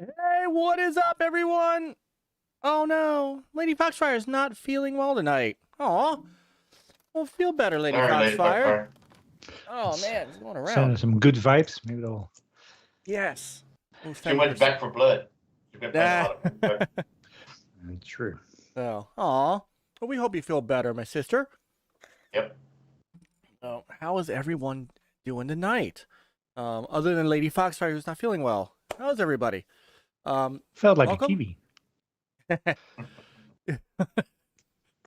Hey, what is up, everyone? Oh no, Lady Foxfire is not feeling well tonight. Aw. Well, feel better, Lady Foxfire. Oh man, it's going around. Sending some good vibes. Maybe they'll. Yes. Too much back for blood. You've been playing a lot of blood. True. Oh, aw. Well, we hope you feel better, my sister. Yep. Oh, how is everyone doing tonight? Other than Lady Foxfire, who's not feeling well. How's everybody? Felt like welcome. a Kiwi.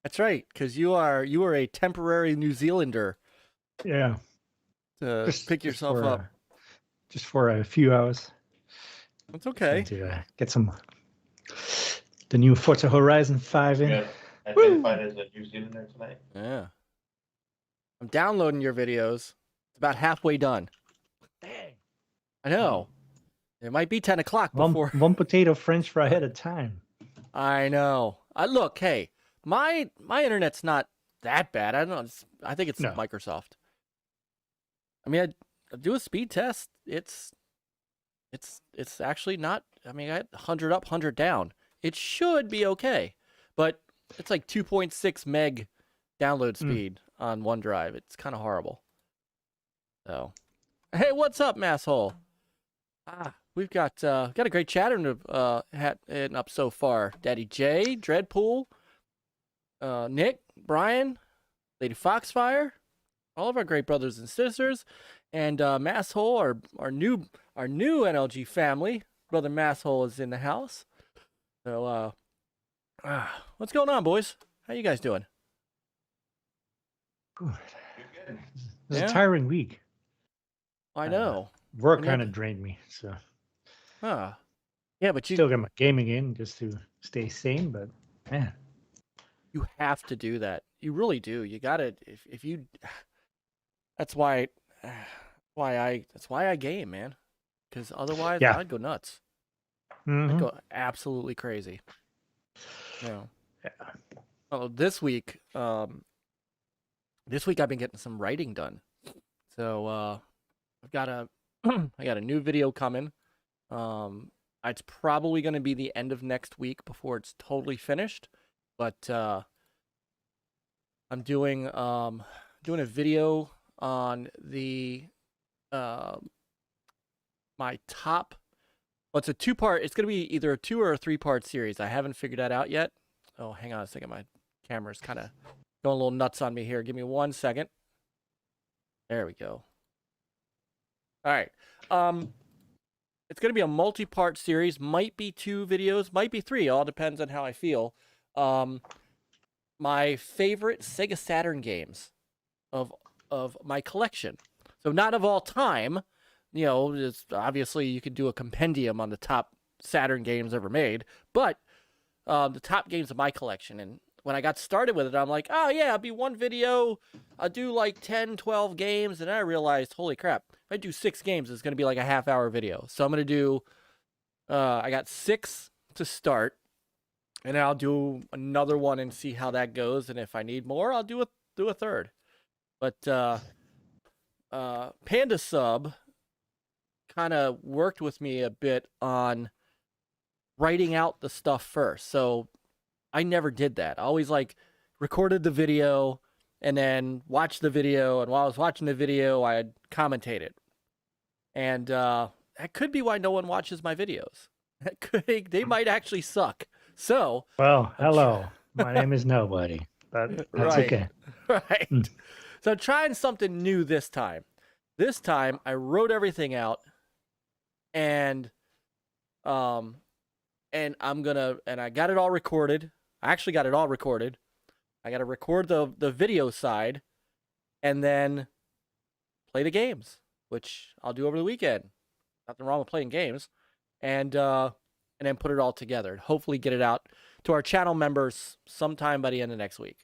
That's right, because you are a temporary New Zealander. Yeah. To pick yourself up. Just for a few hours. That's okay. To get the new Forza Horizon 5 in. Yeah. Identified as a New Zealander tonight. Yeah. I'm downloading your videos. It's about halfway done. Dang. I know. It might be 10 o'clock before. One potato French fry at a time. I know. Look, hey, my internet's not that bad. I don't know. I think it's Microsoft. I mean, I do a speed test. It's actually not. I mean, I had 100 up, 100 down. It should be okay, but it's like 2.6 meg download speed on OneDrive. It's kind of horrible. So, hey, what's up, masshole? We've got a great chat up so far. Daddy J, Dreadpool, Nick, Brian, Lady Foxfire, all of our great brothers and sisters, and Masshole, our new NLG family. Brother Masshole is in the house. So, what's going on, boys? How you guys doing? Good. It's a tiring week. I know. Work kind of drained me, so. Yeah, but you still got my gaming in just to stay sane, but man. You have to do that. You really do. You gotta if you that's why I game, man. Because otherwise I'd go nuts. I'd go absolutely crazy. Yeah. Well, this week I've been getting some writing done. So I got a new video coming. It's probably going to be the end of next week before it's totally finished, but I'm doing a video on the my top. Well, it's a two-part. It's going to be either a 2 or a 3-part series. I haven't figured that out yet. Oh, hang on a second. My camera's kind of going a little nuts on me here. Give me 1 second. There we go. All right. It's going to be a multi-part series. Might be 2 videos, might be 3. All depends on how I feel. My favorite Sega Saturn games of my collection. So not of all time. You know, obviously you could do a compendium on the top Saturn games ever made, but the top games of my collection. And when I got started with it, I'm like, oh yeah, it'll be 1 video. I'll do like 10, 12 games. And I realized, holy crap, if I do 6 games, it's going to be like a half-hour video. So I'm going to do, I got 6 to start. And then I'll do another one and see how that goes. And if I need more, I'll do a 3rd. But Panda Sub kind of worked with me a bit on writing out the stuff first. So I never did that. I always like recorded the video and then watched the video. And while I was watching the video, I'd commentate it. And that could be why no one watches my videos. They might actually suck. So, well, hello. My name is nobody, but that's okay. Right. So I'm trying something new this time. This time I wrote everything out, and I got it all recorded. I actually got it all recorded. I got to record the video side, and then play the games, which I'll do over the weekend. Nothing wrong with playing games, and then put it all together. Hopefully get it out to our channel members sometime by the end of next week.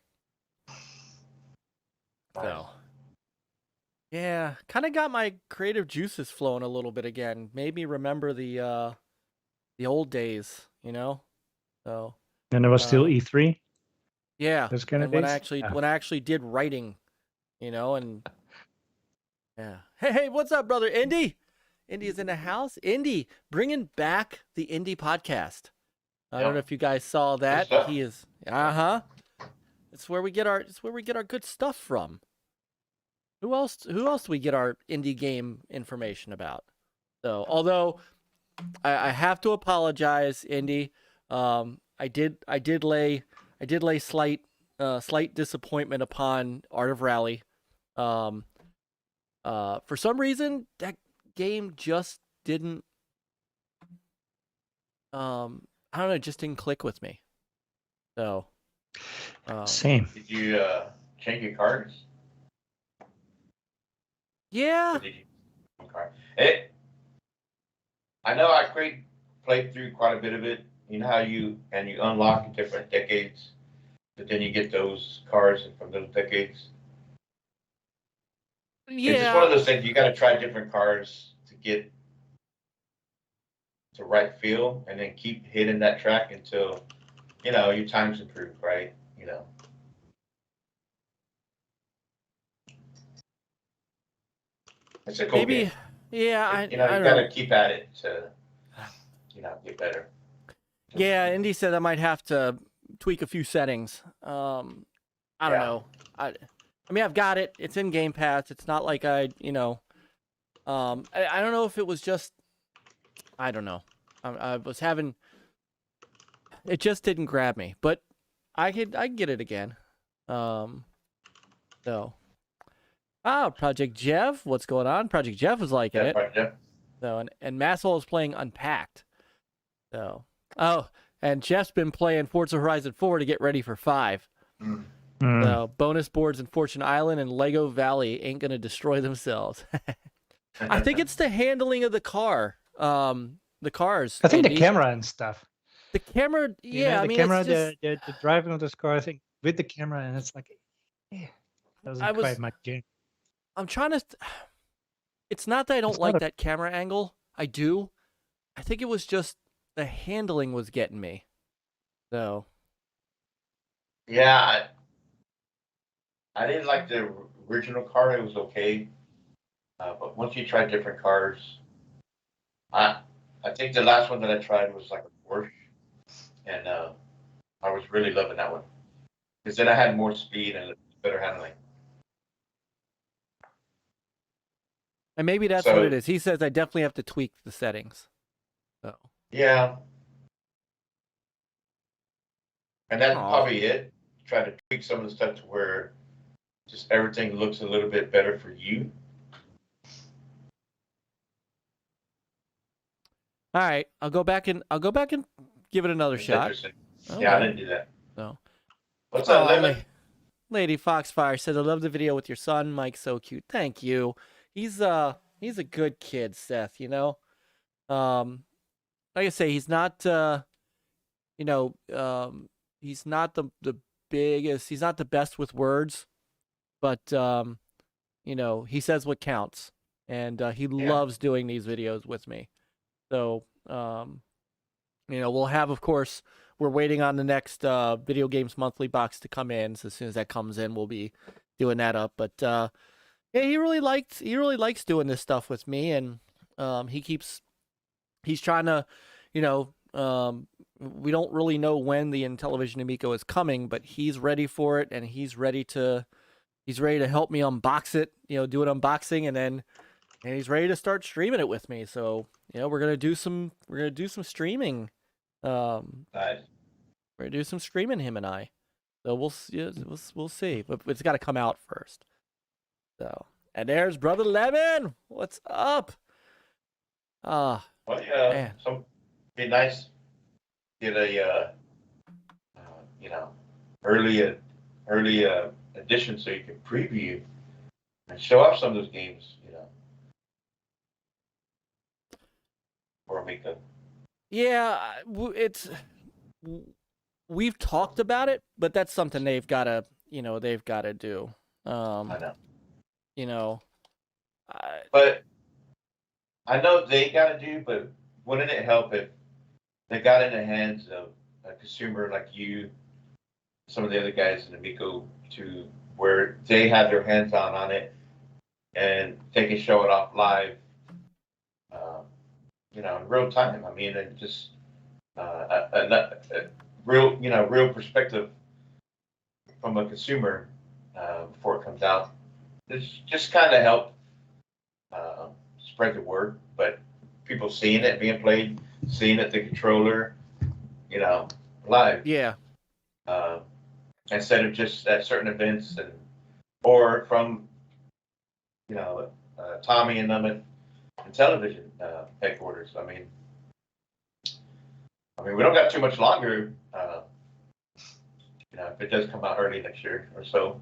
So, yeah, kind of got my creative juices flowing a little bit again. Made me remember the old days, you know. So. And it was still E3. Yeah, those kind of when days? when I actually did writing, you know, and yeah. Hey, what's up, brother Indy? Indy is in the house. Indy, bringing back the Indie podcast. I don't know if you guys saw that. He is. It's where we get our good stuff from. Who else do we get our indie game information about? So, although I have to apologize, Indy. I did lay slight disappointment upon Art of Rally. For some reason that game just didn't I don't know, it just didn't click with me. So same. Did you change your cards? Yeah. I know I played through quite a bit of it. You know how you unlock different decades, but then you get those cards from those decades. Yeah. It's just one of those things. You got to try different cards to get the right feel, and then keep hitting that track until your times improve, right? It's a cool game. Yeah, you gotta keep at it to get better. Yeah, Indy said I might have to tweak a few settings. I don't know. I mean, I've got it. It's in Game Pass. It's not like I don't know if it was just, I don't know. I was having, it just didn't grab me, but I could get it again. So. Project Jeff, what's going on? Project Jeff was liking it. So, and Masshole is playing Unpacked. So, and Jeff's been playing Forza Horizon 4 to get ready for 5. So, bonus boards in Fortune Island and Lego Valley ain't gonna destroy themselves. I think it's the handling of the car. The cars. I think the camera and stuff. The camera, yeah. The camera, the driving of this car, I think, with the camera, and it's like, doesn't quite my game. I'm trying to. It's not that I don't like that camera angle. I do. I think it was just the handling was getting me. So. Yeah, I didn't like the original car. It was okay, but once you try different cars, I think the last one that I tried was like a Porsche, and I was really loving that one because then I had more speed and better handling. And maybe that's what it is. He says I definitely have to tweak the settings. So. Yeah. And that's probably it. Try to tweak some of the stuff to where just everything looks a little bit better for you. All right, I'll go back and give it another shot. Oh, yeah, I didn't do that. No. What's up, Lemon? Lady Foxfire said, "I love the video with your son, Mike. So cute. Thank you. He's a good kid, Seth. You know, like I say, he's not he's not the biggest. He's not the best with words, but he says what counts, and he loves doing these videos with me. So we'll have, of course, we're waiting on the next Video Games Monthly box to come in. So as soon as that comes in, we'll be doing that up. But yeah, he really likes doing this stuff with me, and he's trying to, we don't really know when the Intellivision Amico is coming, but he's ready for it, and he's ready to help me unbox it, do an unboxing, and he's ready to start streaming it with me. So we're gonna do some streaming. Nice. We're gonna do some streaming, him and I. So we'll see, but it's got to come out first. So, and there's Brother Lemon. What's up? Well, yeah, be nice. Get a early edition so you can preview and show off some of those games. For Amico. Yeah, we've talked about it, but that's something they've got to do. I know. But I know they got to do, but wouldn't it help if they got in the hands of a consumer like you, some of the other guys in Amico, to where they have their hands on it and they can show it off live in real time. I mean, and just a real, real perspective from a consumer before it comes out. It's just kind of help spread the word, but people seeing it being played, seeing it, the controller, live. Yeah. Instead of just at certain events or from, Tommy and them at television headquarters. I mean, we don't got too much longer. If it does come out early next year or so.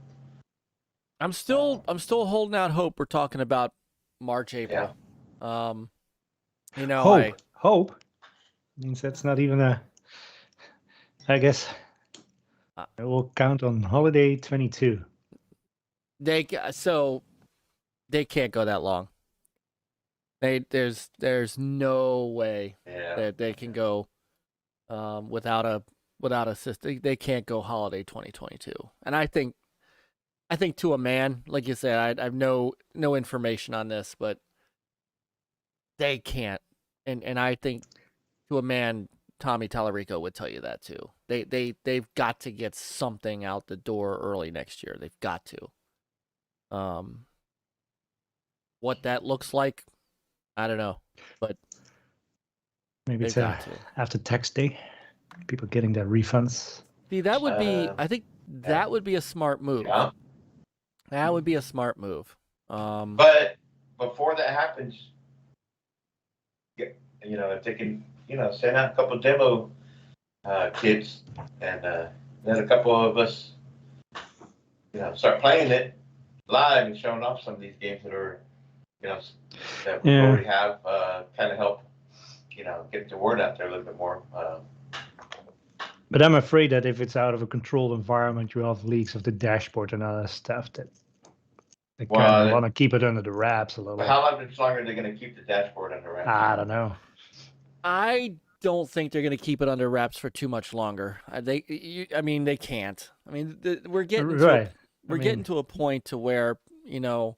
I'm still holding out hope. We're talking about March, April. Yeah. Hope means that's not even I guess I will count on holiday 22. They can't go that long. There's no way that they can go without a system. They can't go holiday 2022. And I think to a man, like you said, I have no information on this, but they can't. And I think to a man, Tommy Tallarico would tell you that too. They've got to get something out the door early next year. They've got to. What that looks like, I don't know, but maybe it's after tax day, people getting their refunds. See, that would be. I think that would be a smart move. Yeah. That would be a smart move. But before that happens, if they can, send out a couple demo kits, and then a couple of us, start playing it live and showing off some of these games that are, that we already have, kind of help, get the word out there a little bit more. But I'm afraid that if it's out of a controlled environment, you have leaks of the dashboard and other stuff that they kind of want to keep it under the wraps a little. But how much longer are they going to keep the dashboard under wraps? I don't know. I don't think they're going to keep it under wraps for too much longer. They can't. I mean, we're getting getting to a point to where you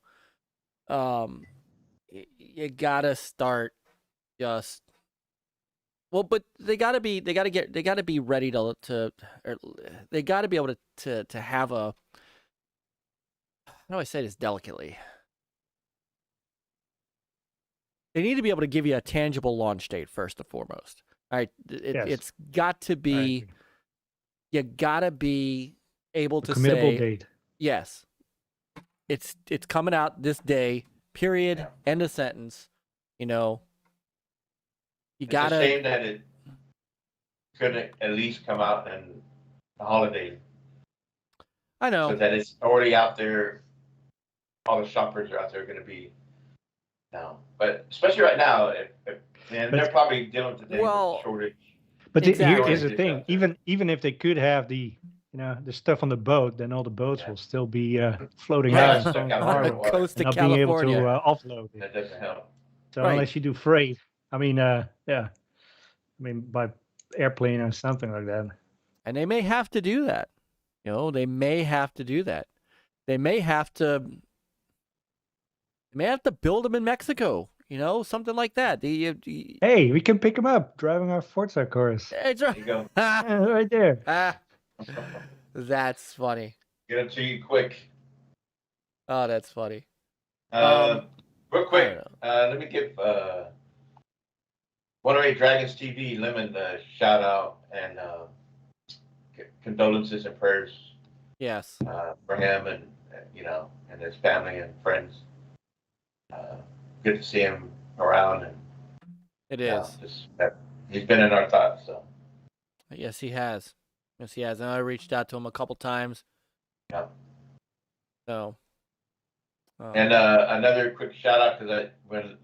gotta start just. Well, but they gotta be ready they gotta be able to have a. How do I say this delicately? They need to be able to give you a tangible launch date first and foremost. All right, it's got to be. Right. You gotta be able to committable date. Yes, it's coming out this day. Period. Yeah. End of sentence. You It's gotta. a shame that it couldn't at least come out in the holiday. I know. So that it's already out there. All the shoppers are out there going to be now, but especially right now, they're probably dealing with the shortage. But exactly. Here's the thing: even if they could have the stuff on the boat, then all the boats will still be floating out on the coast of not California. being able to offload it. That doesn't help. So unless you do freight, by airplane or something like that. And they may have to do that. They may have to do that. They may have to build them in Mexico. Something like that. Hey, we can pick them up driving our Forza cars. It's There you go. Right there. That's funny. Get them to you quick. Oh, that's funny. Real quick, let me give 108 Dragons TV Lemon a shout out and condolences and prayers. Yes. For him and and his family and friends. Good to see him around, and it is. He's been in our thoughts. So. Yes, he has. And I reached out to him a couple times. Yeah. So. And another quick shout out because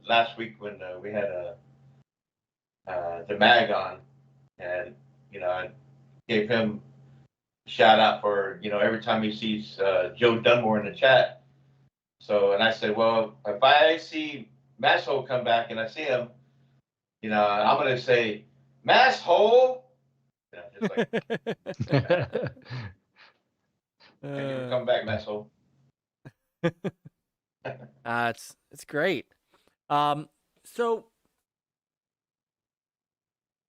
last week when we had the MAGG on, and I gave him a shout out for every time he sees Joe Dunmore in the chat. So, and I said, well, if I see Masshole come back and I see him, I'm gonna say Masshole. Just like come back, Masshole. It's great. So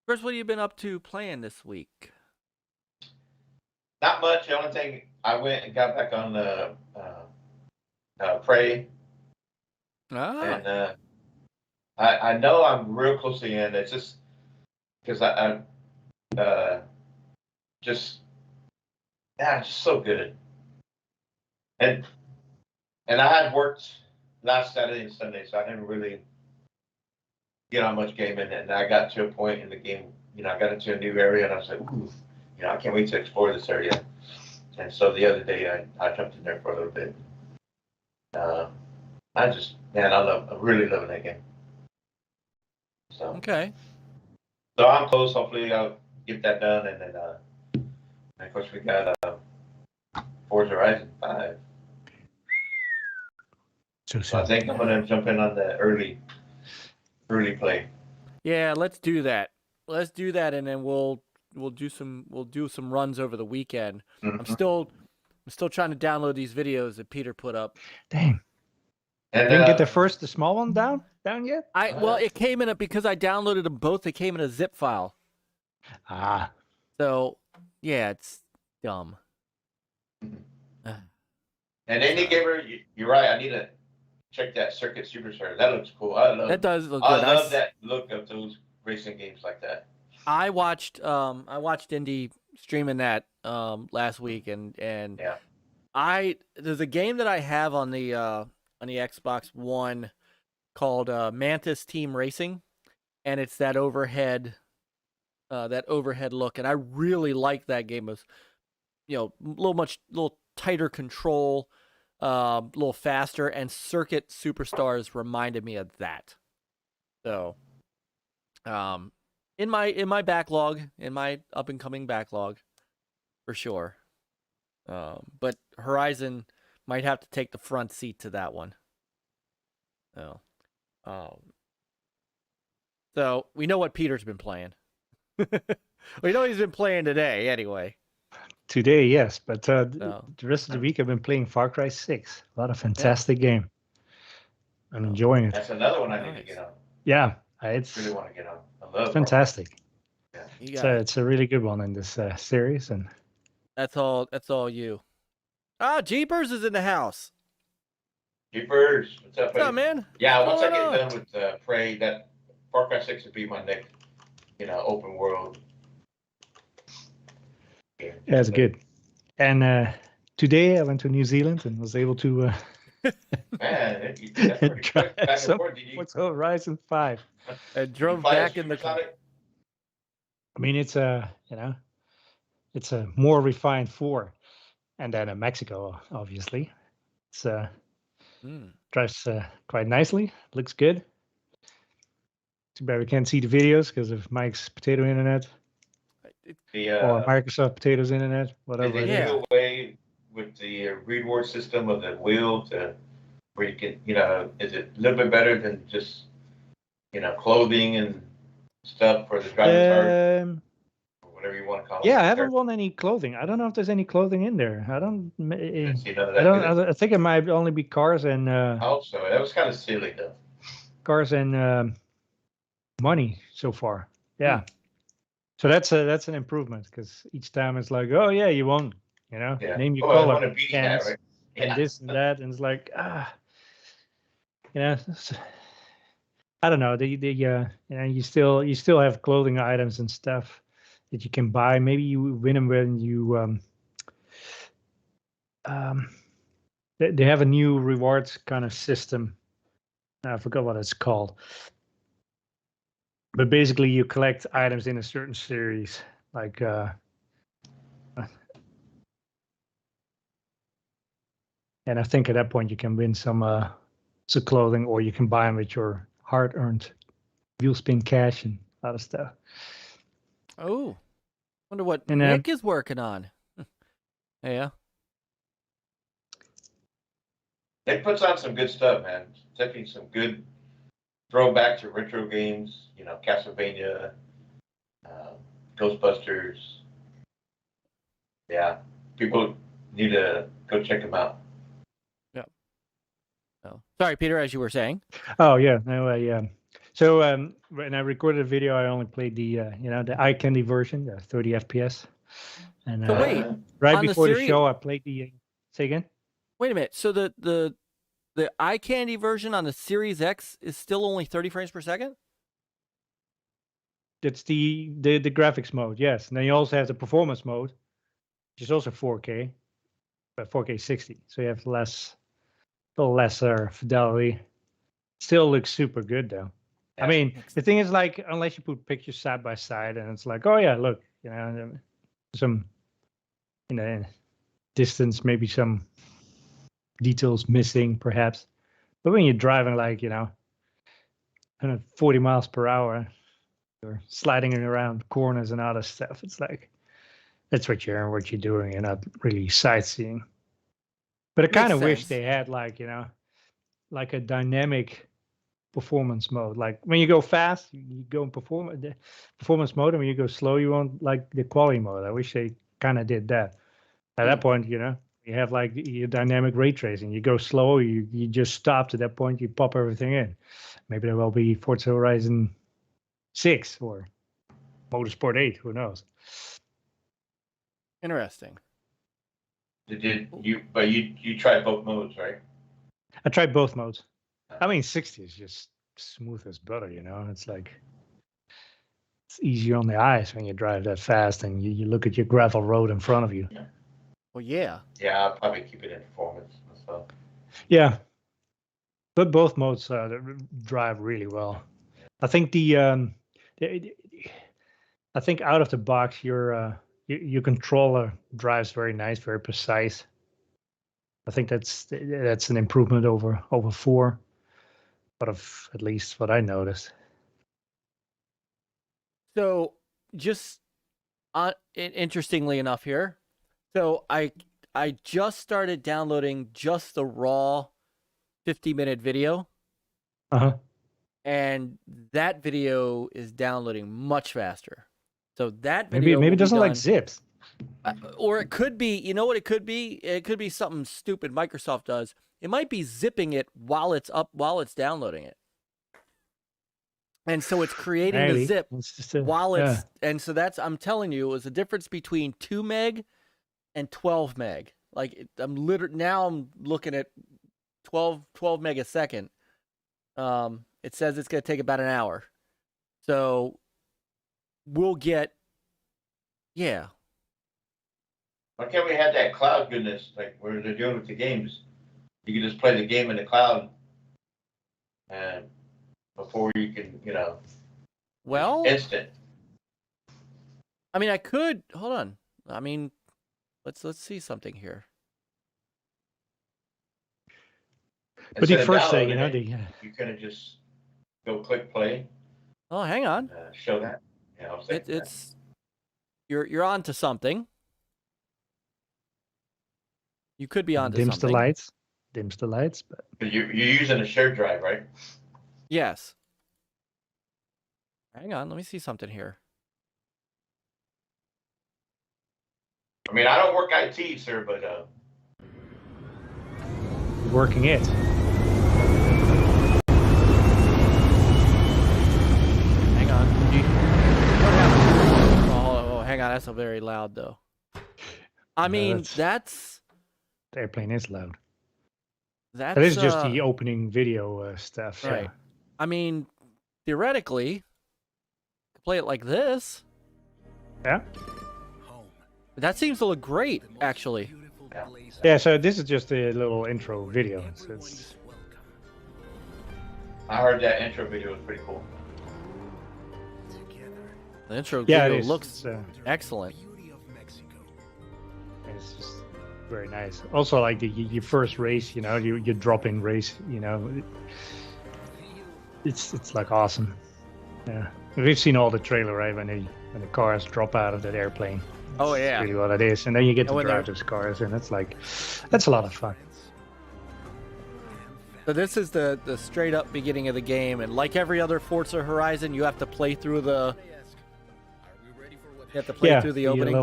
Chris, what have you been up to playing this week? Not much. The only thing, I went and got back on the Prey. And I know I'm real close to the end. It's just because I'm just so good. And I had worked last Saturday and Sunday, so I didn't really get on much gaming. And I got to a point in the game, I got into a new area, and I was like, ooh, I can't wait to explore this area. And so the other day, I jumped in there for a little bit. I'm really loving that game. So okay. So I'm close. Hopefully, I'll get that done, and then of course we got Forza Horizon 5. So I think I'm gonna jump in on the early play. Yeah, let's do that. Let's do that, and then we'll do some runs over the weekend. Mm-hmm. I'm still trying to download these videos that Peter put up. Dang. And didn't get the small one down yet? Well, it came in because I downloaded them both. They came in a zip file. Ah. So yeah, it's dumb. And Indie Gamer, you're right. I need to check that Circuit Superstar. That looks cool. That does look good. I love that look of those racing games like that. I watched Indy streaming that last week, and yeah. There's a game that I have on the Xbox One called Mantis Team Racing, and it's that overhead look, and I really like that game. It was, little tighter control, a little faster, and Circuit Superstars reminded me of that. So, in my backlog, in my up and coming backlog, for sure. But Horizon might have to take the front seat to that one. So we know what Peter's been playing. We know he's been playing today, anyway. Today, yes, but the rest of the week I've been playing Far Cry 6. A lot of fantastic game. I'm enjoying it. That's another one I need to get on. Yeah, I really want to get on. I love it's fantastic. Yeah. It's a really good one in this series, and that's all you. Jeepers is in the house. Jeepers, what's up, buddy? Man? Yeah, once I get done with Prey, that Far Cry 6 would be my next, open world. Yeah, it's good. And today I went to New Zealand and was able to man, that's try some Horizon 5. I drove back in the car. I mean, it's a more refined 4, and then in Mexico, obviously. It's drives quite nicely. Looks good. Too bad we can't see the videos because of Mike's potato internet. Or Microsoft Potatoes Internet, whatever. Did they do away with the reward system of the wheel to where you can, is it a little bit better than just, clothing and stuff for the Dragonheart? Or whatever you want to call it. Yeah, I haven't won any clothing. I don't know if there's any clothing in there. I think it might only be cars and. I hope so. That was kind of silly though. Cars and money so far. Yeah. So that's an improvement because each time it's like, oh yeah, you won, name your color, and this and that, and it's like I don't know. You still have clothing items and stuff that you can buy. Maybe you win them when you they have a new rewards kind of system. I forgot what it's called. But basically, you collect items in a certain series, like and I think at that point you can win some clothing, or you can buy them with your hard-earned wheel spin cash and a lot of stuff. Oh, wonder what Nick is working on. Yeah, Nick puts on some good stuff, man. Definitely some good. Throwback to retro games, Castlevania, Ghostbusters. Yeah, people need to go check them out. Yeah. Oh, sorry, Peter, as you were saying. Oh yeah, no, So when I recorded a video, I only played the the eye candy version, the 30 FPS. And So wait, right on the before the Siri- show, I played the. Say again. Wait a minute. So the eye candy version on the Series X is still only 30 frames per second? That's the graphics mode, yes. And then you also have the performance mode, which is also 4K, but 4K 60. So you have a little lesser fidelity. Still looks super good though. I mean, the thing is, like, unless you put pictures side by side, and it's like, oh yeah, look, some, distance, maybe some details missing, perhaps. But when you're driving, like, 140 miles per hour, you're sliding around corners and other stuff. It's like that's what you're doing. You're not really sightseeing. But I kind of wish they had like a dynamic performance mode. Like when you go fast, you go in performance mode, and when you go slow, you want like the quality mode. I wish they kind of did that. At that point, you have like your dynamic ray tracing. You go slow, you just stop. At that point, you pop everything in. Maybe there will be Forza Horizon 6 or Motorsport 8. Who knows? Interesting. But you tried both modes, right? I tried both modes. I mean, 60 is just smooth as butter, It's like it's easier on the eyes when you drive that fast and you look at your gravel road in front of you. Yeah. Well, yeah. Yeah, I'll probably keep it in performance myself. Yeah, but both modes drive really well. I think I think out of the box, your controller drives very nice, very precise. I think that's an improvement over 4, but of at least what I noticed. So, just interestingly enough here, so I just started downloading just the raw 50-minute video. Uh-huh. And that video is downloading much faster. So that video maybe it doesn't like zips. Or it could be, you know what it could be? It could be something stupid Microsoft does. It might be zipping it while it's downloading it. And so it's creating the zip while it's and so that's, I'm telling you, it was a difference between 2 meg and 12 meg. Like I'm looking at 12 meg a second. It says it's going to take about an hour. So we'll get, yeah. Why can't we have that cloud goodness like where they're doing with the games? You can just play the game in the cloud, and before you can, well, instant. I mean, I could hold on. I mean, let's see something here. But you first say, you couldn't just go click play. Oh, hang on. Show that. Yeah, it's you're on to something. You could be on to something. Dims the lights, but you're using a shared drive, right? Yes. Hang on, let me see something here. I mean, I don't work IT, sir, but working it. Hang on. Oh, hang on. That's a very loud, though. I mean, that's... The airplane is loud. That is just the opening video stuff. Right. Yeah. I mean, theoretically, play it like this. Yeah. That seems to look great, actually. Yeah, so this is just a little intro video. So I heard that intro video was pretty cool. The intro video looks excellent. It's just very nice. Also, like your first race, your drop-in race, it's like awesome. Yeah, we've seen all the trailer, right? When the cars drop out of that airplane. Oh yeah, that's really what it is. And then you get to drive those cars, and that's a lot of fun. So this is the straight up beginning of the game, and like every other Forza Horizon, you have to play through the. You have to play through the opening.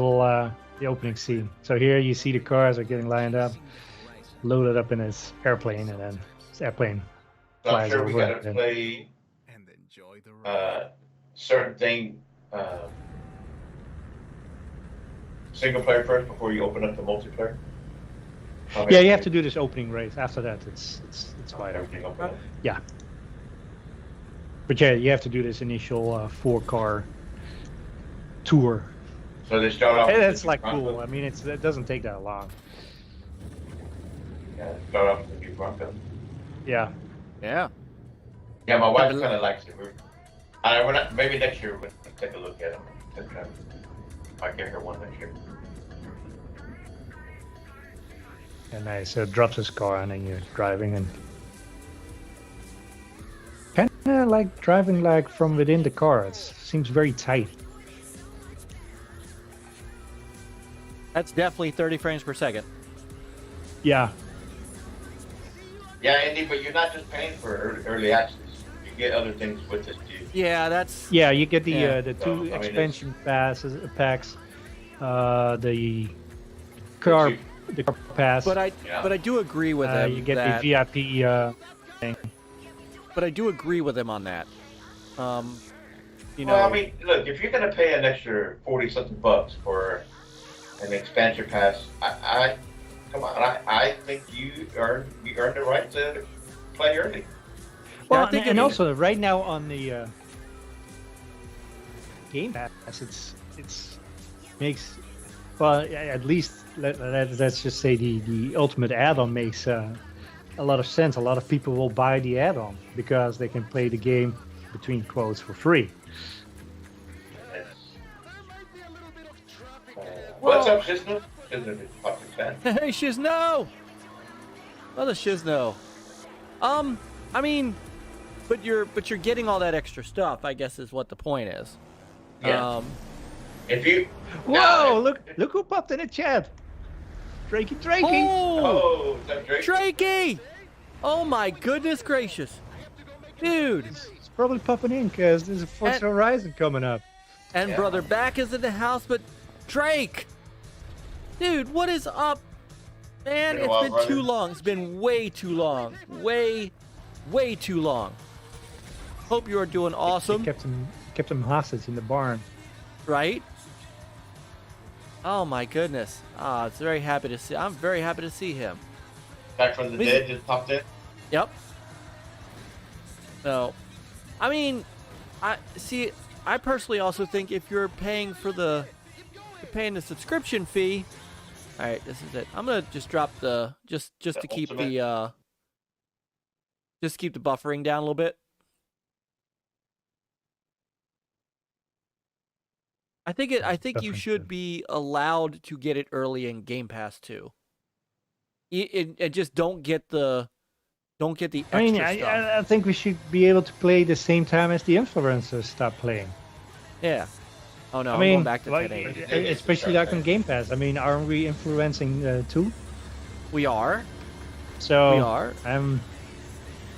The opening scene. So here you see the cars are getting lined up, loaded up in this airplane, and then this airplane flies over. We gotta play certain thing single player first before you open up the multiplayer? Yeah, you have to do this opening race. After that, it's wide open. Yeah. But yeah, you have to do this initial 4-car tour. So they start off. And that's like cool. I mean, it doesn't take that long. Yeah, start off with the new Bronco. Yeah. Yeah. Yeah, my wife kind of likes it. Maybe next year we'll take a look at them. I'll get her one next year. And nice. So drops his car and then you're driving and kind of like driving like from within the car. It seems very tight. That's definitely 30 frames per second. Yeah. Yeah, Andy, but you're not just paying for early access. You get other things with it too. Yeah, that's. Yeah, you get the Yeah. two expansion packs, the car pass. But I do agree with him. You get that, the VIP thing. But I do agree with him on that. You know. Well, I mean, look, if you're gonna pay an extra $40-something for an expansion pass, I come on, I think you earn the right to play early. Well, Yeah, I think and it- also right now on the Game Pass, it's makes at least let's just say the ultimate add-on makes a lot of sense. A lot of people will buy the add-on because they can play the game between quotes for free. What's up, Shizno? Shizno is a fucking fan. Hey, Shizno! Another Shizno. I mean, but you're getting all that extra stuff, I guess is what the point is. Yeah. If you Whoa! Look who popped in the chat. Drakey. Oh! is that Drake? Drakey! Oh my goodness gracious. Dude! It's probably popping in because there's a Forza Horizon coming up. And Yeah. Brother Back is in the house, but Drake! Dude, what is up? Man, Been a while, it's been too brother. long. It's been way too long. Way too long. Hope you are doing awesome. They kept him hostage in the barn. Right? Oh my goodness. It's very happy to see. I'm very happy to see him. Back from the dead just popped in. Yep. So, I mean, I personally also think if you're paying the subscription fee. All right, this is it. I'm gonna just drop the just to keep ultimate. just keep the buffering down a little bit. I think you should be allowed to get it early in Game Pass too. And just don't get the extra I mean, stuff. I think we should be able to play the same time as the influencers start playing. Yeah. Oh no, I I'm mean, going back to like, 1080. especially like on Game Pass. I mean, aren't we influencing too? We are. So We are. You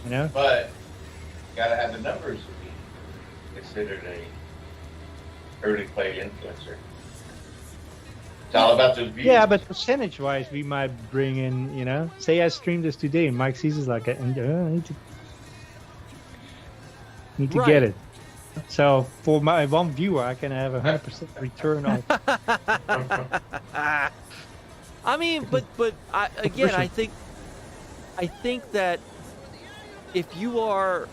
know. But you gotta have the numbers to be considered a early play influencer. It's all about those views. Yeah, but percentage-wise, we might bring in, you know, say I streamed this today, and Mike sees it like, I need to Right. get it. So for my one viewer, I can have 100% return on. I mean, but I think that if you are,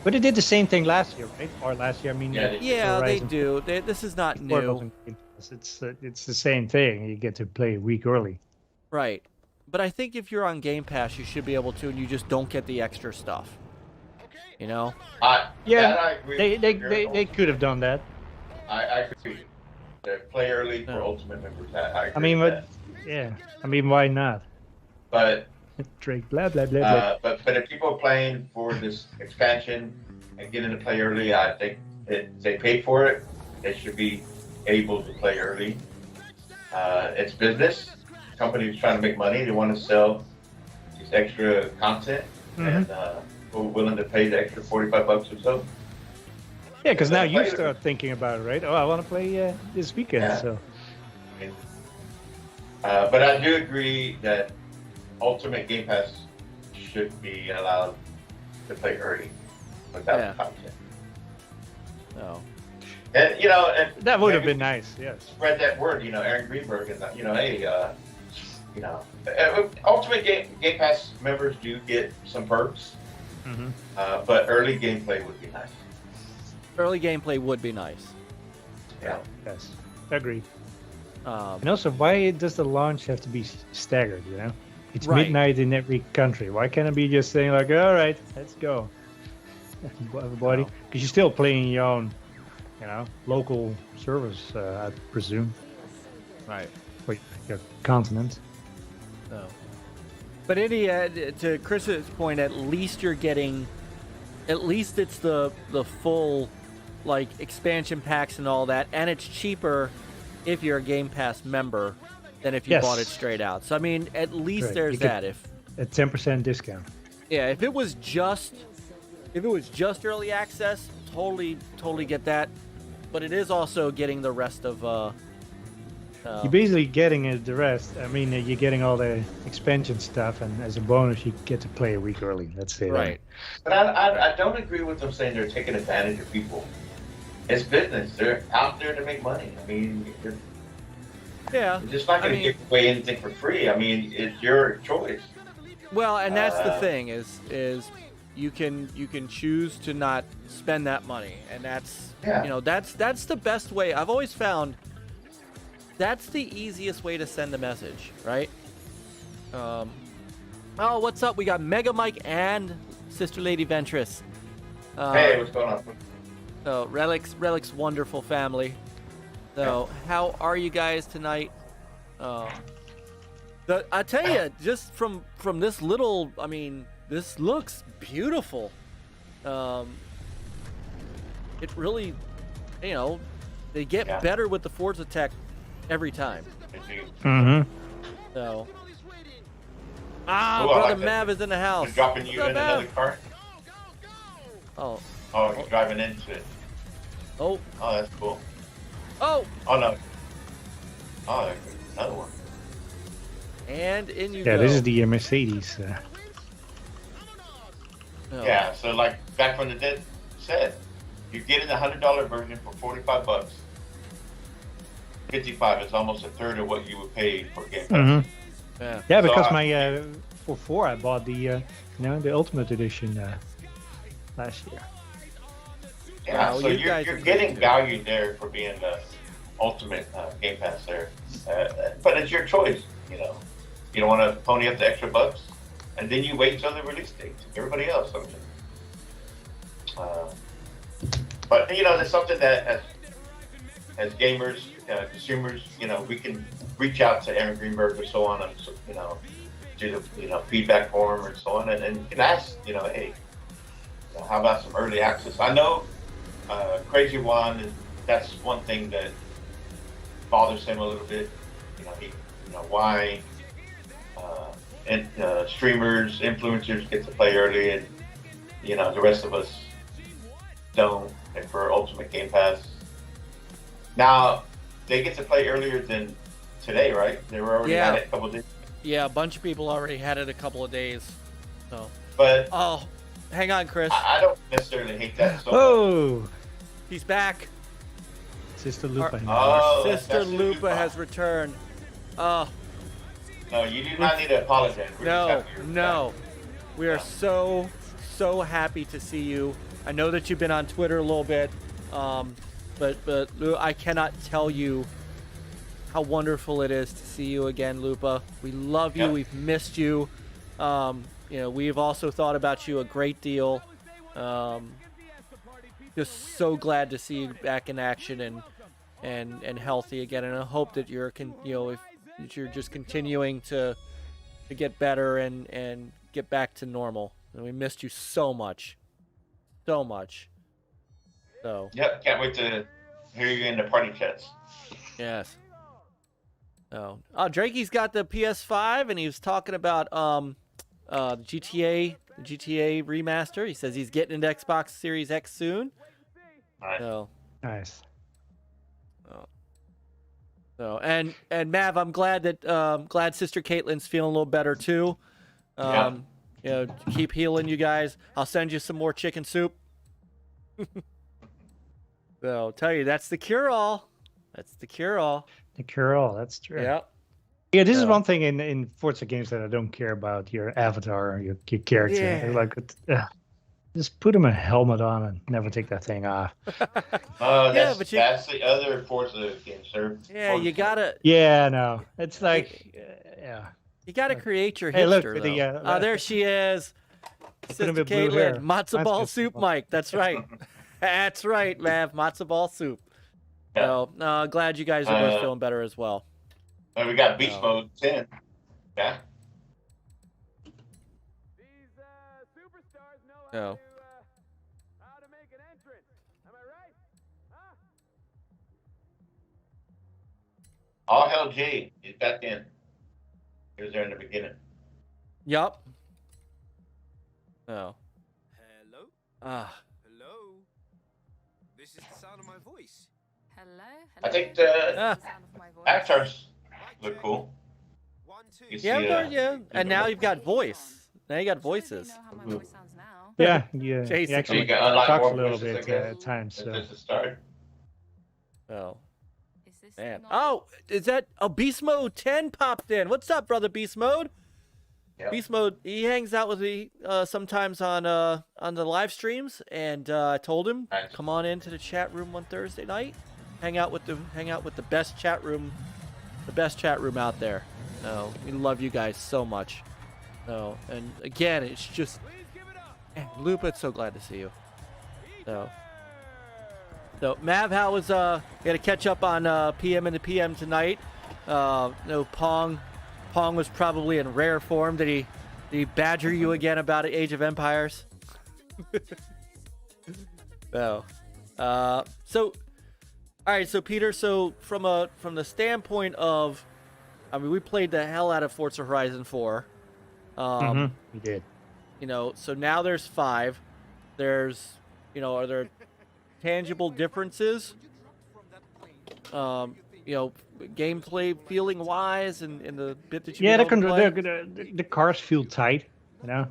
But it did the same thing last year, right? Or last year, I mean, Yeah, yeah, they Horizon do. This is not before it new, wasn't Game Pass. It's the same thing. You get to play a week early. right? But I think if you're on Game Pass, you should be able to, and you just don't get the extra stuff. You know? Yeah, that I agree with you. they could have done that. I agree. The play early for No. Ultimate members. I agree I mean, with but yeah, I mean, why not? that. Drake, blah blah blah blah. But if people are playing for this expansion and getting to play early, I think if they paid for it, they should be able to play early. It's business. Companies trying to make money. They want to sell this extra content, and we're willing to pay the extra $45 or so. Yeah, because now you Later. start thinking about it, right? Oh, I want to play this weekend. Yeah. So But I do agree that Ultimate Game Pass should be allowed to play early without content. Oh. And and that would have been nice. Yes. Spread that word. Aaron Greenberg, and hey, Ultimate Game Pass members do get some perks, but early gameplay would be nice. Early gameplay would be nice. Yeah. Yes. Agreed. And also, why does the launch have to be staggered? It's midnight in every country. Why can't it be just saying like, all right, let's go, everybody? Because you're still playing your own, local servers, I presume. Right. For your continent. So. But to Chris's point, at least you're getting, at least it's the full, like, expansion packs and all that, and it's cheaper if you're a Game Pass member than if you bought it straight out. So I mean, at least there's that. If a 10% discount. Yeah, if it was just early access, totally get that. But it is also getting the rest of. You're basically getting the rest. I mean, you're getting all the expansion stuff, and as a bonus, you get to play a week early. Let's say right. But I don't agree with them saying they're taking advantage of people. It's business. They're out there to make money. I mean, yeah, you're just not going to give away anything for free. I mean, it's your choice. Well, and that's the thing is you can choose to not spend that money, and that's that's the best way. I've always found that's the easiest way to send a message, right? Oh, what's up? We got Mega Myke and Sister Lady Ventress. Hey, what's going on? So Relic's wonderful family. So how are you guys tonight? I tell you, just from this little, I mean, this looks beautiful. It really, they get better with the Forza tech every time. Mm-hmm. So. Brother Mav is in the house. He's dropping you in another car? Oh, he's driving into it. Oh, that's cool. Oh no. Oh, there's another one. And in you go. Yeah, this is the Mercedes. Yeah, so like Back from the Dead said, you're getting the $100 version for $45. $55 is almost a third of what you would pay for Game Pass. Yeah, because for 4 I bought the the Ultimate Edition last year. Yeah, so you're getting value there for being the Ultimate Game Pass there, but it's your choice. You don't want to pony up the extra bucks, and then you wait till the release date. Everybody else, but there's something that as gamers, consumers, we can reach out to Aaron Greenberg or so on, and do the feedback forum and so on, and you can ask, hey, how about some early access? I know Crazy Juan, that's one thing that bothers him a little bit. Why streamers, influencers get to play early, and the rest of us don't. And for Ultimate Game Pass, now they get to play earlier than today, right? They were already at it a couple of days. Yeah, a bunch of people already had it a couple of days. So, but hang on, Chris. I don't necessarily hate that. So he's back. Sister Lupa. Sister Lupa has returned. No, you do not need to apologize. No. We are so happy to see you. I know that you've been on Twitter a little bit, but I cannot tell you how wonderful it is to see you again, Lupa. We love you. We've missed you. We've also thought about you a great deal. Just so glad to see you back in action and healthy again. And I hope that you're if you're just continuing to get better and get back to normal. And we missed you so much. So much. So. Yep, can't wait to hear you in the party chats. Yes. Oh, Drakey's got the PS5, and he was talking about the GTA remaster. He says he's getting into Xbox Series X soon. Nice. So. Nice. So and Mav, I'm glad that glad Sister Caitlin's feeling a little better too. You know, keep healing, you guys. I'll send you some more chicken soup. So I'll tell you, that's the cure-all. That's the cure-all. The cure-all, that's true. Yeah. Yeah, this is one thing in Forza games that I don't care about, your avatar or your character. Yeah. Like, just put him a helmet on and never take that thing off. That's the other Forza game, sir. Yeah, you gotta. Yeah, no, it's like, yeah. You gotta create your Hey, look, hipster, though. Oh, there she is. Sister bit blue hair. Caitlin, matzo ball soup, Myke. That's right. That's right, Mav. Matzo ball soup. Yeah. So, glad you guys are both feeling better as well. And we got beast mode 10. Yeah. These superstars know Oh. how to make an entrance. Am I right? Huh? All hell G. He's back in. He was there in the beginning. Yup. Oh. Hello? Hello? This is the sound of my voice. Hello? I think Hello? the Sound of my voice. avatars look cool. 1, 2. You Yeah, see, yeah. And now you've got voice. Now you got voices. I don't know how my voice sounds now. Yeah, Jason. he So you actually can unlock talks more a little voices, I bit guess. at times. So. This is the start. Oh. Is this Man. not- Oh, is that Beast Mode 10 popped in? What's up, brother Beast Mode? Yep. Beast Mode, he hangs out with me sometimes on the live streams, and I told him, Nice. come on into the chat room one Thursday night, hang out with the best chat room out there. No, we love you guys so much. No, and again, it's just, man, Lupa, it's so glad to see you. So Mav, how was got to catch up on PM and the PM tonight. No, Pong was probably in rare form. Did he badger you again about Age of Empires? No. So, all right. So Peter, so from the standpoint of, I mean, we played the hell out of Forza Horizon 4. We did. You know, so now there's 5. There's, you know, are there tangible differences? You know, gameplay feeling wise and the bit that you Yeah, been able to play? the cars feel tight. You know,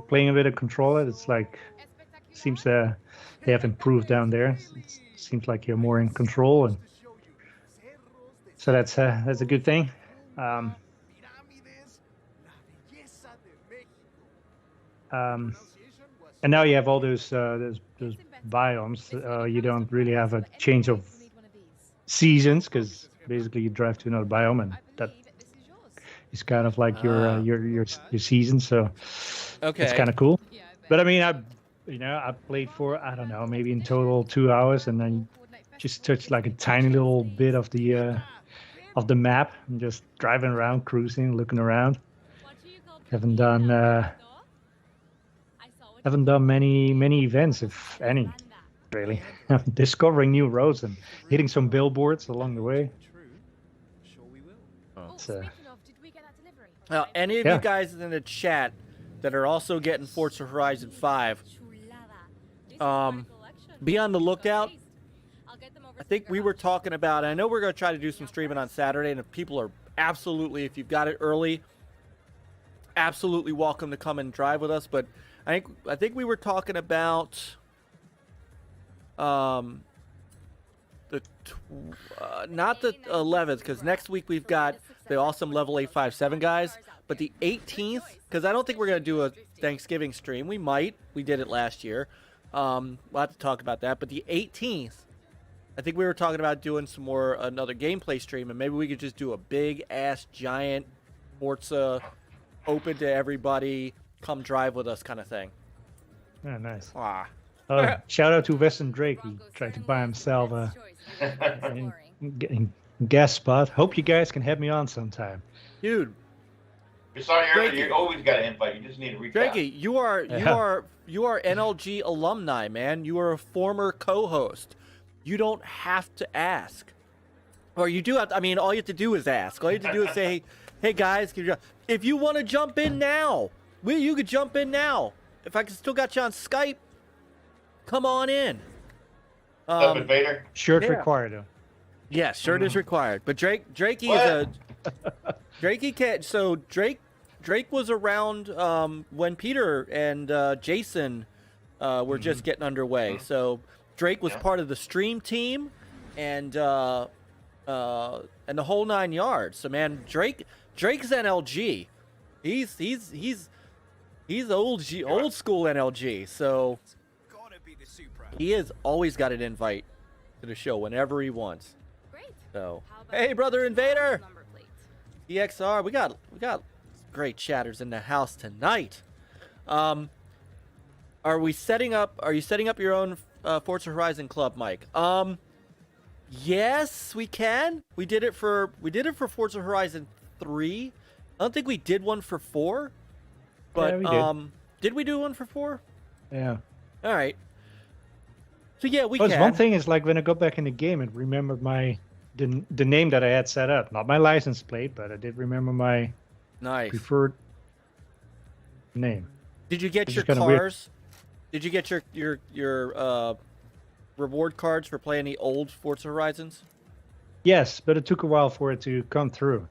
playing a bit of controller, it's like seems they have improved down there. It seems like you're more in control, and so that's a good thing. And now you have all those biomes. You don't really have a change of seasons because basically you drive to another biome, and that is kind of like your season. So Okay. it's kind of cool. But I mean, I played for, I don't know, maybe in total 2 hours, and then just touched like a tiny little bit of the map and just driving around, cruising, looking around. Haven't done many events, if any, really. Discovering new roads and hitting some billboards along the way. It's, any of Yeah. you guys in the chat that are also getting Forza Horizon 5, be on the lookout. I think we were talking about, I know we're going to try to do some streaming on Saturday, and if people are absolutely, if you've got it early, absolutely welcome to come and drive with us. But I think we were talking about not the 11th, because next week we've got the awesome level 857 guys, but the 18th, because I don't think we're going to do a Thanksgiving stream. We might. We did it last year. We'll have to talk about that. But the 18th, I think we were talking about doing another gameplay stream, and maybe we could just do a big ass giant Forza, open to everybody, come drive with us kind of thing. oh, nice. Ah. Shout out to Weston Drake. He tried to buy himself a guest spot. Hope you guys can have me on sometime. Dude, You saw earlier, Drakey. you always got an invite. You just need to reach out. Drakey, you are NLG alumni, man. You are a former co-host. You don't have to ask. Or you do have to, I mean, all you have to do is ask. All you have to do is say, hey guys, if you want to jump in now, you could jump in now. If I still got you on Skype, come on in. Up Invader. Shirt Yeah. required, though. Yes, shirt is required. But Drakey What? is a Drakey can't. So Drake, Drake was around when Peter and Jason were just getting underway. So Drake was part of the stream team and the whole 9 yards. So man, Drake's NLG. He's old school NLG. So he has always got an invite to the show whenever he wants. Great. So How about hey, brother Invader, number plate? EXR, we got great chatters in the house tonight. Are you setting up your own Forza Horizon club, Myke? Yes, we can. We did it for Forza Horizon 3. I don't think we did one for 4. But yeah, we did we do one for 4? Yeah. All right. So yeah, we But can. one thing is like when I go back in the game and remember the name that I had set up, not my license plate, but I did remember my Nice. preferred name. Did you get Which your is kinda weird. cars? Did you get your reward cards for playing the old Forza Horizons? Yes, but it took a while for it to come through.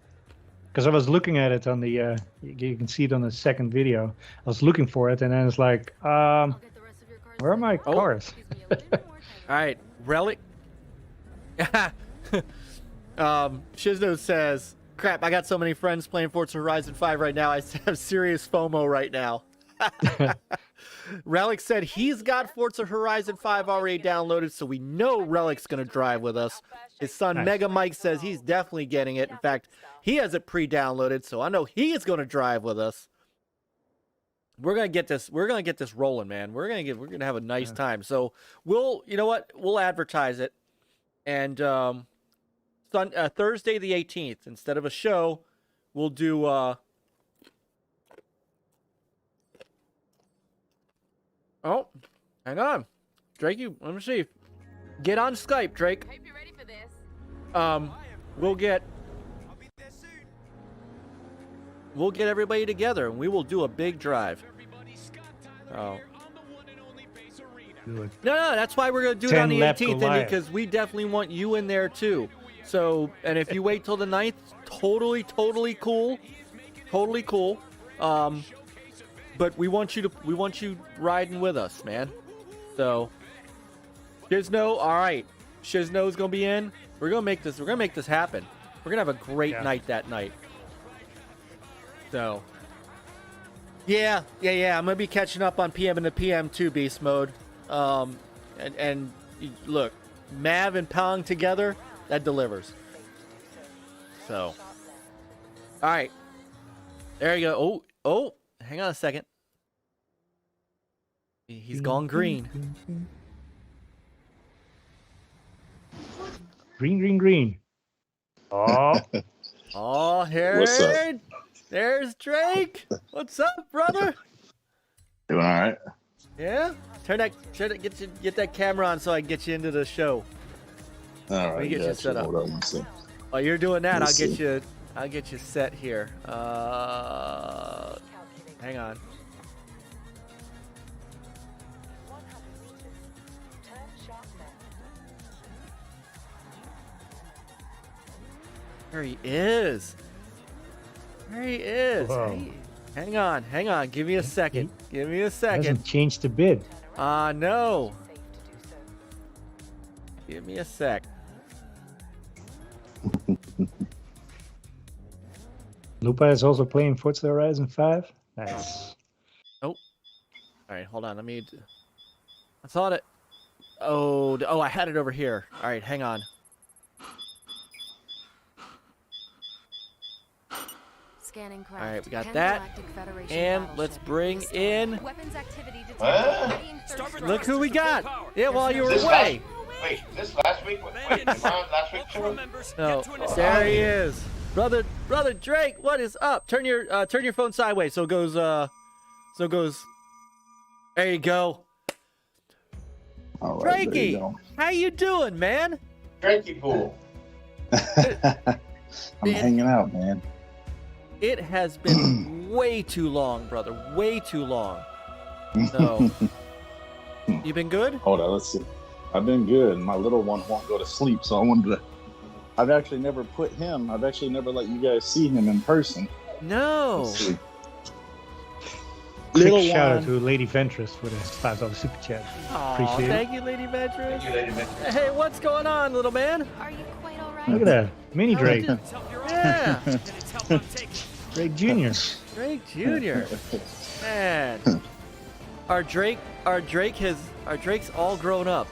Because I was looking at it on the, you can see it on the second video. I was looking for it, and then it's like, I'll get the rest of your cards where are my later. cars? Gives me a little bit more time. All right, Relic. Shizno says, "Crap! I got so many friends playing Forza Horizon 5 right now. I have serious FOMO right now." Relic said he's got Forza Horizon 5 already downloaded, so we know Relic's gonna drive with us. His son Nice. Mega Mike says he's definitely getting it. In fact, he has it pre-downloaded, so I know he is gonna drive with us. We're gonna get this rolling, man. We're gonna have a nice time. So we'll advertise it, and Thursday the 18th, instead of a show, we'll do oh, hang on, Drake. Let me see. Get on Skype, Drake. Hope you're ready for this. We'll get everybody together, and we will do a big drive. Oh. Do it. No, that's why we're gonna do it on the 10 lap 18th, Goliath. because we definitely want you in there too. So, and if you wait till the 9th, totally cool, totally cool. But we want you riding with us, man. So, Shizno, all right, Shizno's gonna be in. We're gonna make this happen. We're gonna have a great night that night. So, yeah. I'm gonna be catching up on PM and the PM too, Beast Mode. And look, Mav and Pong together, that delivers. So, all right, there you go. Oh, hang on a second. He's gone green. Green. Oh, Oh, here. What's up? There's Drake. What's up, brother? Doing all right? Yeah. Get that camera on so I can get you into the show. All Let me right. get you Gotcha. set up. Hold on, let me see. While you're doing that, Let's I'll get you set here. Hang on. There he is. Whoa. Hey, hang on. Give me a second. hasn't changed a bit. No. Give me a sec. Lupa is also playing Forza Horizon 5. Nice. All right, hold on. I thought it. Oh, I had it over here. All right, hang on. Scanning craft. All right, we got that. Galactic Federation And battleship. let's bring in. Weapons activity detected. What? Readying third strike. Look who we got. Yeah, while you were This away. Wait, this last week? Wait, am I on last week too? No, there he is, brother Drake. What is up? Turn your phone sideways so it goes. There you go. All right. There you Drakey, go. how you doing, man? Drakey pool. I'm hanging out, man. It has been way too long, brother. Way too long. So, you been good? Hold on. Let's see. I've been good. My little one won't go to sleep, so I wanted to. I've actually never let you guys see him in person. No. Let's see. Quick shout out to Lady Ventress with a $5 super chat. Aw, Appreciate it. thank you, Lady Ventress. Thank you, Lady Ventress. Hey, what's going on, little man? Are you quite alright? Look at that. Mini Drake. Yeah, Drake Jr. Drake Jr. Man, our Drake's all grown up.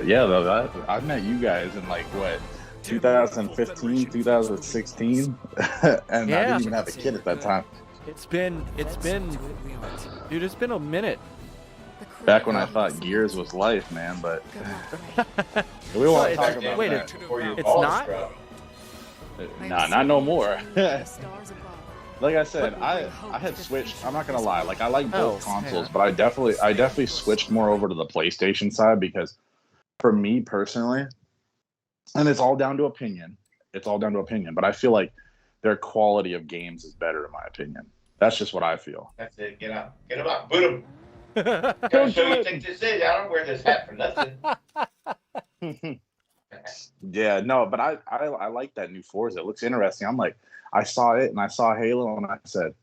Yeah, though, I met you guys in like what, 2015, 2016, and I didn't even have a kid at that time. It's been, dude, it's been a minute. Back when I thought Gears was life, man, but we won't talk about wait, that. It's not? Nah, not no more. Like I said, I had switched. I'm not gonna lie. Like I like both consoles, but I definitely switched more over to the PlayStation side because, for me personally, and it's all down to opinion. It's all down to opinion. But I feel like their quality of games is better, in my opinion. That's just what I feel. That's it. Get out. Get him out. Boot him. Gotta show you think this is. I don't wear this hat for nothing. Yeah, no, but I like that new Forza. It looks interesting. I'm like, I saw it and I saw Halo and I said,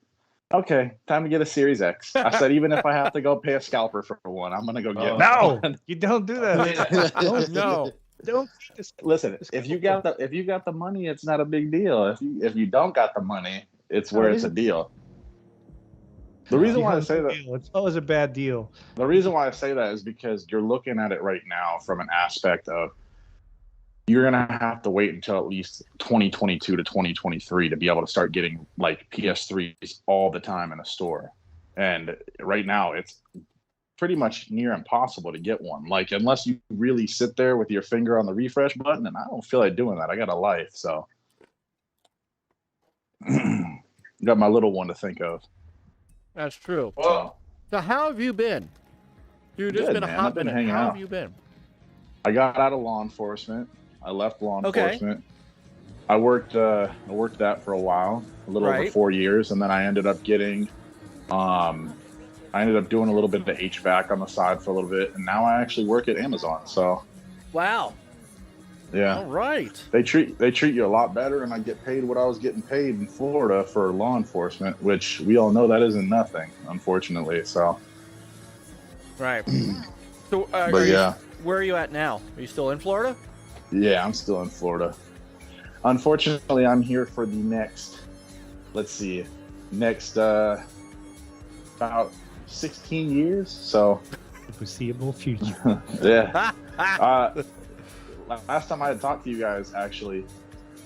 okay, time to get a Series X. I said, even if I have to go pay a scalper for one, I'm gonna go get No, one. you don't do that. No. Don't. Listen, if you got the money, it's not a big deal. If you don't got the money, it's where it's a deal. The reason why I say that, it's always a bad deal. the reason why I say that is because you're looking at it right now from an aspect of you're gonna have to wait until at least 2022 to 2023 to be able to start getting like PS3s all the time in a store. And right now, it's pretty much near impossible to get one. Like unless you really sit there with your finger on the refresh button, and I don't feel like doing that. I got a life, so got my little one to think of. That's true. Whoa. So how have you been? Dude, it's Good, been a man. hot I've been minute. hanging How out. have you been? I got out of law enforcement. I left law Okay. enforcement. I worked that for a while, a little over Right. 4 years, and then I ended up getting, I ended up doing a little bit of HVAC on the side for a little bit, and now I actually work at Amazon. So Wow. yeah, All right. they treat you a lot better, and I get paid what I was getting paid in Florida for law enforcement, which we all know that isn't nothing, unfortunately. So, Right. So, but yeah. Where are you at now? Are you still in Florida? Yeah, I'm still in Florida. Unfortunately, I'm here for the next, about 16 years. So, The foreseeable future. yeah. Last time I had talked to you guys, actually,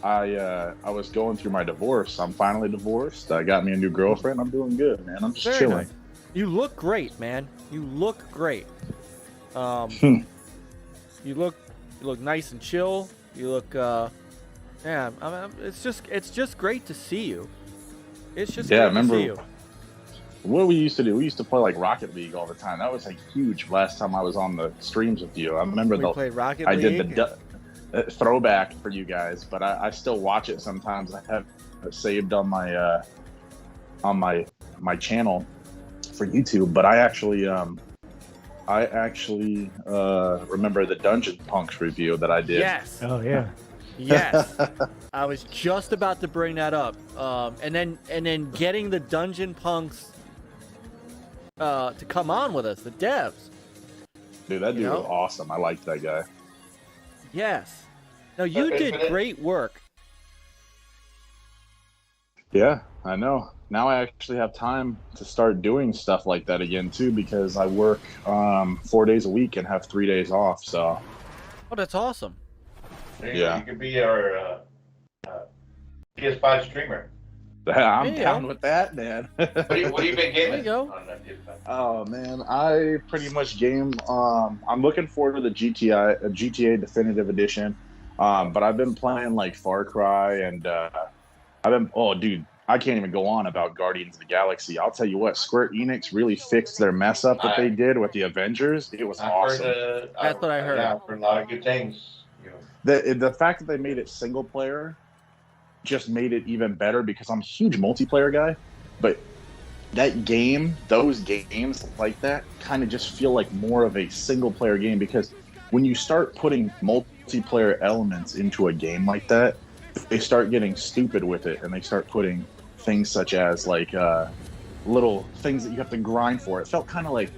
I was going through my divorce. I'm finally divorced. I got me a new girlfriend. I'm doing good, man. I'm just Very chilling. nice. You look great, man. You look great. You look nice and chill. You look, yeah. It's just great to see you. It's just great to see you. What we used to do? We used to play like Rocket League all the time. That was like huge. Last time I was on the streams with you, I remember We played Rocket I League. did the throwback for you guys, but I still watch it sometimes. I have it saved on my channel for YouTube. But I actually remember the Dungeon Punks review that I did. Yes. Oh yeah. Yes. I was just about to bring that up. And then getting the Dungeon Punks to come on with us, the devs. Dude, that dude was awesome. I liked that guy. Yes. No, you did great work. Yeah, I know. Now I actually have time to start doing stuff like that again too, because I work 4 days a week and have 3 days off. So. Oh, that's awesome. Yeah. You could be our PS5 streamer. I'm down with that, man. What have you been gaming? There you go. Oh man, I pretty much game. I'm looking forward to the GTA Definitive Edition, but I've been playing like Far Cry and oh dude, I can't even go on about Guardians of the Galaxy. I'll tell you what, Square Enix really fixed their mess up that they did with the Avengers. It was awesome. That's what I heard. Yeah, I've heard a lot of good things. The fact that they made it single player just made it even better, because I'm a huge multiplayer guy, but those games like that kind of just feel like more of a single player game, because when you start putting multiplayer elements into a game like that, they start getting stupid with it, and they start putting things such as like little things that you have to grind for. It felt kind of like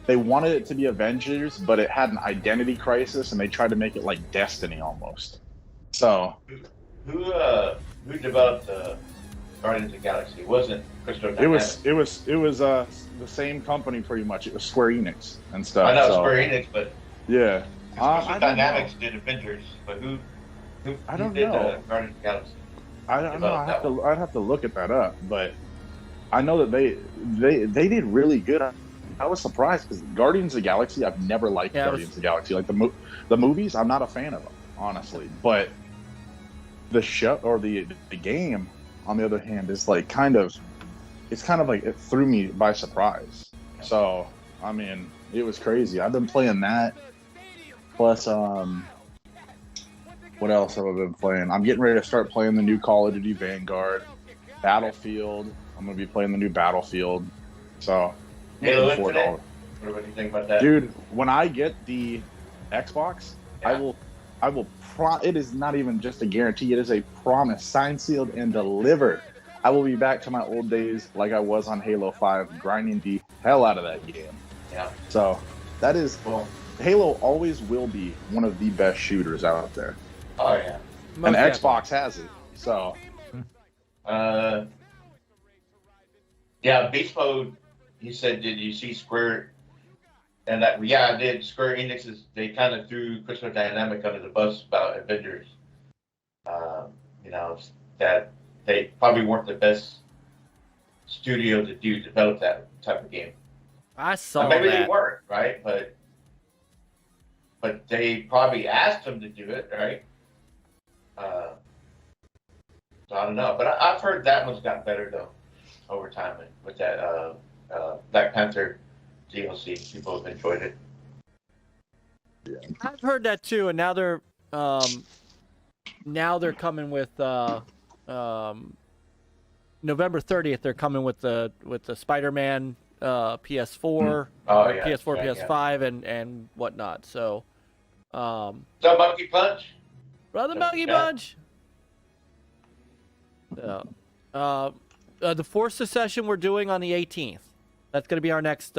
they wanted it to be Avengers, but it had an identity crisis, and they tried to make it like Destiny almost. So, who developed Guardians of the Galaxy? It wasn't Crystal Dynamics. it was the same company pretty much. It was Square Enix and stuff. I know so, Square Enix, but yeah, Crystal Dynamics did Avengers, but who I don't did know. Guardians of the Galaxy? I don't know. I'd have to look at that up, but I know that they did really good. I was surprised because Guardians of the Galaxy, I've never liked Guardians of the Galaxy. Like the movies, I'm not a fan of them, honestly. But the show or the game, on the other hand, is like it's kind of like it threw me by surprise. So I mean, it was crazy. I've been playing that. Plus, what else have I been playing? I'm getting ready to start playing the new Call of Duty Vanguard, Battlefield. I'm gonna be playing the new Battlefield. So. Halo Infinite? What do you think about that? Dude, when I get the Xbox, Yeah. I will it is not even just a guarantee, it is a promise, signed, sealed, and delivered. I will be back to my old days like I was on Halo 5, grinding the hell out of that game. Yeah. So that is Halo always will be one of the best shooters out there. Oh yeah. And Xbox has it. So yeah, Beast Mode. He said, "Did you see Square?" And that, yeah, I did. Square Enix they kind of threw Crystal Dynamics under the bus about Avengers. You know, that they probably weren't the best studio to develop that type of game. I saw maybe that. they weren't, right? But they probably asked them to do it, right? So I don't know, but I've heard that one's gotten better though over time with that. Black Panther DLC, people have enjoyed it. yeah. I've heard that too, and now they're coming with November 30th. They're coming with the Spider-Man PS4, PS4, PS5, and whatnot. So, So Monkey Punch, Brother Monkey Punch. The Force Secession we're doing on the 18th. That's going to be our next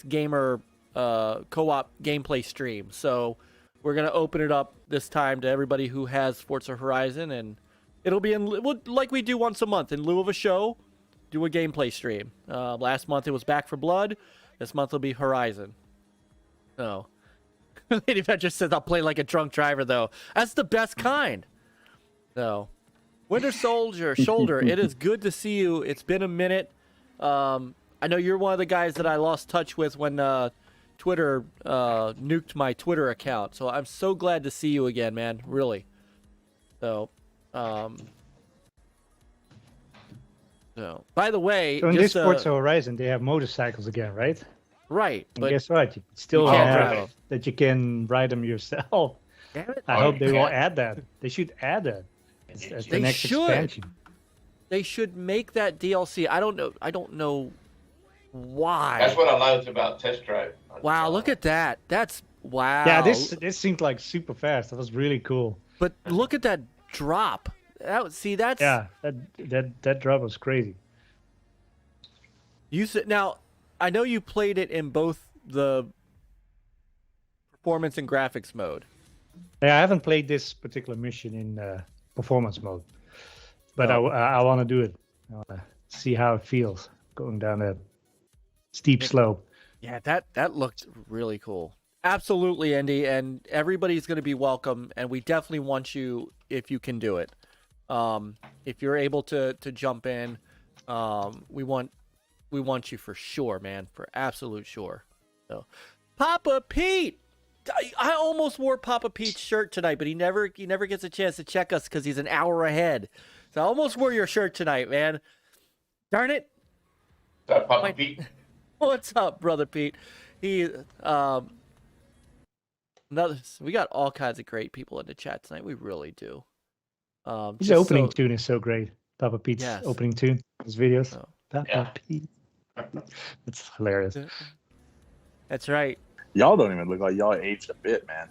gamer co-op gameplay stream. So we're going to open it up this time to everybody who has Forza Horizon, and it'll be like we do once a month in lieu of a show. Do a gameplay stream. Last month it was Back 4 Blood. This month will be Horizon. So, Lady Adventure says I'll play like a drunk driver though. That's the best kind. So, Winter Soldier, Shoulder, it is good to see you. It's been a minute. I know you're one of the guys that I lost touch with when Twitter nuked my Twitter account. So I'm so glad to see you again, man. Really. So, by the way, so in this Forza Horizon, they have motorcycles again, right? Right. And But guess what? You still you can't have drive them. that you can ride them yourself. Damn it. I hope they will add that. They should add that. As the They next should. expansion. They should make that DLC. I don't know why. that's what I liked about Test Drive. Wow, look at that. That's wow. Yeah, this seemed like super fast. That was really cool. But look at that drop. That's Yeah, that drop was crazy. You said now. I know you played it in both the performance and graphics mode. Yeah, I haven't played this particular mission in performance mode, but I want to do it. I want to see how it feels going down that steep slope. Yeah, that looked really cool. Absolutely, Andy, and everybody's going to be welcome, and we definitely want you if you can do it. If you're able to jump in, we want you for sure, man, for absolute sure. So, Papa Pete, I almost wore Papa Pete's shirt tonight, but he never gets a chance to check us because he's an hour ahead. So I almost wore your shirt tonight, man. Darn it! Papa Pete. What's up, brother Pete? We got all kinds of great people in the chat tonight. We really do. His opening tune is so great. Papa Pete's opening tune, his videos. Oh. Papa Pete. That's hilarious. That's right. Y'all don't even look like y'all aged a bit, man.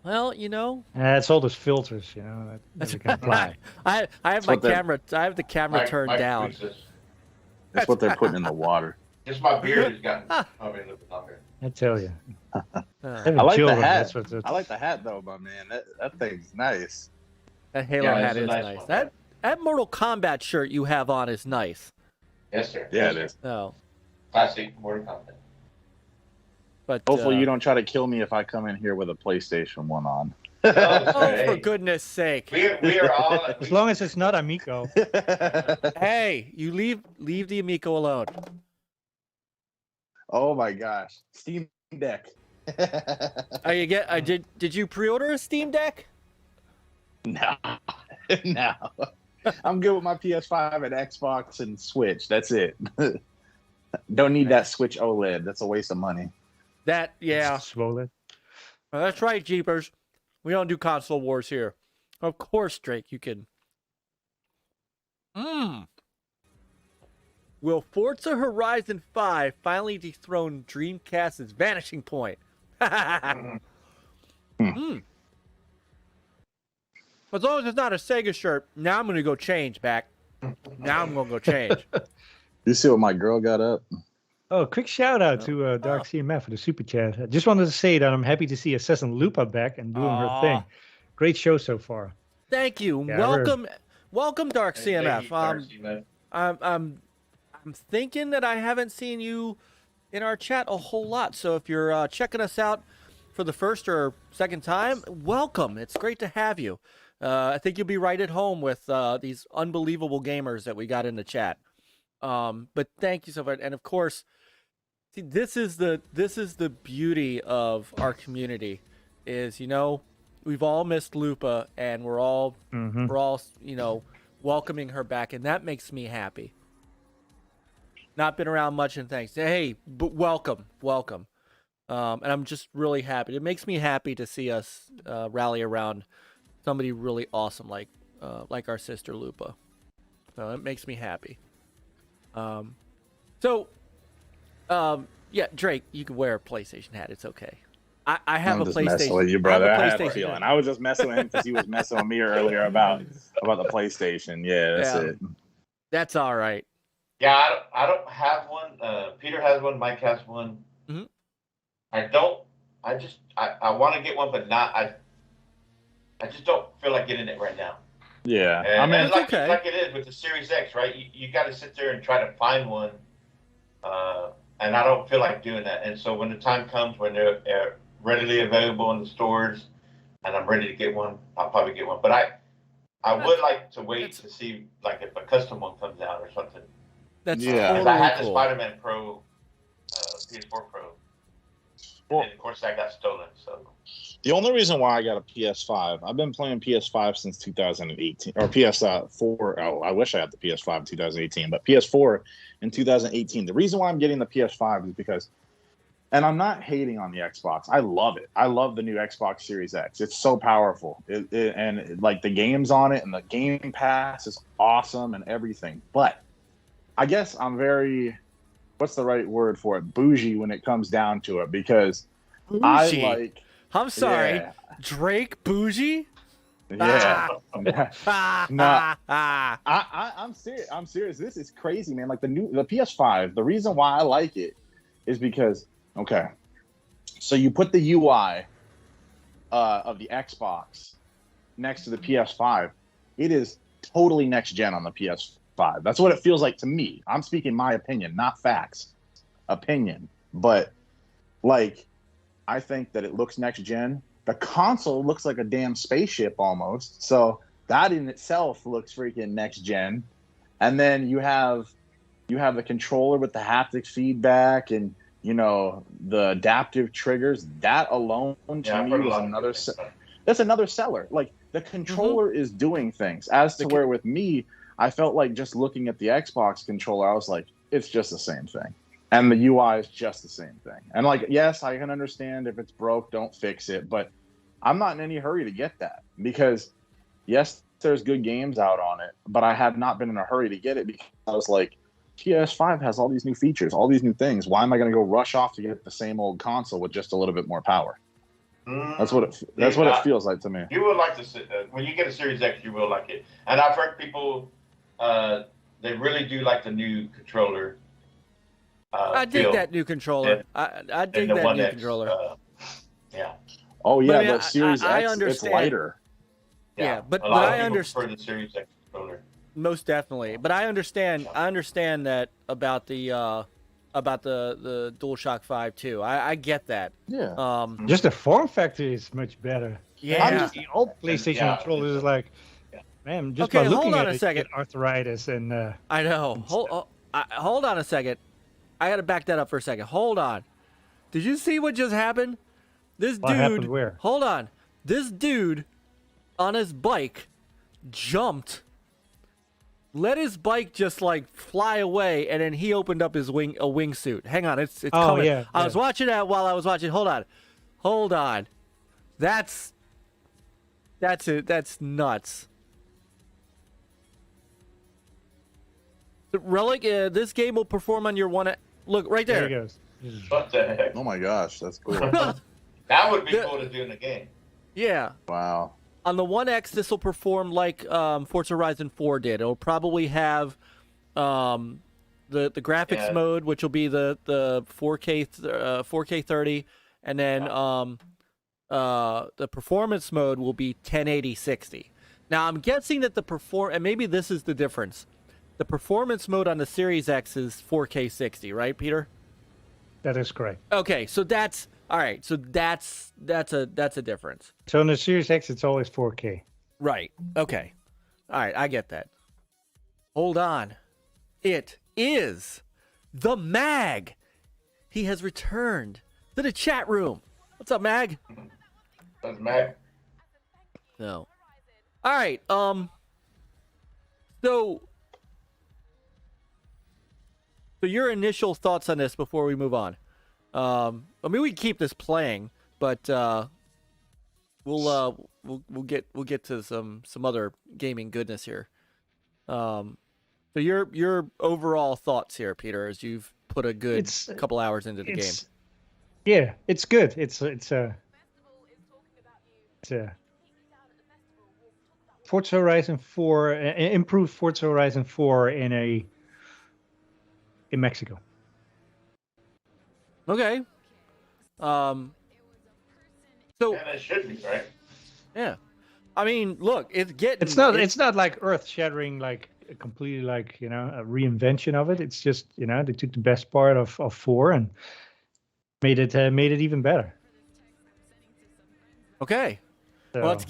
Well, you know, It's all those filters, that we can apply. I have my camera. I have the camera turned down. That's what they're putting in the water. Just my beard has gotten probably a little bit longer. I tell you. I like the hat. I like the hat though, my man. That thing's nice. That Halo hat is nice. That Mortal Kombat shirt you have on is nice. Yes, sir. Yeah, yes, it is. Oh. Classic Mortal Kombat. But hopefully you don't try to kill me if I come in here with a PlayStation 1 on. Oh, for goodness sake! We are all. As long as it's not Amico. Hey, you leave the Amico alone. Oh my gosh, Steam Deck. Did you pre-order a Steam Deck? No, no. I'm good with my PS5 and Xbox and Switch. That's it. Don't need that Switch OLED. That's a waste of money. Swollen. Oh, that's right, Jeepers. We don't do console wars here. Of course, Drake, you can. Will Forza Horizon 5 finally dethrone Dreamcast's vanishing point? As long as it's not a Sega shirt, now I'm going to go change back. Now I'm going to go change. You see what my girl got up? Oh, quick shout out to Dark CMF for the super chat. I just wanted to say that I'm happy to see AssassinLupa back and doing her thing. Great show so far. Thank you. Yeah, welcome, Dark CMF. Dark CMF. I'm thinking that I haven't seen you in our chat a whole lot. So if you're checking us out for the first or second time, welcome. It's great to have you. I think you'll be right at home with these unbelievable gamers that we got in the chat. But thank you so much. And of course, see, this is the beauty of our community is, we've all missed Lupa and we're all welcoming her back, and that makes me happy. Not been around much, and thanks. Hey, but welcome. And I'm just really happy. It makes me happy to see us rally around somebody really awesome like our sister Lupa. So it makes me happy. Yeah, Drake, you can wear a PlayStation hat. It's okay. I have a PlayStation. Messing with you, brother. I had a feeling. I was just messing with him because he was messing with me earlier about the PlayStation. Yeah, that's it. That's all right. Yeah, I don't have one. Peter has one. Myke has one. Mm-hmm. I don't. I want to get one, but not. I just don't feel like getting it right now. Yeah, and like it is with the Series X, right? You got to sit there and try to find one, and I don't feel like doing that. And so when the time comes when they're readily available in the stores, and I'm ready to get one, I'll probably get one. But I would like to wait to see like if a custom one comes out or something. That's totally I had the Spider-Man Pro, PS4 Pro, and of course that got stolen. So. The only reason why I got a PS5, I've been playing PS5 since 2018, or PS4. Oh, I wish I had the PS5 in 2018, but PS4 in 2018. The reason why I'm getting the PS5 is because, and I'm not hating on the Xbox. I love it. I love the new Xbox Series X. It's so powerful, and like the games on it and the Game Pass is awesome and everything. But I guess I'm very, what's the right word for it? Bougie when it comes down to it, because bougie. I'm sorry, Drake bougie? Yeah. I'm serious. I'm serious. This is crazy, man. Like the PS5, the reason why I like it is because, okay, so you put the UI of the Xbox next to the PS5. It is totally next gen on the PS5. That's what it feels like to me. I'm speaking my opinion, not facts. Opinion. But like, I think that it looks next gen. The console looks like a damn spaceship almost. So that in itself looks freaking next gen. And then you have the controller with the haptic feedback and the adaptive triggers. That alone to me was that's another seller. Like the controller is doing things. As to where with me, I felt like just looking at the Xbox controller, I was like, it's just the same thing. And the UI is just the same thing. And like, yes, I can understand if it's broke, don't fix it. But I'm not in any hurry to get that because, yes, there's good games out on it. But I have not been in a hurry to get it because I was like, PS5 has all these new features, all these new things. Why am I going to go rush off to get the same old console with just a little bit more power? That's what it feels like to me. You will like when you get a Series X, you will like it. And I've heard people, they really do like the new controller. I dig that new controller. I dig that new controller. Yeah. Oh yeah, but the Series I X, understand. it's lighter. Yeah, but a lot of I people understand prefer the Series X controller. most definitely. But I understand that about the DualShock 5 too. I get that. Yeah. Just the form factor is much better. Yeah. The old PlayStation controller is like, man, just Okay, by looking hold on at a it, second. you get arthritis and. I know. Hold on a second. I got to back that up for a second. Hold on. Did you see what just happened? This What dude. happened where? Hold on. This dude on his bike jumped, let his bike just like fly away, and then he opened up his wingsuit. Hang on, it's coming. Yeah, I was watching that while I was watching. Hold on. That's it. That's nuts. Relic, this game will perform on your one. Look right there. There he goes. What the heck? Oh my gosh, that's cool. That would be cool to do in the game. Yeah. Wow. On the One X, this will perform like Forza Horizon 4 did. It'll probably have the graphics mode, which will be the 4K 30, and then the performance mode will be 1080 60. Now I'm guessing that and maybe this is the difference. The performance mode on the Series X is 4K 60, right, Peter? That is correct. Okay, so that's all right. So that's a difference. So in the Series X, it's always 4K. Right. Okay. All right, I get that. Hold on. It is the MAGG. He has returned to the chat room. What's up, MAGG? That's MAGG. No. All right. So your initial thoughts on this before we move on. I mean, we can keep this playing, but we'll get to some other gaming goodness here. So your overall thoughts here, Peter, as you've put a good couple hours into the game. Yeah, it's good. It's Forza Horizon 4, improved Forza Horizon 4 in Mexico. Okay. So And it should be, right? yeah, I mean, look, it's getting. It's not like earth-shattering, like completely like a reinvention of it. It's just they took the best part of 4 and made it even better. Okay. So well, it's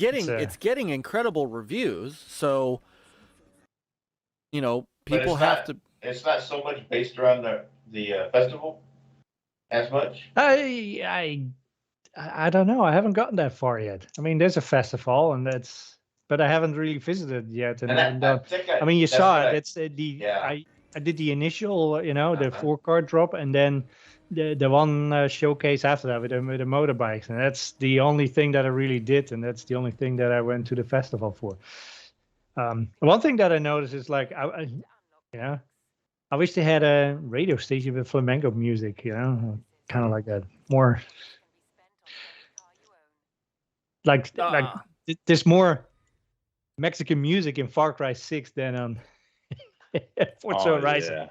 getting incredible reviews. So people have to. It's not so much based around the festival as much. I don't know. I haven't gotten that far yet. I mean, there's a festival, but I haven't really visited yet. And I mean, you saw it. It's I did the initial, the 4-card drop, and then the one showcase after that with the motorbikes, and that's the only thing that I really did, and that's the only thing that I went to the festival for. One thing that I noticed is like I wish they had a radio station with flamenco music, kind of like that. More like there's more Mexican music in Far Cry 6 than on Forza Horizon. Yeah.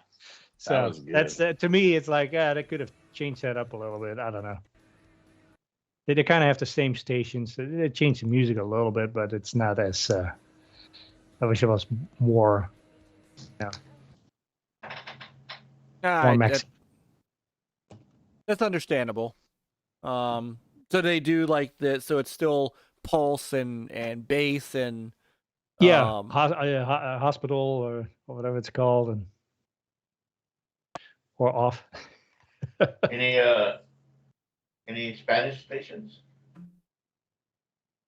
So that's to me, it's like they could have changed that up a little bit. I don't know. They kind of have the same stations. They changed the music a little bit, but it's not as. I wish it was more. That's understandable. So they do like this. So it's still pulse and bass and hospital or whatever it's called, and or off. Any Spanish stations?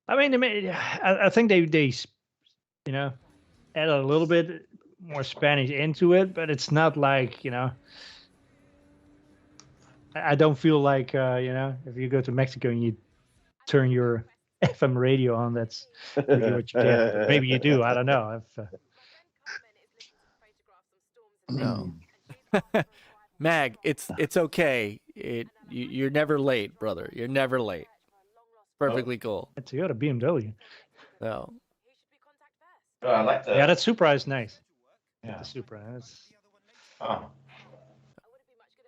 I mean, I think they add a little bit more Spanish into it, but it's not like I don't feel like if you go to Mexico and you turn your FM radio on, that's really what you get. Maybe you do. I don't know. No. MAGG, it's okay. You're never late, brother. You're never late. Perfectly cool. It's a BMW. No. Oh, I like the. Yeah, that Supra is nice. Yeah. The Supra. That's, Oh.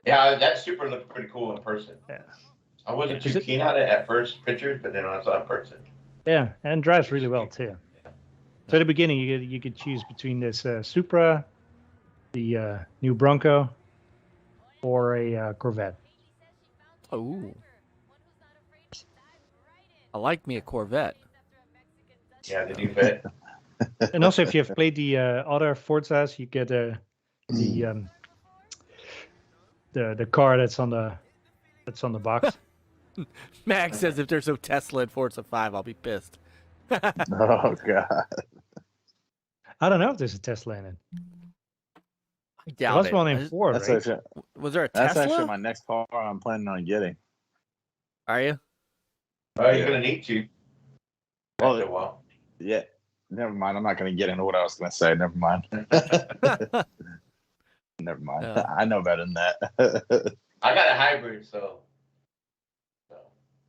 Yeah, that Super looked pretty cool in person. yeah. I wasn't Is too it- keen on it at first pictures, but then when I saw it in person. Yeah, and drives really well too. So at the beginning, you could choose between this Supra, the new Bronco, or a Corvette. Oh. I like me a Corvette. Yeah, the new vet. And also, if you have played the other Forzas, you get the car that's on the box. Mag says if there's no Tesla in Forza 5, I'll be pissed. Oh god. I don't know if there's a Tesla in it. I There doubt was it. one in 4, That's right? actually, Was there a that's Tesla? actually my next car I'm planning on getting. Are you? Oh, you're gonna need to. Well, After a while. Yeah. Never mind. I'm not going to get into what I was going to say. Never mind. Never mind. Yeah. I know better than that. I got a hybrid, so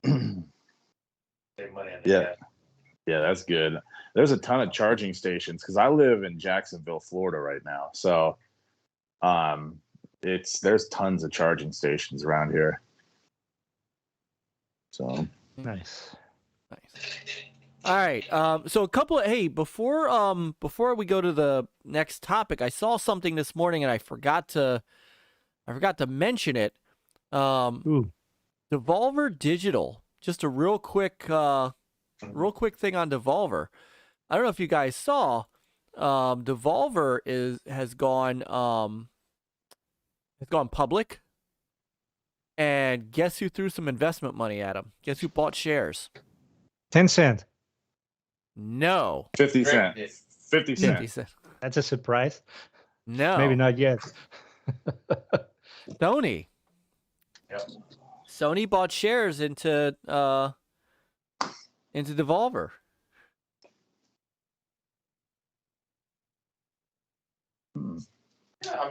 save money on the Yeah. gas. Yeah, that's good. There's a ton of charging stations because I live in Jacksonville, Florida right now. So there's tons of charging stations around here. So Nice. All right. So a couple. Hey, before we go to the next topic, I saw something this morning and I forgot to mention it. Ooh. Devolver Digital. Just a real quick thing on Devolver. I don't know if you guys saw. Devolver has gone public. And guess who threw some investment money at him? Guess who bought shares? 10 cent. No. 50 cents. 50 50 cents. cents. That's a surprise. No. Maybe not yet. Sony. Yep. Sony bought shares into Devolver. Yeah,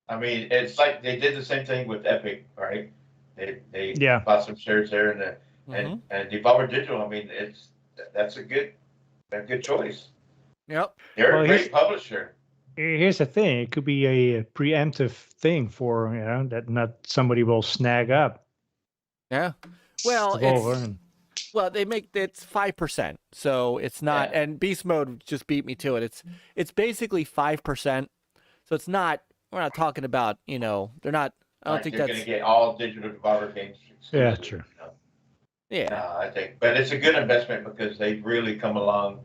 I mean it's like they did the same thing with Epic, right? They Yeah. bought some shares there Mhm. and Devolver Digital. I mean, that's a good choice. Yep. They're Well, a great publisher. Here's the thing. It could be a preemptive thing for, that not somebody will snag up. Yeah. Well, Devolver they make it's 5%, so it's not. Yeah. And Beast Mode just beat me to it. It's basically 5%, so it's not. We're not talking about they're not. I don't Like think they're that's. going to get all digital Devolver games. Yeah, exclusively, true. you know? Yeah. No, I think, but it's a good investment because they've really come along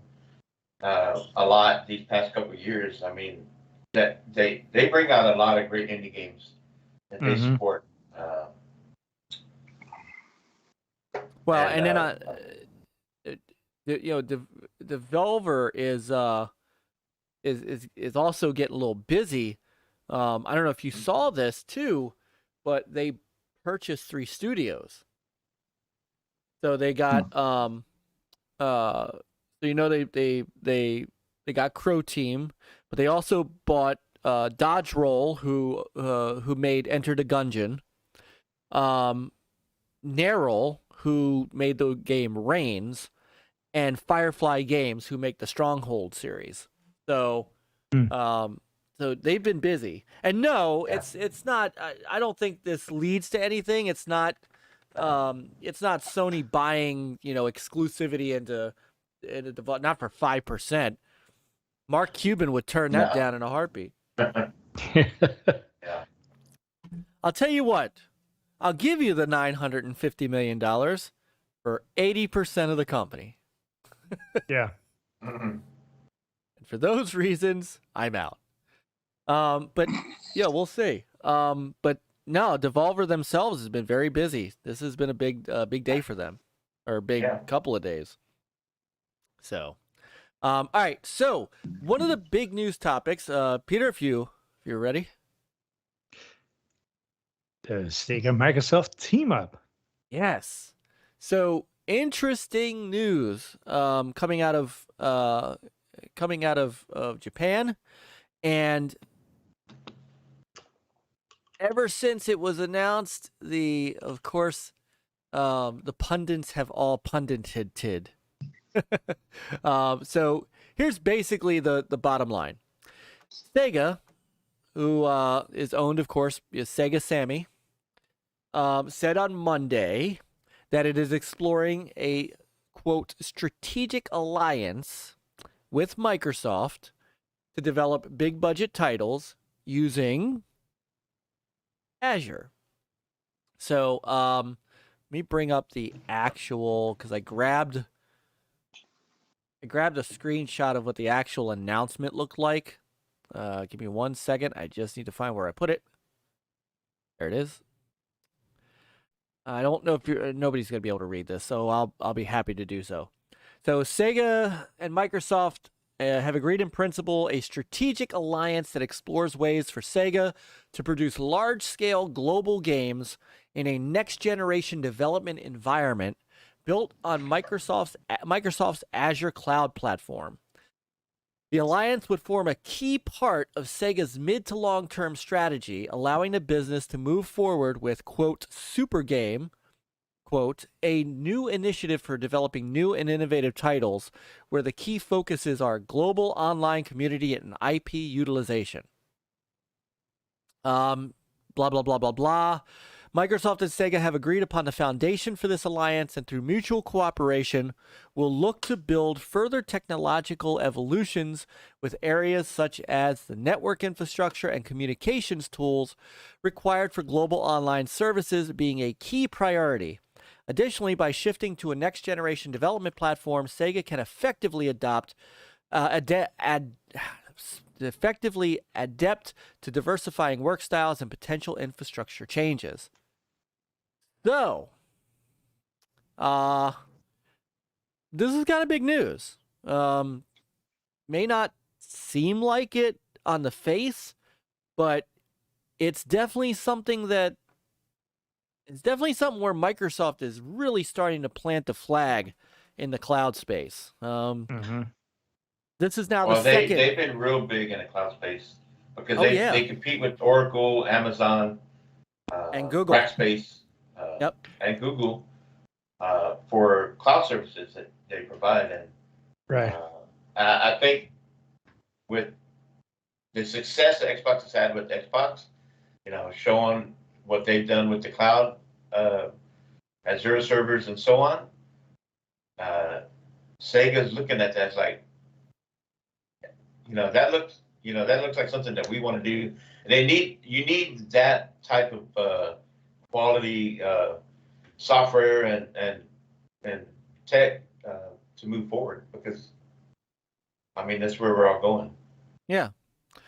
a lot these past couple of years. I mean, that they bring out a lot of great indie games that they Mhm. support. Well, And, and then Devolver is also getting a little busy. I don't know if you saw this too, but they purchased 3 studios. So they got they got Crow Team, but they also bought Dodge Roll, who made Enter the Gungeon, Narrow, who made the game Reigns, and Firefly Games, who make the Stronghold series. So, so they've been busy. And no, Yeah. it's not. I don't think this leads to anything. It's not. It's not Sony buying exclusivity into not for 5%. Mark Cuban would turn that No. down in a heartbeat. Yeah. I'll tell you what. I'll give you the $950 million for 80% of the company. Yeah. Mhm. And for those reasons, I'm out. But yeah, we'll see. But no, Devolver themselves has been very busy. This has been a big day for them, or a big Yeah. couple of days. So, all right. So one of the big news topics, Peter, if you're ready. The Sega Microsoft team up. Yes. So interesting news coming out of Japan, and ever since it was announced, of course The pundits have all pundited. So here's basically the bottom line. Sega, who is owned, of course, is Sega Sammy, said on Monday that it is exploring a, quote, strategic alliance with Microsoft to develop big budget titles using Azure. So let me bring up the actual, because I grabbed a screenshot of what the actual announcement looked like. Give me 1 second. I just need to find where I put it. There it is. I don't know if nobody's going to be able to read this, so I'll be happy to do so. So Sega and Microsoft have agreed in principle a strategic alliance that explores ways for Sega to produce large-scale global games in a next-generation development environment built on Microsoft's Azure cloud platform. The alliance would form a key part of Sega's mid to long-term strategy, allowing the business to move forward with, quote, super game, quote, a new initiative for developing new and innovative titles where the key focuses are global online community and IP utilization. Blah, blah, blah, blah, blah. Microsoft and Sega have agreed upon the foundation for this alliance, and through mutual cooperation, will look to build further technological evolutions with areas such as the network infrastructure and communications tools required for global online services being a key priority. Additionally, by shifting to a next-generation development platform, Sega can effectively adapt to diversifying work styles and potential infrastructure changes. So, this is kind of big news. May not seem like it on the face, but it's definitely something where Microsoft is really starting to plant the flag in the cloud space. This is now the second. They've been real big in the cloud space because they compete with Oracle, Amazon, and Google, Rackspace, and Google for cloud services that they provide. And right, I think with the success that Xbox has had with Xbox, showing what they've done with the cloud, Azure servers and so on, Sega's looking at that as like, that looks like something that we want to do. You need that type of quality software and tech to move forward, because that's where we're all going. Yeah.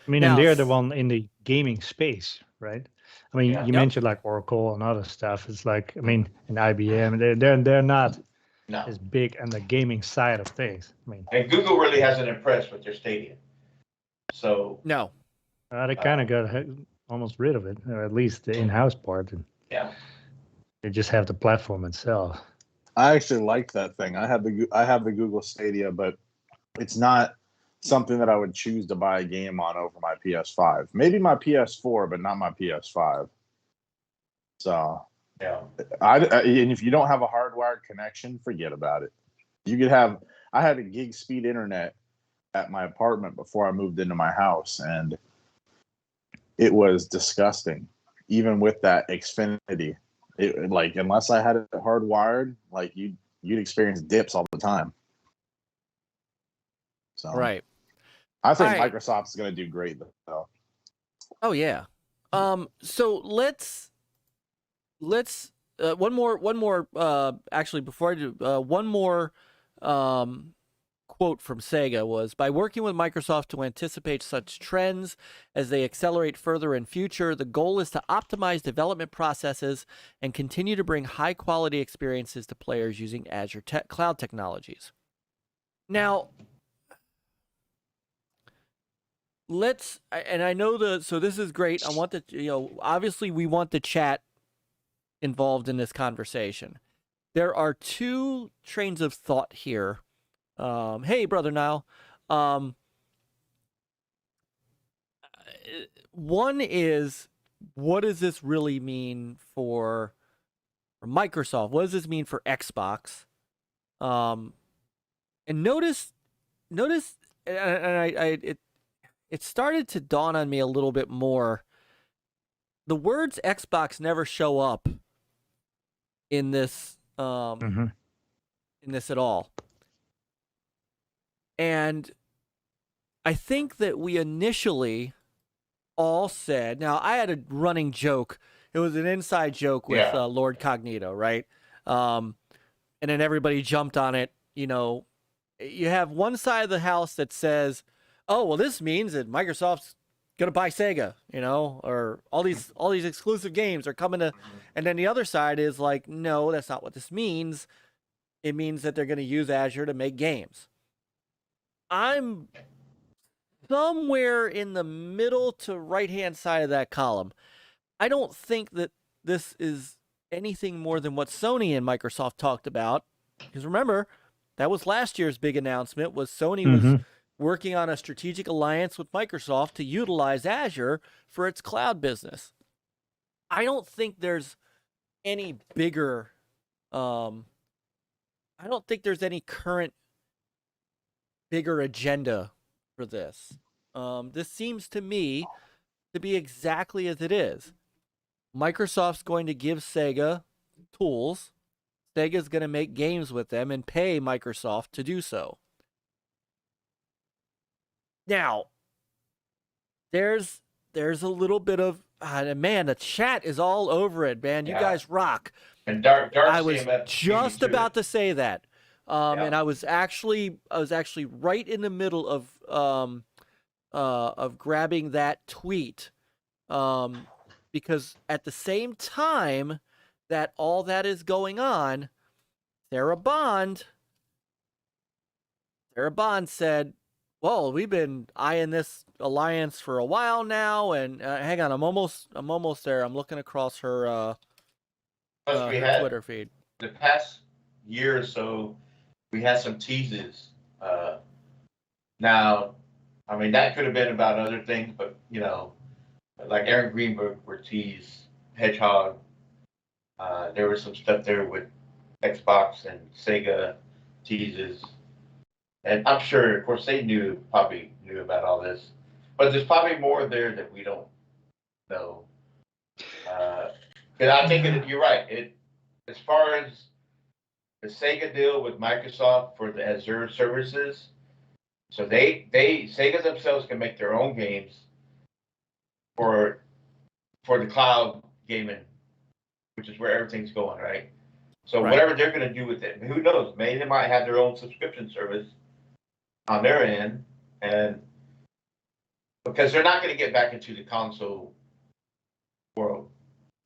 And they're the one in the gaming space, right? You mentioned like Oracle and other stuff. It's like, and IBM, they're not as big on the gaming side of things. And Google really hasn't impressed with their Stadia. So no, they kind of got almost rid of it, or at least the in-house part. And they just have the platform itself. I actually like that thing. I have the Google Stadia, but it's not something that I would choose to buy a game on over my PS5. Maybe my PS4, but not my PS5. So and if you don't have a hardwired connection, forget about it. I had a gig speed internet at my apartment before I moved into my house, and it was disgusting. Even with that Xfinity, unless I had it hardwired, you'd experience dips all the time. So right. I think Microsoft's going to do great though. Oh yeah. So let's one more actually before I do one more quote from Sega was, by working with Microsoft to anticipate such trends as they accelerate further in future, the goal is to optimize development processes and continue to bring high quality experiences to players using Azure cloud technologies. Now, and I know so this is great. I want obviously we want the chat involved in this conversation. There are two trains of thought here. Hey, Brother Nile. One is, what does this really mean for for Microsoft? What does this mean for Xbox? And notice, and it started to dawn on me a little bit more. The words Xbox never show up in this in this at all. And I think that we initially all said, now I had a running joke. It was an inside joke with Lord Cognito, right? And then everybody jumped on it. You know, you have one side of the house that says, oh, well, this means that Microsoft's going to buy Sega, you know, or all these exclusive games are coming to, and then the other side is like, no, that's not what this means. It means that they're going to use Azure to make games. I'm somewhere in the middle to right-hand side of that column. I don't think that this is anything more than what Sony and Microsoft talked about. Because remember, that was last year's big announcement, was Sony was working on a strategic alliance with Microsoft to utilize Azure for its cloud business. I don't think there's any bigger, I don't think there's any current bigger agenda for this. This seems to me to be exactly as it is. Microsoft's going to give Sega tools. Sega's going to make games with them and pay Microsoft to do so. Now, there's a little bit of man, the chat is all over it, man. You guys rock. And Dark I was just about to say that. And I was actually right in the middle of grabbing that tweet. Because at the same time that all that is going on, Sarah Bond said, well, we've been eyeing this alliance for a while now, and hang on, I'm almost there. I'm looking across her, her Twitter feed. The past year or so, we had some teases. Now, I mean, that could have been about other things, but, you know, like Aaron Greenberg were teased, Hedgehog. There was some stuff there with Xbox and Sega teases. And I'm sure, of course, they probably knew about all this. But there's probably more there that we don't know. And I think you're right. As far as the Sega deal with Microsoft for the Azure services, so Sega themselves can make their own games for the cloud gaming, which is where everything's going, right? So whatever they're going to do with it, who knows? Maybe they might have their own subscription service on their end, and because they're not going to get back into the console world.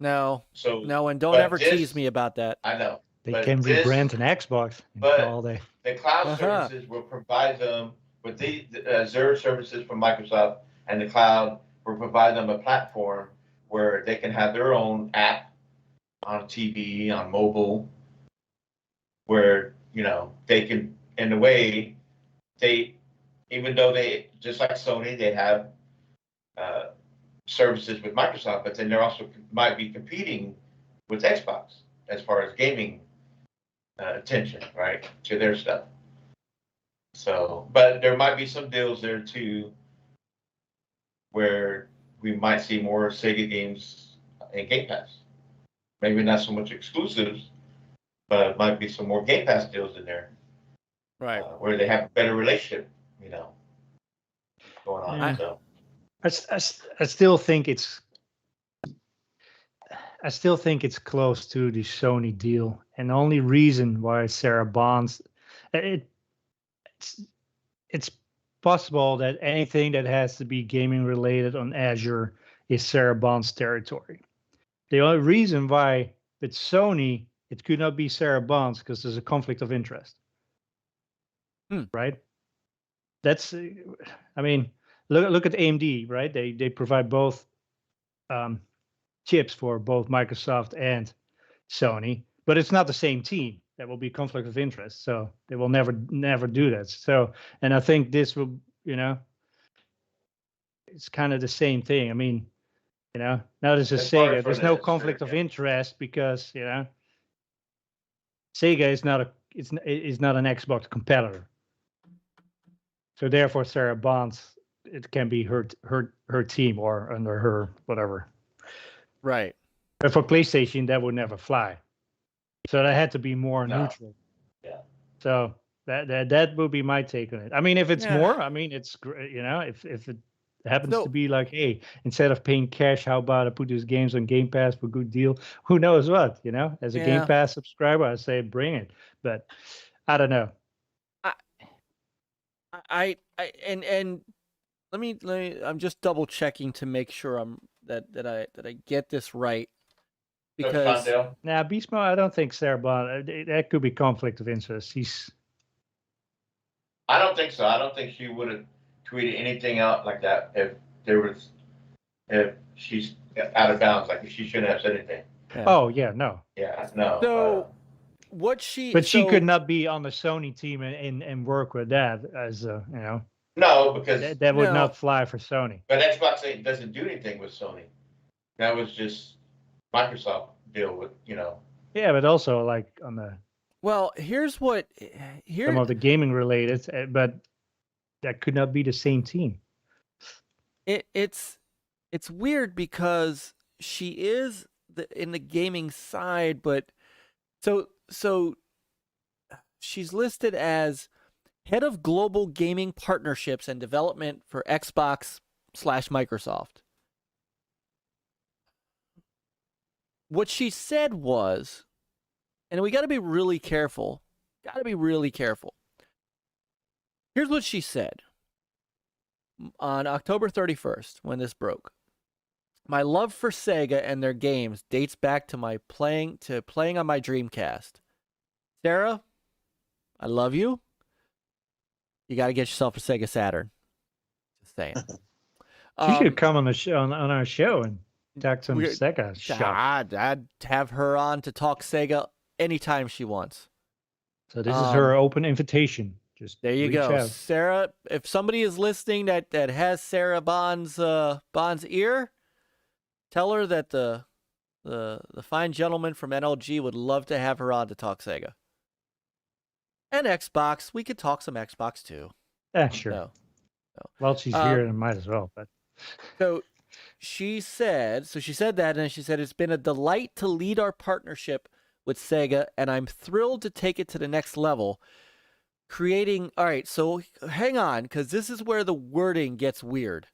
No. So and don't ever tease me about that. I know. They can rebrand an Xbox. But all day. The cloud services will provide them with the Azure services from Microsoft, and the cloud will provide them a platform where they can have their own app on TV, on mobile, where, you know, they can, in a way, even though they, just like Sony, they have services with Microsoft, but then they're also might be competing with Xbox as far as gaming attention, right, to their stuff. So, but there might be some deals there too, where we might see more Sega games in Game Pass. Maybe not so much exclusives, but it might be some more Game Pass deals in there. Right. Where they have a better relationship, you know, going on. So. I still think it's close to the Sony deal, and the only reason why Sarah Bonds, it's possible that anything that has to be gaming related on Azure is Sarah Bonds territory. The only reason why with Sony it could not be Sarah Bonds because there's a conflict of interest. Right? That's, I mean, look at AMD, right? They provide both chips for both Microsoft and Sony, but it's not the same team. That will be conflict of interest, so they will never do that. So, and I think this will, you know, it's kind of the same thing. I mean, you know, now there's a Sega. There's no conflict of interest because, you know, Sega is not an Xbox competitor. So therefore, Sarah Bonds, it can be her team or under her whatever. Right. But for PlayStation, that would never fly. So that had to be more neutral. Yeah. So that would be my take on it. I mean, if it's more, I mean, it's great. You know, if it happens to be like, hey, instead of paying cash, how about I put these games on Game Pass for a good deal? Who knows what? You know, as a Game Pass subscriber, I say bring it. But I don't know. And let me I'm just double checking to make sure that I get this right, because Beast Mode, I don't think Sarah Bond, that could be conflict of interest. I don't think so. I don't think she would have tweeted anything out like that if she's out of bounds, like if she shouldn't have said anything. Yeah. Oh yeah, no. Yeah, no. So she could not be on the Sony team and work with that as you know. No, because that would not fly for Sony. But Xbox doesn't do anything with Sony. That was just Microsoft deal with, you know. Yeah, but also like on the. Well, here's some of the gaming related, but that could not be the same team. It's weird because she is in the gaming side, but so she's listed as head of global gaming partnerships and development for Xbox/Microsoft. What she said was, and we got to be really careful. Here's what she said on October 31st when this broke. My love for Sega and their games dates back to my playing on my Dreamcast. Sarah, I love you. You got to get yourself a Sega Saturn. Just saying. She should come on the show on our show and talk some Sega stuff. I'd have her on to talk Sega anytime she wants. So this is her open invitation. Just there you go, out. Sarah. If somebody is listening that has Sarah Bond's ear, tell her that the fine gentleman from NLG would love to have her on to talk Sega. And Xbox, we could talk some Xbox too. Yeah, sure. No. Well, she's here and might as well. But so she said that, and she said it's been a delight to lead our partnership with Sega, and I'm thrilled to take it to the next level. All right, so hang on, because this is where the wording gets weird.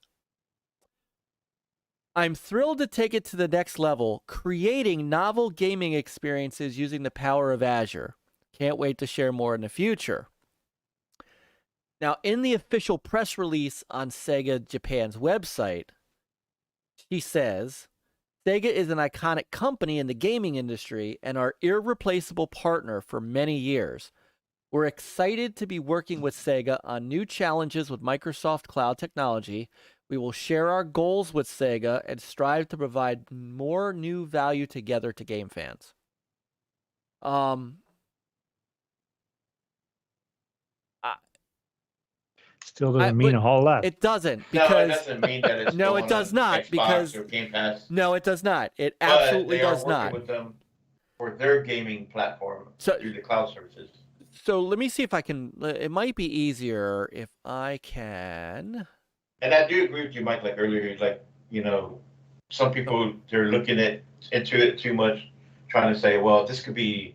I'm thrilled to take it to the next level, creating novel gaming experiences using the power of Azure. Can't wait to share more in the future. Now, in the official press release on Sega Japan's website, she says, Sega is an iconic company in the gaming industry and our irreplaceable partner for many years. We're excited to be working with Sega on new challenges with Microsoft Cloud technology. We will share our goals with Sega and strive to provide more new value together to game fans. Still doesn't mean a whole lot. It doesn't, because no, it doesn't mean that it's no, it does not, Xbox because or Game Pass. No, it does not. It absolutely does not. With them for their gaming platform through the cloud services. So let me see if I can. It might be easier if I can. And I do agree with you, Mike. Like earlier, like, you know, some people, they're looking into it too much, trying to say, well, this could be,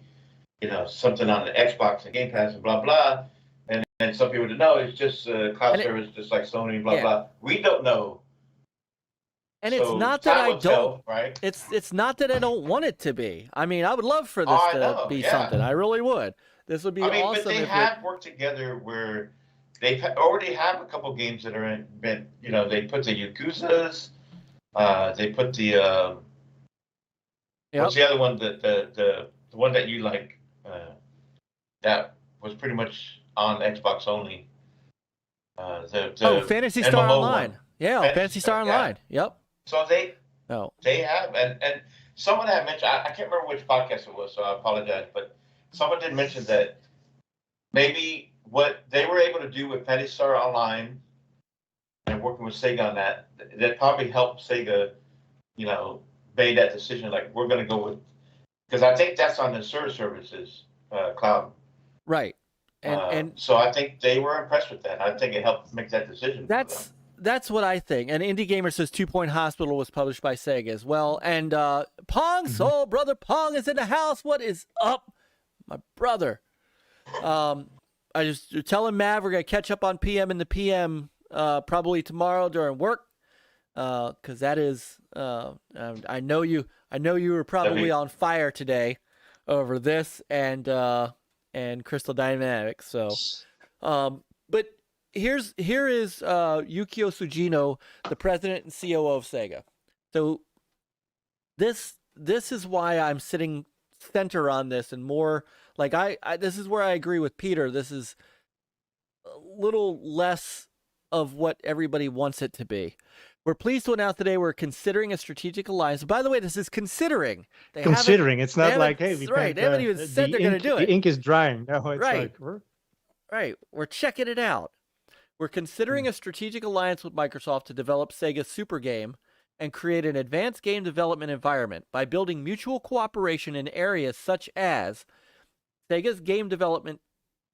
you know, something on the Xbox and Game Pass and blah blah. And some people don't know it's just cloud service, just like Sony, blah blah. We don't know. And it's not that I don't. Right? It's not that I don't want it to be. I mean, I would love for this to be something. I really would. This would be awesome. But they have worked together where they already have a couple games that are been. You know, they put the Yakuzas. They put the. What's the other one? The one that you like. That was pretty much on Xbox only. Phantasy Star Online. Yeah, Phantasy Star Online. Yep. So they have, and someone had mentioned, I can't remember which podcast it was, so I apologize, but someone did mention that maybe what they were able to do with Phantasy Star Online and working with Sega on that probably helped Sega, you know, made that decision, like, we're going to go with, because I think that's on the services. cloud. Right. And so I think they were impressed with that. I think it helped make that decision. That's what I think. And Indie Gamer says 2 Point Hospital was published by Sega as well. And Pong Soul, brother Pong is in the house. What is up, my brother? I just telling Mav we're gonna catch up on PM in the PM probably tomorrow during work. Because that is I know you were probably on fire today over this and Crystal Dynamics. So but here is Yukio Tsujino, the president and COO of Sega. So this is why I'm sitting center on this, and more like I this is where I agree with Peter. This is a little less of what everybody wants it to be. We're pleased to announce today we're considering a strategic alliance. By the way, this is considering. It's not like, hey, they haven't even said they're going to do it. The ink is drying. No, it's right. Like, right. We're checking it out. We're considering a strategic alliance with Microsoft to develop Sega's Super Game and create an advanced game development environment by building mutual cooperation in areas such as Sega's game development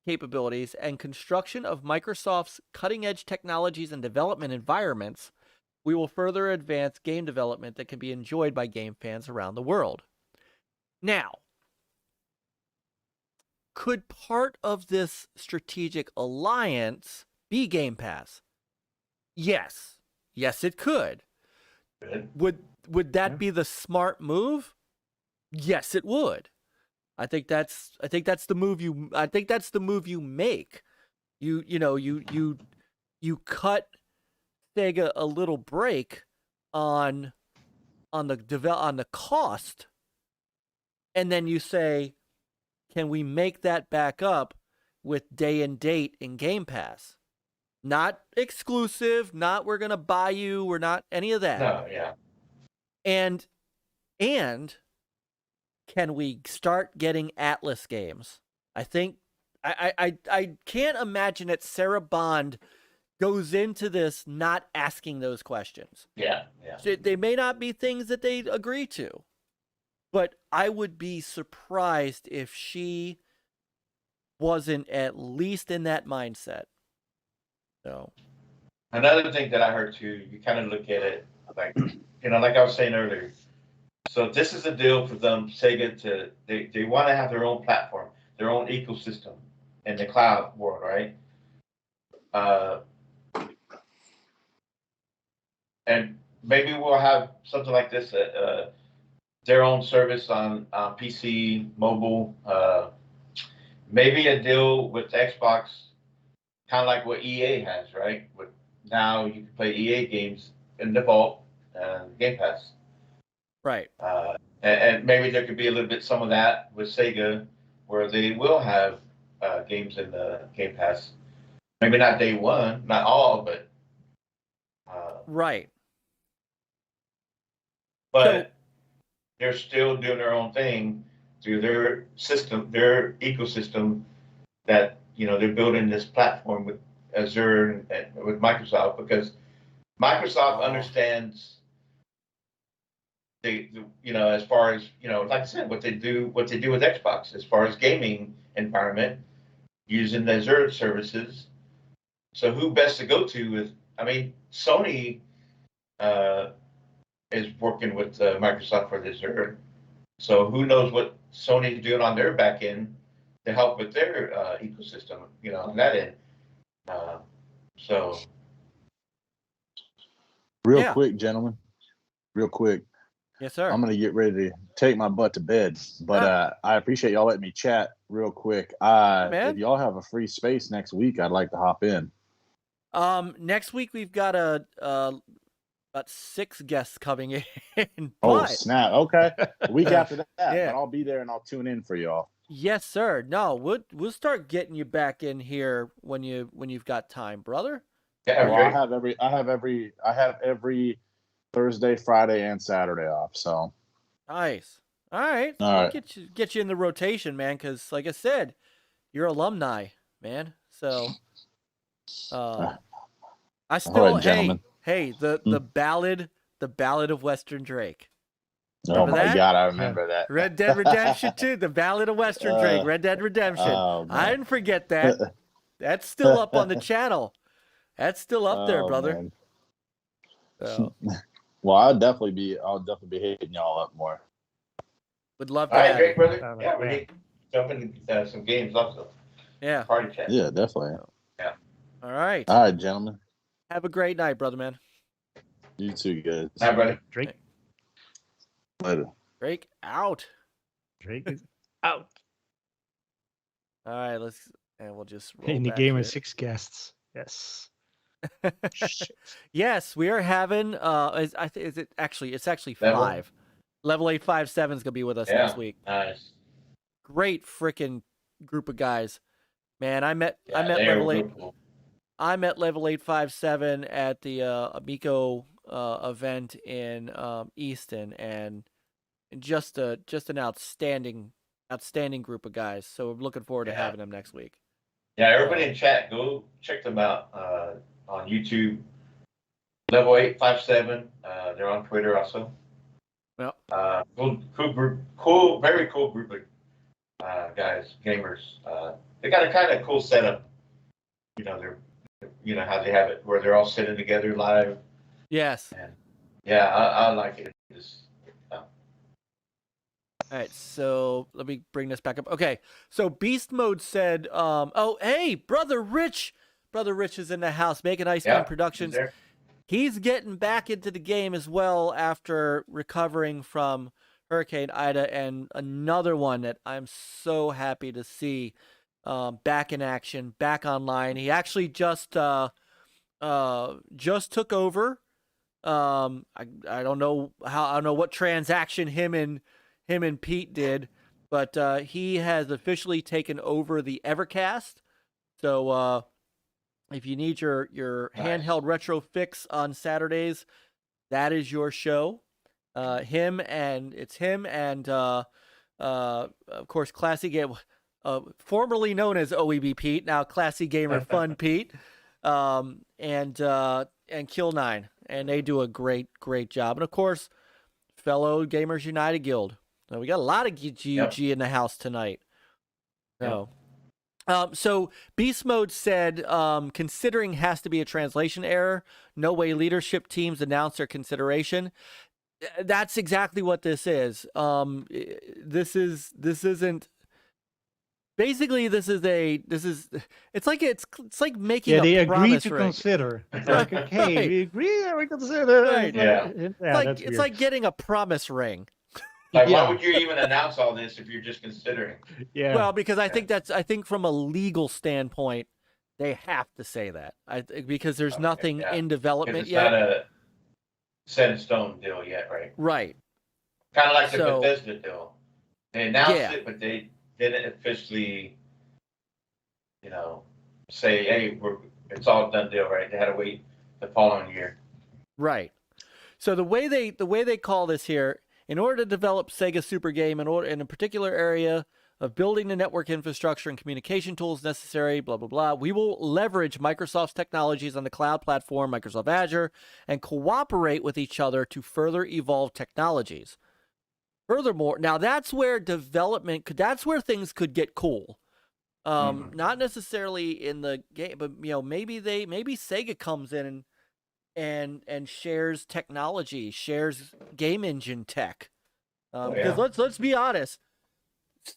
capabilities and construction of Microsoft's cutting-edge technologies and development environments. We will further advance game development that can be enjoyed by game fans around the world. Now, could part of this strategic alliance be Game Pass? Yes. Yes, it could. Would that be the smart move? Yes, it would. I think that's the move you make. You cut Sega a little break on the cost, and then you say, can we make that back up with day and date in Game Pass? Not exclusive, not we're gonna buy you, we're not any of that. No, yeah. And can we start getting Atlas games? I think I can't imagine that Sarah Bond goes into this not asking those questions. Yeah. So they may not be things that they agree to, but I would be surprised if she wasn't at least in that mindset. So another thing that I heard too, you kind of look at it like, like I was saying earlier. So this is a deal for them, Sega, they want to have their own platform, their own ecosystem in the cloud world, right? And maybe we'll have something like this, their own service on PC, mobile, maybe a deal with Xbox, kind of like what EA has, right? Now you can play EA games in the vault and Game Pass. Right. And maybe there could be a little bit some of that with Sega, where they will have games in the Game Pass. Maybe not day one, not all, but right. But they're still doing their own thing through their system, their ecosystem. That they're building this platform with Azure and with Microsoft, because Microsoft understands as far as like I said, what they do with Xbox as far as gaming environment using the Azure services. So who best to go to with? I mean, Sony is working with Microsoft for the Azure. So who knows what Sony's doing on their back end to help with their ecosystem, on that end. So. Real quick, gentlemen. Real quick. Yes, sir. I'm going to get ready to take my butt to bed. But I appreciate y'all letting me chat real quick. If y'all have a free space next week, I'd like to hop in. Next week we've got about 6 guests coming in. Oh, snap. Okay. The week after that, but I'll be there and I'll tune in for y'all. Yes, sir. No, we'll start getting you back in here when you've got time, brother. Yeah, well, I have every Thursday, Friday, and Saturday off. So nice. All right. I'll get you in the rotation, man. Because like I said, you're alumni, man. So I still right, hey the ballad of Western Drake. Oh Remember my that? God, I remember that. Red Dead Redemption 2, the Ballad of Western Drake, Red Dead Redemption. Oh, I man. didn't forget that. That's still up on the channel. That's still up there, Oh, brother. man. So, Well, I'll definitely be hitting y'all up more. would love to All right, have great, you. brother. Yeah, we need to jump into some games also. Yeah. Party chat. Yeah, definitely. Yeah. All right. All right, gentlemen. Have a great night, brother, man. You too, guys. Hi, buddy. Drake. Later. Drake out. Drake is out. All right, and we'll just roll In the back game here. with 6 guests. Yes. Shit. Yes, we are having. It's actually Level? 5. Level 857 is gonna be with us Yeah. next week. Nice. Great freaking group of guys, man. I met Yeah, level 8. real cool. I met level 857 at the Amico event in Easton, and just an outstanding group of guys. So we're looking forward to Yeah. having them next week. Yeah, everybody in chat, go check them out on YouTube. Level 857. They're on Twitter also. Well, Cool group, very cool group of guys, gamers. They got a kind of cool setup. They're how they have it, where they're all sitting together live. yes. And yeah, I like it. All right, so let me bring this back up. Okay, so Beast Mode said, oh, hey, Brother Rich is in the house, making Ice Cream Productions. He's getting back into the game as well after recovering from Hurricane Ida, and another one that I'm so happy to see back in action, back online. He actually just took over. I don't know what transaction him and Pete did, but he has officially taken over the Evercast. So if you need your handheld retro fix on Saturdays, that is your show. Him and of course Classy Game, formerly known as OEB Pete, now Classy Gamer Fun Pete, and Kill 9, and they do a great job. And of course, fellow Gamers United Guild. Now, we got a lot of GUG in the house tonight. So. So Beast Mode said, considering has to be a translation error. No way leadership teams announce their consideration. That's exactly what this is. This isn't. Basically, it's like making a they agree promise to ring. Consider. It's like, okay, we agree, we consider. Right. It's like getting a promise ring. Like, why would you even announce all this if you're just considering? Yeah. Well, because I think from a legal standpoint, they have to say that. Because there's nothing in development it's yet. It's not a set in stone deal yet, right? Right. Kind of like the Bethesda deal. They announced it, but they didn't officially, say, hey, it's all done deal, right? They had to wait the following year. Right. So the way they call this here, in order to develop Sega Super Game in a particular area of building the network infrastructure and communication tools necessary, blah, blah, blah, we will leverage Microsoft's technologies on the cloud platform, Microsoft Azure, and cooperate with each other to further evolve technologies. Furthermore, now that's where that's where things could get cool. Not necessarily in the game, but maybe Sega comes in and shares technology, shares game engine tech. Because let's be honest,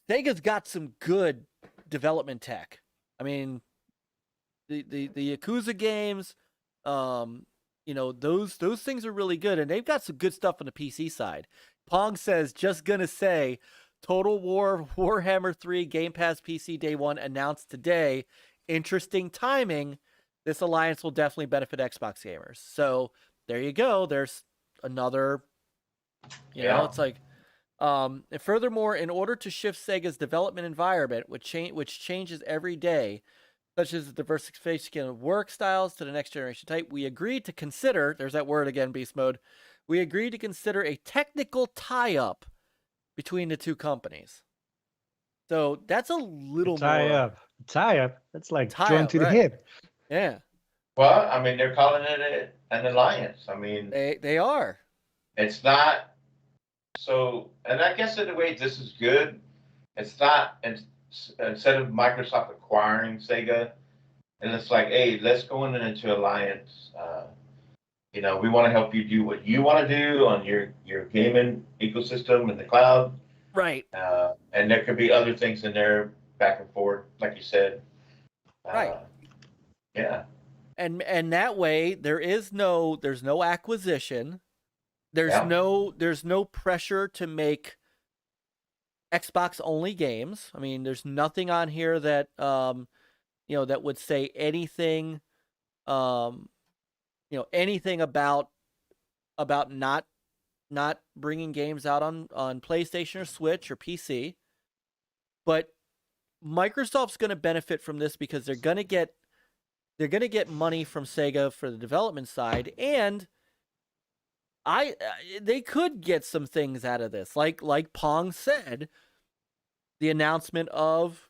Sega's got some good development tech. I mean, the Yakuza games, those things are really good, and they've got some good stuff on the PC side. Pong says, just gonna say, Total War Warhammer 3 Game Pass PC Day 1 announced today. Interesting timing. This alliance will definitely benefit Xbox gamers. So there you go. There's another, it's like, and furthermore, in order to shift Sega's development environment, which changes every day, such as the diversification of work styles to the next generation type, we agreed to consider, there's that word again, Beast Mode, we agreed to consider a technical tie-up between the two companies. So that's a little more. Tie-up. That's like joined to the hip. Yeah. Well, I mean, they're calling it an alliance. I mean, they are. It's not So, and I guess in a way this is good. It's not, instead of Microsoft acquiring Sega, and it's like, hey, let's go into alliance. You know, we want to help you do what you want to do on your gaming ecosystem in the cloud. Right. And there could be other things in there back and forth, like you said. Right. Yeah. And that way there's no acquisition. There's no pressure to make Xbox only games. I mean, there's nothing on here that that would say anything anything about not bringing games out on PlayStation or Switch or PC. But Microsoft's going to benefit from this because they're going to get money from Sega for the development side, and they could get some things out of this, like Pong said, the announcement of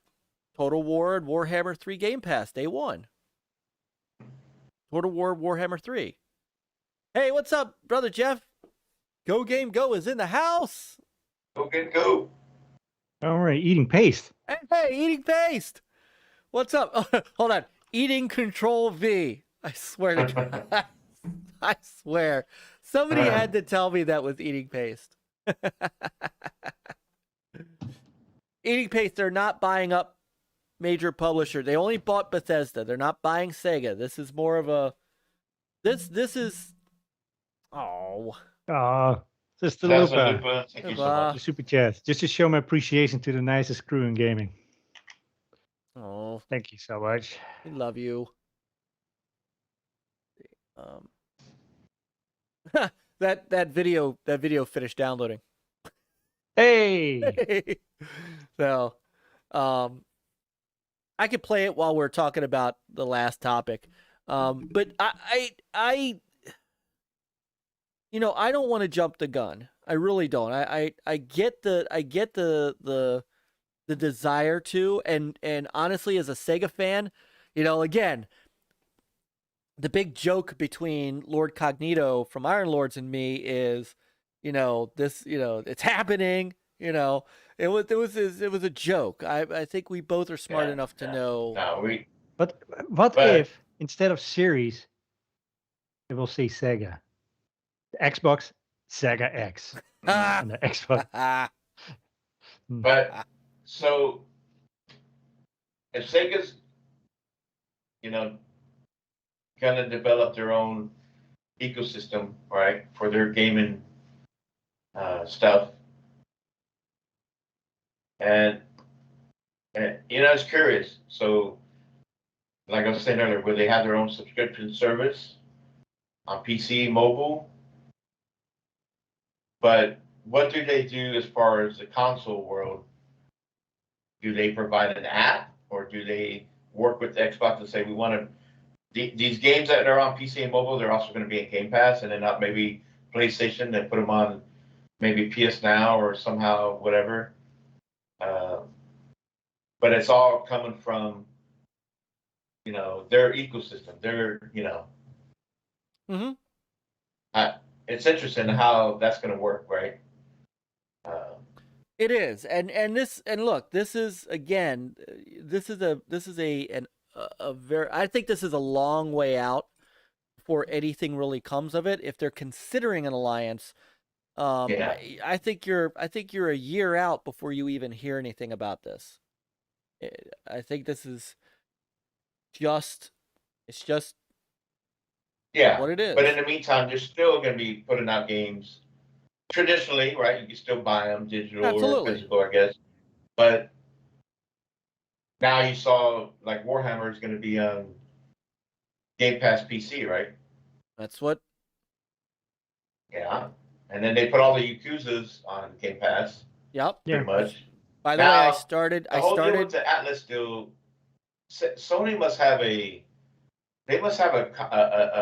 Total War and Warhammer 3 Game Pass Day 1. Total War Warhammer 3. Hey, what's up, brother Jeff? Go Game Go is in the house. Go Game Go. All right, eating paste. Hey, eating paste. What's up? Hold on. Eating Control V. I swear to God. I swear. Somebody had to tell me that was eating paste. Eating paste, they're not buying up major publisher. They only bought Bethesda. They're not buying Sega. This is more of a this is Sister Lupa. Thank you so much. The super chat. Just to show my appreciation to the nicest crew in gaming. Oh, thank you so much. We love you. That video finished downloading. Hey. So, I could play it while we're talking about the last topic. But I don't want to jump the gun. I really don't. I get the desire to, and honestly, as a Sega fan, again, the big joke between Lord Cognito from Iron Lords and me is, it's happening. It was a joke. I think we both are smart enough to know. But what if instead of series, it will say Sega, the Xbox, Sega X, and the Xbox. But so if Sega's, gonna develop their own ecosystem, right, for their gaming stuff, and it's curious. So, like I was saying earlier, where they have their own subscription service on PC, mobile, but what do they do as far as the console world? Do they provide an app, or do they work with the Xbox and say, we want to, these games that are on PC and mobile, they're also going to be in Game Pass, and then not maybe PlayStation, they put them on maybe PS Now or somehow, whatever. But it's all coming from, their ecosystem. It's interesting how that's going to work, right? It is, and look, this is a very, I think this is a long way out before anything really comes of it. If they're considering an alliance, I think you're a year out before you even hear anything about this. I think this is just what it is. But in the meantime, they're still going to be putting out games traditionally, right? You can still buy them digital or physical, I guess. But now you saw, like, Warhammer is going to be on Game Pass PC, right? That's what. Yeah. And then they put all the Yakuzas on Game Pass. Yep. Pretty much. By the way, I started Deal with the Atlas deal. Sony must have a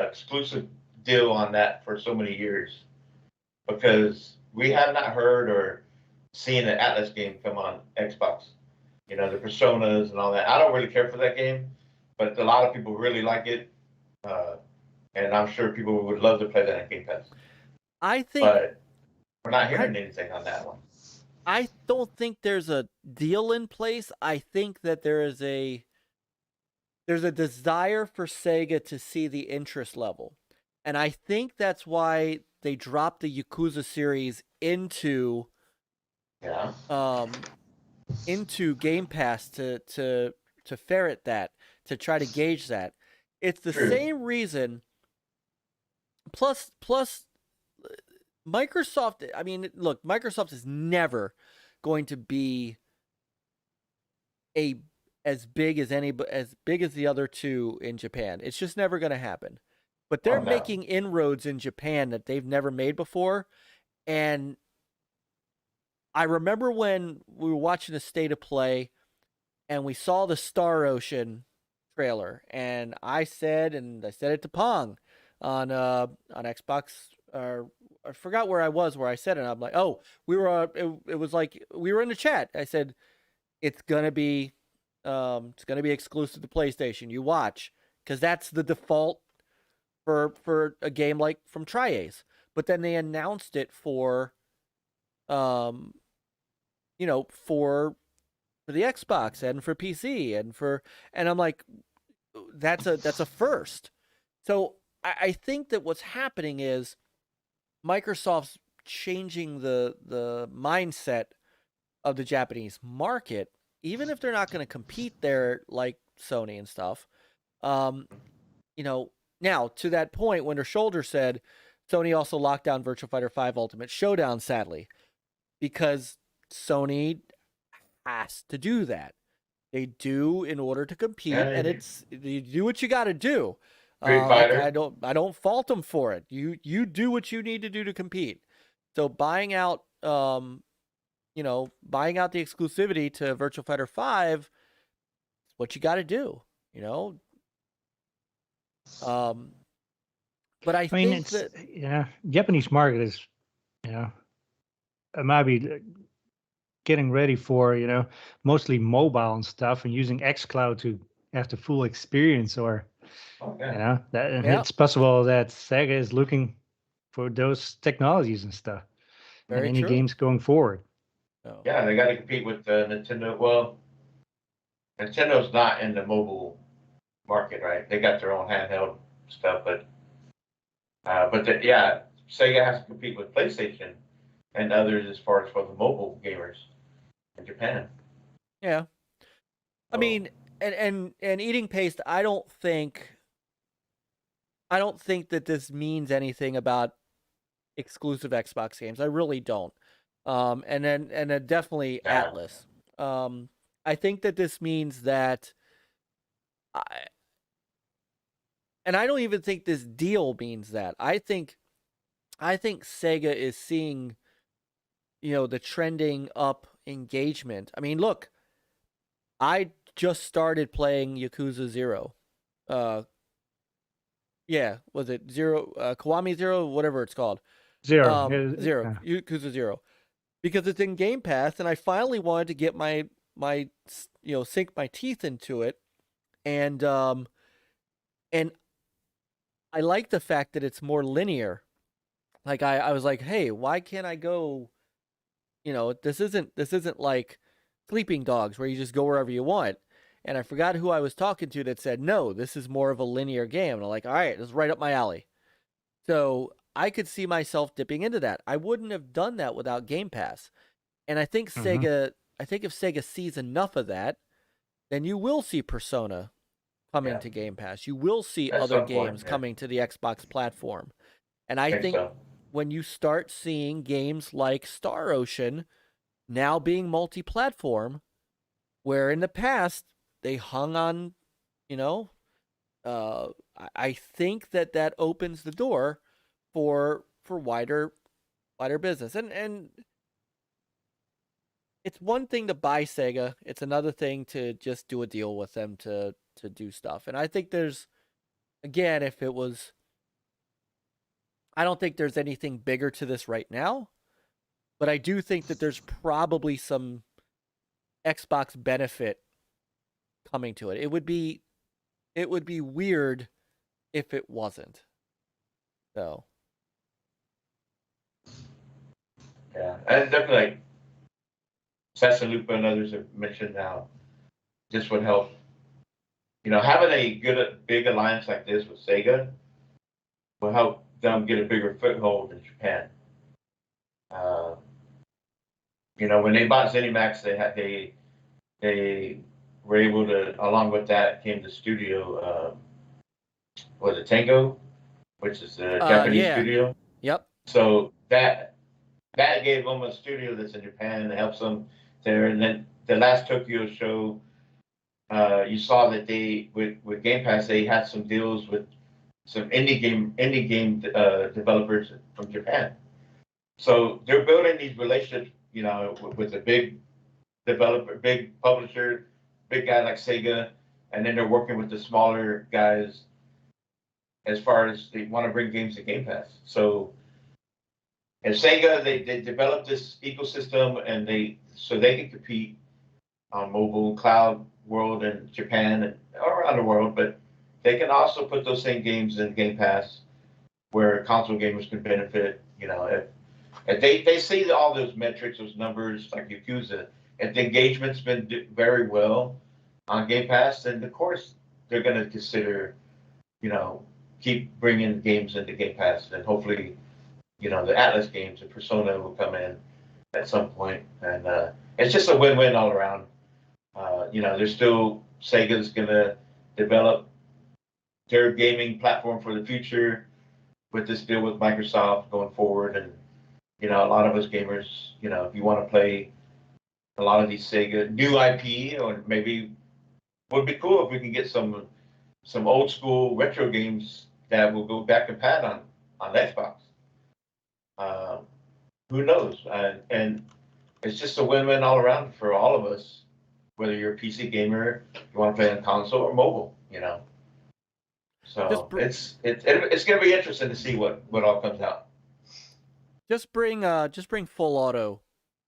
exclusive deal on that for so many years, because we have not heard or seen an Atlas game come on Xbox. The Personas and all that. I don't really care for that game, but a lot of people really like it, and I'm sure people would love to play that on Game Pass. I think We're not hearing anything on that one. I don't think there's a deal in place. I think that there's a desire for Sega to see the interest level. And I think that's why they dropped the Yakuza series into Game Pass to ferret that, to try to gauge that. It's the same reason. Plus Microsoft, I mean, look, Microsoft is never going to be as big as the other two in Japan. It's just never going to happen. But they're making inroads in Japan that they've never made before. And I remember when we were watching the State of Play and we saw the Star Ocean trailer, and I said it to Pong on Xbox, or I forgot where I said it. I'm like, oh, we were it was like we were in the chat. I said it's gonna be exclusive to PlayStation. You watch, because that's the default for a game like from Tri-Ace. But then they announced it for for the Xbox and for PC and I'm like, that's a first. So I think that what's happening is Microsoft's changing the mindset of the Japanese market, even if they're not going to compete there like Sony and stuff. Now to that point, Winter Shoulder said Sony also locked down Virtua Fighter 5 Ultimate Showdown, sadly, because Sony has to do that. They do in order to compete, and you do what you got to do. I don't fault them for it. You do what you need to do to compete. So buying out the exclusivity to Virtua Fighter 5 is what you got to do, But I mean, think that Japanese market is, it might be getting ready for mostly mobile and stuff, and using xCloud to have the full experience, or it's possible that Sega is looking for those technologies and stuff in any games going forward. Yeah, they got to compete with Nintendo. Well, Nintendo's not in the mobile market, right? They got their own handheld stuff, but Sega has to compete with PlayStation and others as far as for the mobile gamers in Japan. Yeah, I mean, and eating paste. I don't think that this means anything about exclusive Xbox games. I really don't. And then definitely Atlas. I think that this means that and I don't even think this deal means that. I think Sega is seeing, the trending up engagement. I mean, look, I just started playing Yakuza 0. Was it 0? Kiwami 0, whatever it's called. 0. Yakuza 0. Because it's in Game Pass, and I finally wanted to get my sink my teeth into it, and I like the fact that it's more linear. Like I was like, hey, why can't I go? This isn't like Sleeping Dogs where you just go wherever you want. And I forgot who I was talking to that said, no, this is more of a linear game. And I'm like, all right, this is right up my alley. So I could see myself dipping into that. I wouldn't have done that without Game Pass. And I think if Sega sees enough of that, then you will see Persona coming to Game Pass. You will see other games coming to the Xbox platform. And I think when you start seeing games like Star Ocean now being multi-platform, where in the past they hung on, I think that opens the door for wider business. And it's one thing to buy Sega. It's another thing to just do a deal with them to do stuff. And I think again, I don't think there's anything bigger to this right now, but I do think that there's probably some Xbox benefit coming to it. It would be weird if it wasn't. So Yeah, and definitely like AssassinLupa and others have mentioned now, this would help. You know, having a good big alliance like this with Sega will help them get a bigger foothold in Japan. You know, when they bought ZeniMax, they were able to, along with that came the studio, was it Tango, which is a Japanese Yeah. studio. Yep. So that gave them a studio that's in Japan that helps them there. And then the last Tokyo show, you saw that they with Game Pass they had some deals with some indie game developers from Japan. So they're building these relationships, you know, with a big developer, big publisher, big guy like Sega, and then they're working with the smaller guys as far as they want to bring games to Game Pass. So, and Sega, they developed this ecosystem and so they can compete on mobile, cloud world in Japan and around the world, but they can also put those same games in Game Pass where console gamers can benefit, you know, if they see all those metrics, those numbers, like Yakuza, if the engagement's been very well on Game Pass, then of course they're going to consider, you know, keep bringing games into Game Pass, and hopefully, you know, the Atlas games, the Persona will come in at some point, and it's just a win-win all around. You know, there's still Sega's going to develop their gaming platform for the future with this deal with Microsoft going forward, and you know, a lot of us gamers, you know, if you want to play a lot of these Sega new IP, or maybe would be cool if we can get some old school retro games that will go back and pat on Xbox. Who knows? And it's just a win-win all around for all of us, whether you're a PC gamer, you want to play on console or mobile, you know. So it's going to be interesting to see what all comes out. Just bring full auto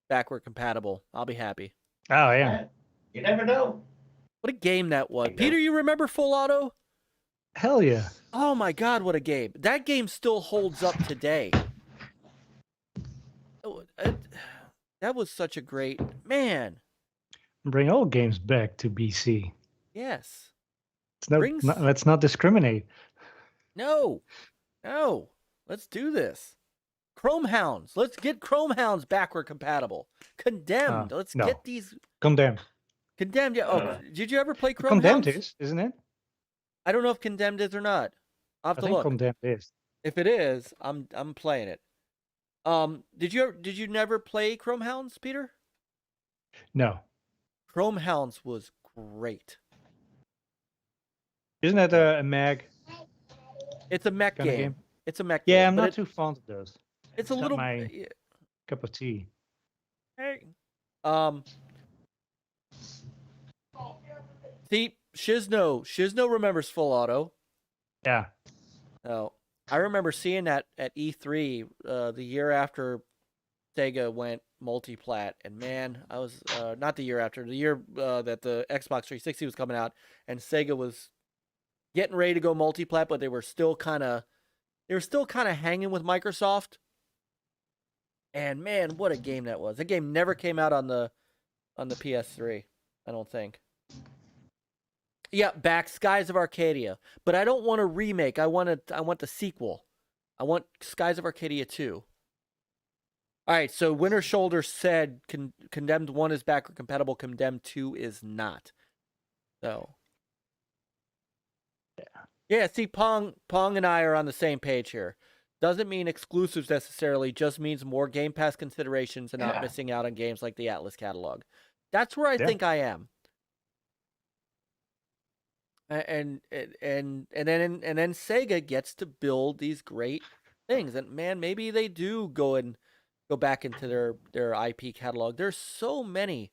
backward compatible. I'll be happy. Oh yeah. You never know. What a game that was. Peter, you remember full auto? Hell yeah. Oh my god, what a game. That game still holds up today. That was such a great man. Bring all games back to BC. Yes. Let's not discriminate. No. Let's do this. Chrome Hounds. Let's get Chrome Hounds backward compatible. Condemned. Let's get these. Condemned. Condemned. Yeah. Oh, did you ever play Chrome Condemned Hounds? Isn't it? I don't know if Condemned is or not. I'll have to I think look. Condemned is. If it is, I'm playing it. Did you never play Chrome Hounds, Peter? No. Chrome Hounds was great. Isn't that a MAGG? It's a mech game. It's a mech game. Yeah, I'm not too fond of those. It's a little my cup of tea. Hey. See, Shizno remembers full auto. Yeah. Oh, I remember seeing that at E3 the year after Sega went multi-plat, and man, I was not the year after, the year that the Xbox 360 was coming out, and Sega was getting ready to go multi-plat, but they were still kind of hanging with Microsoft. And man, what a game that was! That game never came out on the PS3, I don't think. Yeah, back Skies of Arcadia, but I don't want a remake. I want the sequel. I want Skies of Arcadia 2. All right, so Winter Shoulder said Condemned 1 is backward compatible, Condemned 2 is not. So yeah, see, Pong and I are on the same page here. Doesn't mean exclusives necessarily, just means more Game Pass considerations and not missing out on games like the Atlas catalog. That's where I think I am. And then Sega gets to build these great things, and man, maybe they do go back into their IP catalog. There's so many.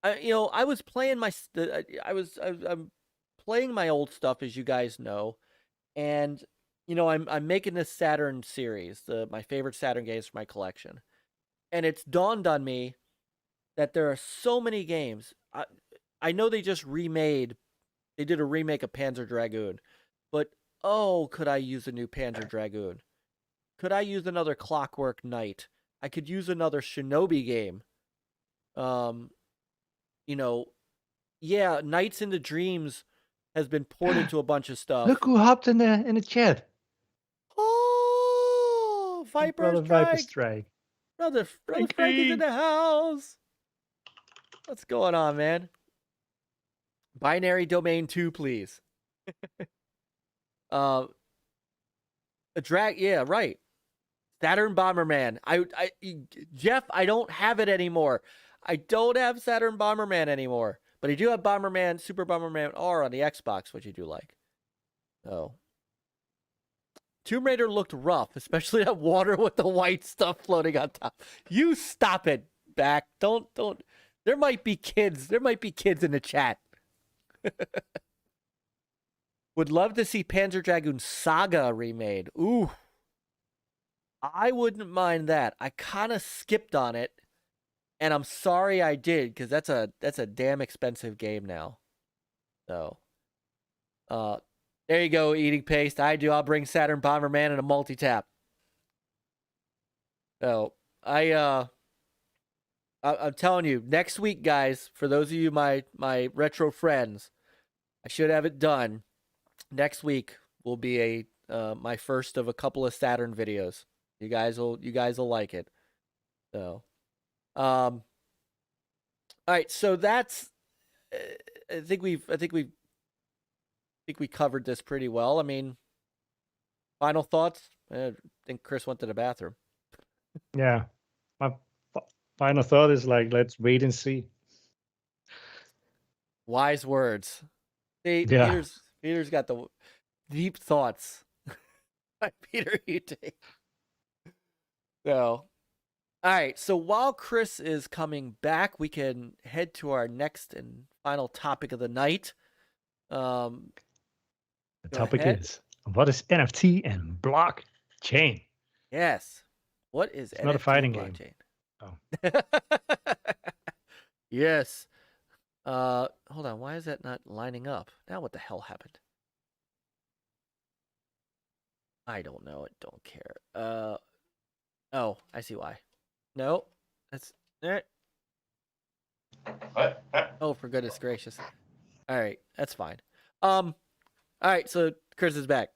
I was playing I'm playing my old stuff, as you guys know, and I'm making this Saturn series, my favorite Saturn games for my collection, and it's dawned on me that there are so many games. I know they just They did a remake of Panzer Dragoon, but could I use a new Panzer Dragoon? Could I use another Clockwork Knight? I could use another Shinobi game. You know, yeah, Nights into Dreams has been ported to a bunch of stuff. Look who hopped in the chat. Oh, Viper Brother Viper Strike. Strike. Brother Frankie's in the house. What's going on, man? Binary Domain 2, please. Yeah, right. Saturn Bomberman. Jeff, I don't have it anymore. I don't have Saturn Bomberman anymore. But I do have Bomberman, Super Bomberman R on the Xbox, which you do like. Oh. Tomb Raider looked rough, especially that water with the white stuff floating on top. You stop it, Back. Don't. There might be kids. There might be kids in the chat. Would love to see Panzer Dragoon Saga remade. Ooh. I wouldn't mind that. I kind of skipped on it, and I'm sorry I did, because that's a damn expensive game now. So, there you go, Eating Paste. I do. I'll bring Saturn Bomberman and a multi-tap. So, I'm telling you, next week, guys, for those of you, my retro friends, I should have it done. Next week will be my first of a couple of Saturn videos. You guys will like it. So, all right. So that's. I think we covered this pretty well. I mean, final thoughts. I think Chris went to the bathroom. Yeah, my final thought is like, let's wait and see. Wise words. See, Yeah. Peter's got the deep thoughts. Peter, you take. So, all right. So while Chris is coming back, we can head to our next and final topic of the night. The topic is, what is NFT and blockchain? Yes. What is It's NFT not a fighting blockchain? game. Oh. Yes. Hold on. Why is that not lining up? Now what the hell happened? I don't know. I don't care. Oh, I see why. No, that's it. What? Oh, for goodness gracious. All right, that's fine. All right, so Chris is back.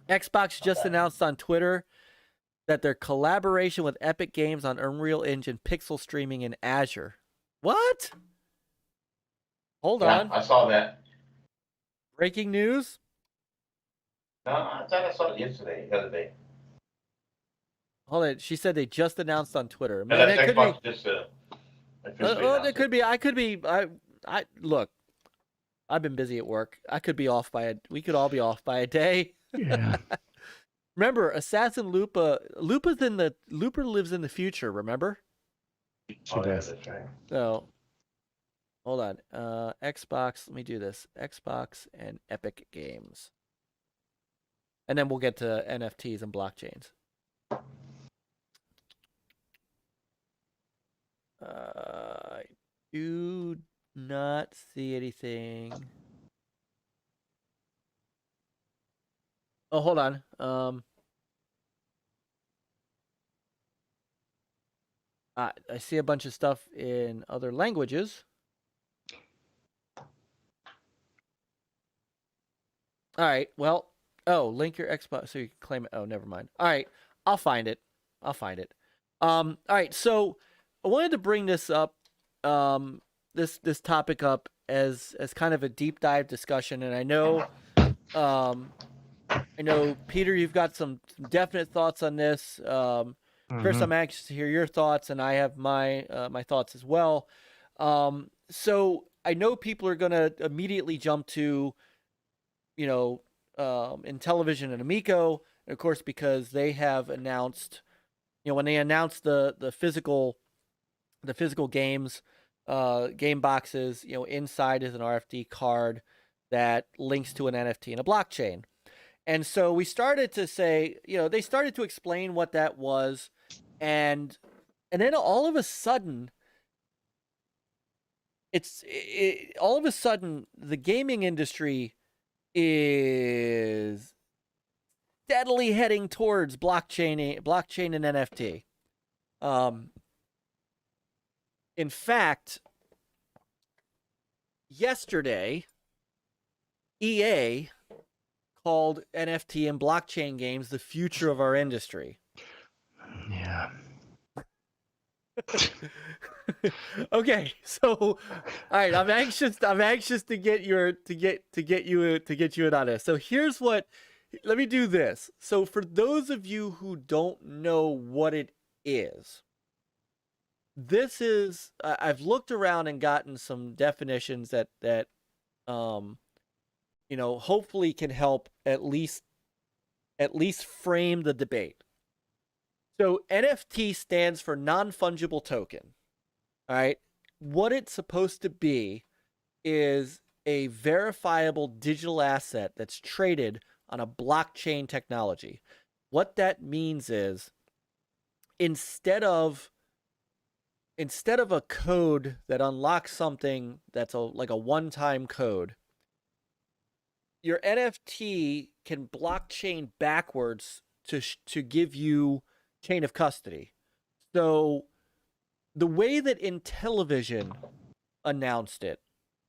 Xbox just announced on Twitter that their collaboration with Epic Games on Unreal Engine pixel streaming in Azure. What? Hold on. I saw that. Breaking news? No, I thought I saw it yesterday, the other day. Hold on. She said they just announced on Twitter. And Man, that's it could Xbox be. just It could be. I could be. I look. I've been busy at work. I could be off by we could all be off by a day. Yeah. Remember, AssassinLupa. Lupa lives in the future. Remember? She does. That's right. So, hold on. Xbox. Let me do this. Xbox and Epic Games, and then we'll get to NFTs and blockchains. I do not see anything. Oh, hold on. I see a bunch of stuff in other languages. All right. Well, link your Xbox so you can claim it. Oh, never mind. All right. I'll find it. All right. So I wanted to bring this up, this topic up as kind of a deep dive discussion, and I know Peter, you've got some definite thoughts on this. Chris, I'm anxious to hear your thoughts, and I have my thoughts as well. So I know people are going to immediately jump to, in television and Amico, and of course because they have announced, when they announced the physical games, game boxes, inside is an RFD card that links to an NFT and a blockchain. And so we started to say, they started to explain what that was. And then all of a sudden, all of a sudden, the gaming industry is steadily heading towards blockchain and NFT. In fact, yesterday, EA called NFT and blockchain games the future of our industry. Yeah. Okay, so all right, I'm anxious to get you in on this. So here's what, let me do this. So for those of you who don't know what it is, this is I've looked around and gotten some definitions that you know, hopefully can help at least frame the debate. So NFT stands for non-fungible token. All right. What it's supposed to be is a verifiable digital asset that's traded on a blockchain technology. What that means is instead of a code that unlocks something that's like a one-time code, your NFT can blockchain backwards to give you chain of custody. So the way that Intellivision announced it,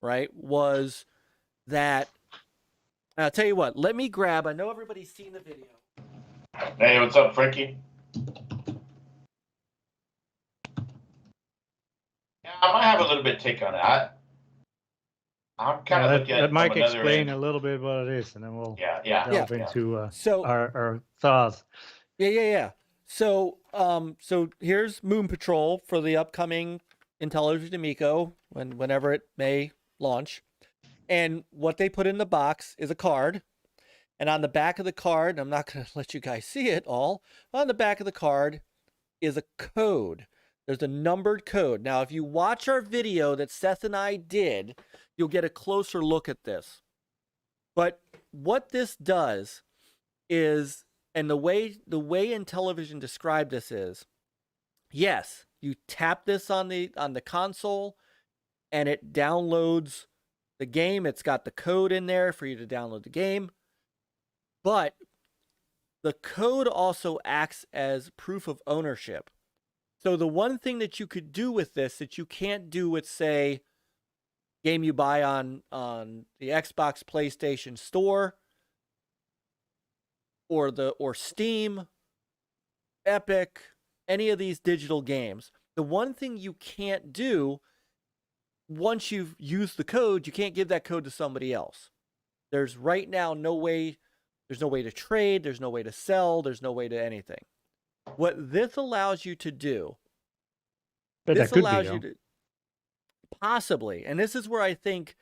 right, was that, I'll tell you what, let me grab, I know everybody's seen the video. Hey, what's up, Frankie? Yeah, I might have a little bit take on it. I'm kind of looking at it Myke from another explain end. a little bit what it is, and then we'll delve into so our thoughts. Yeah. So here's Moon Patrol for the upcoming Intellivision Amico, whenever it may launch. And what they put in the box is a card. And on the back of the card, I'm not going to let you guys see it all, but on the back of the card is a code. There's a numbered code. Now, if you watch our video that Seth and I did, you'll get a closer look at this. But what this does is, and the way Intellivision described this is, yes, you tap this on the console and it downloads the game. It's got the code in there for you to download the game. But the code also acts as proof of ownership. So the one thing that you could do with this that you can't do with, say, game you buy on the Xbox, PlayStation Store, or Steam, Epic, any of these digital games, the one thing you can't do once you've used the code, you can't give that code to somebody else. There's right now no way. There's no way to trade. There's no way to sell. There's no way to anything. What this allows you to do, But this that could allows be, you to possibly, and this is where I think